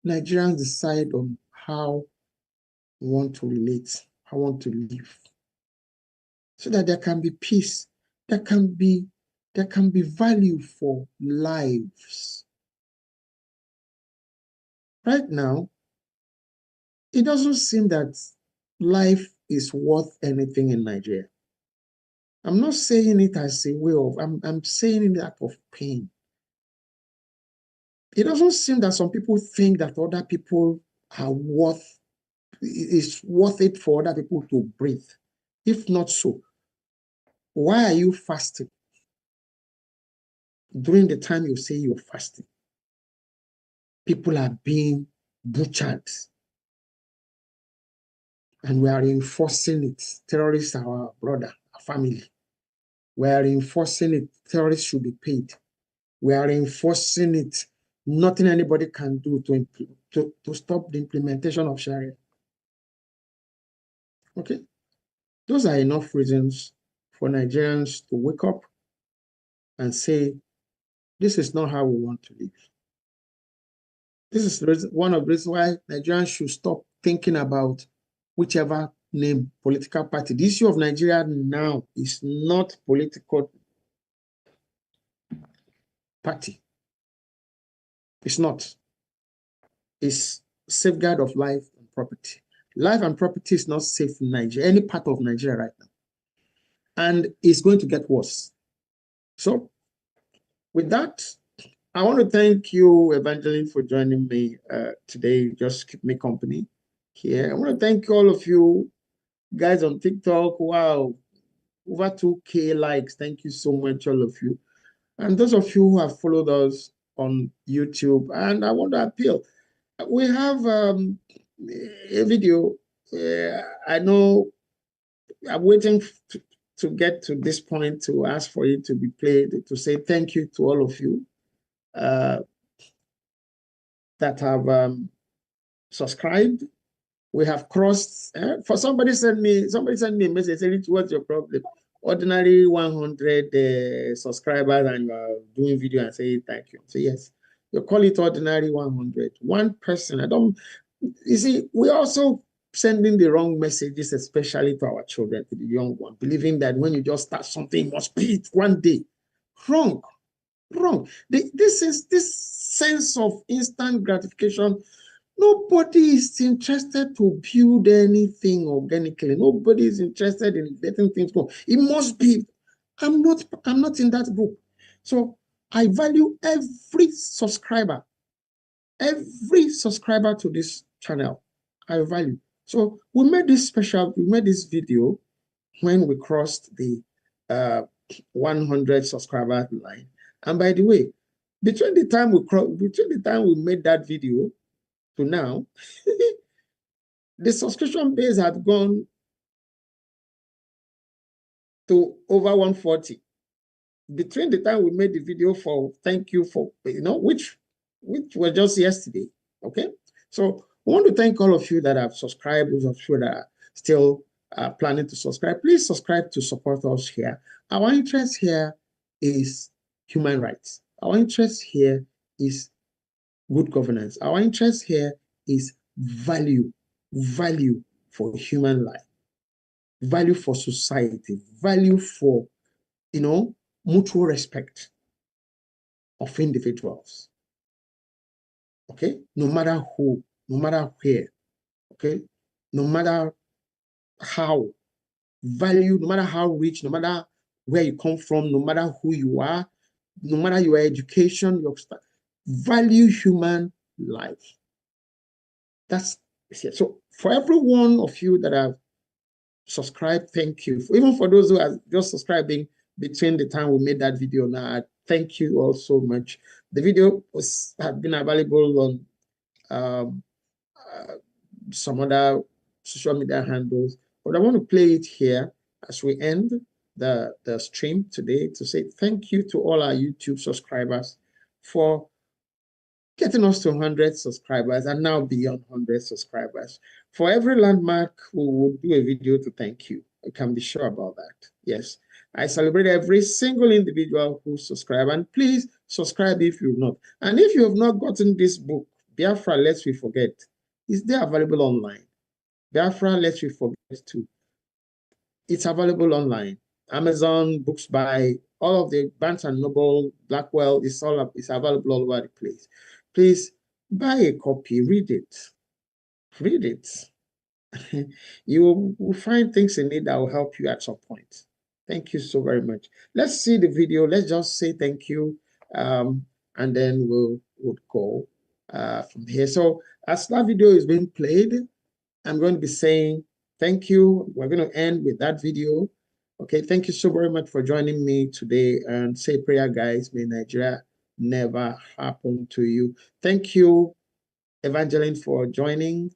Nigerians decide on how we want to relate, how we want to live, so that there can be peace, there can be value for lives. Right now, it doesn't seem that life is worth anything in Nigeria. I'm not saying it as a way of, I'm saying it out of pain. It doesn't seem that some people think that other people are it's worth it for other people to breathe. If not so, why are you fasting during the time you say you're fasting? People are being butchered, and we are enforcing it. Terrorists are our brother, our family. We are enforcing it. Terrorists should be paid. We are enforcing it. nothing anybody can do to stop the implementation of Sharia. Okay? Those are enough reasons for Nigerians to wake up and say, this is not how we want to live. This is one of the reasons why Nigerians should stop thinking about whichever name, political party. The issue of Nigeria now is not political party. It's not. It's safeguard of life and property. Life and property is not safe in Nigeria, any part of Nigeria right now. And it's going to get worse. So, with that, I want to thank you, Evangeline, for joining me today. Just keep me company here. I want to thank all of you guys on TikTok. Wow, over 2K likes. Thank you so much, all of you. And those of you who have followed us on YouTube. And I want to appeal. We have a video. I know I'm waiting to get to this point to ask for it to be played, to say thank you to all of you that have subscribed. We have crossed. For somebody sent me a message saying, "What's your problem? Ordinary 100 subscribers and you are doing video and saying thank you." So yes, you call it ordinary 100. One person. You see, we also sending the wrong messages, especially to our children, to the young one, believing that when you just start something, it must be it one day. Wrong. This sense of instant gratification. Nobody is interested to build anything organically. Nobody is interested in letting things go. It must be. I'm not in that group. So I value every subscriber to this channel. I value. So we made this video when we crossed the 100 subscriber line. And by the way, between the time we made that video to now, the subscription base had gone to over 140. Between the time we made the video for thank you for, which was just yesterday. Okay, so I want to thank all of you that have subscribed, those of you that are still planning to subscribe. Please subscribe to support us here. Our interest here is human rights. Our interest here is good governance. Our interest here is value for human life, value for society, value for, mutual respect of individuals. Okay, no matter who, no matter where, okay, no matter how value, no matter how rich, no matter where you come from, no matter who you are, no matter your education, your stuff, value human life. That's it. So for every one of you that have subscribed, thank you. Even for those who are just subscribing between the time we made that video now, thank you all so much. The video had been available on some other social media handles, but I want to play it here as we end the stream today to say thank you to all our YouTube subscribers for getting us to 100 subscribers and now beyond 100 subscribers. For every landmark, we will do a video to thank you. You can be sure about that. Yes, I celebrate every single individual who subscribes, and please subscribe if you've not. And if you have not gotten this book, Biafra Lest We Forget, is there available online? Biafra Lest We Forget too. It's available online. Amazon, Books by all of the Barnes and Noble, Blackwell, it's available all over the place. Please buy a copy, read it. Read it. You will find things in it that will help you at some point. Thank you so very much. Let's see the video. Let's just say thank you, and then we'll go from here. So as that video is being played, I'm going to be saying thank you. We're going to end with that video. Okay, thank you so very much for joining me today, and say prayer, guys. May Nigeria never happen to you. Thank you, Evangeline, for joining.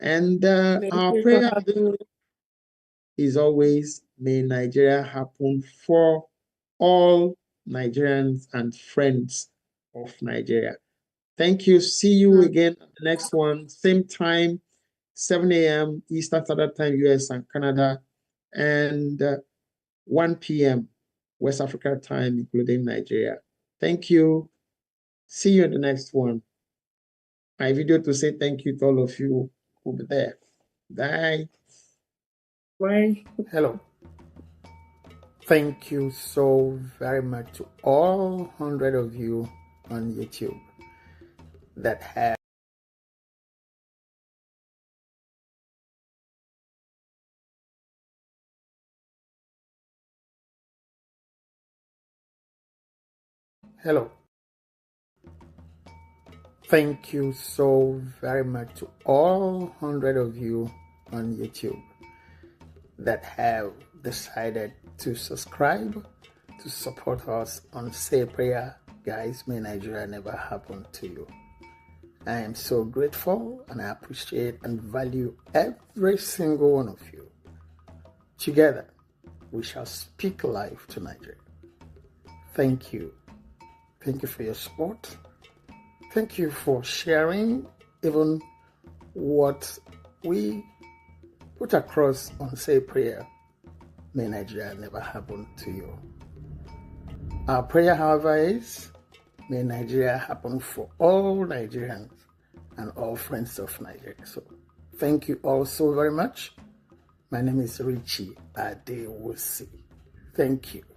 And our prayer is always, may Nigeria happen for all Nigerians and friends of Nigeria. Thank you. See you again at the next one. Same time, 7 a.m. Eastern Standard Time, US and Canada, and 1 p.m. West Africa time, including Nigeria. Thank you. See you in the next one. My video to say thank you to all of you who will be there. Bye. Bye. Hello. Thank you so very much to all 100 of you on YouTube that have Hello. Thank you so very much to all 100 of you on YouTube that have decided to subscribe to support us on Say a Prayer. Guys, may Nigeria never happen to you. I am so grateful and I appreciate and value every single one of you. Together, we shall speak life to Nigeria. Thank you. Thank you for your support. Thank you for sharing even what we put across on Say a Prayer. May Nigeria never happen to you. Our prayer, however, is may Nigeria happen for all Nigerians and all friends of Nigeria. So thank you all so very much. My name is Richie Adewusi. Thank you.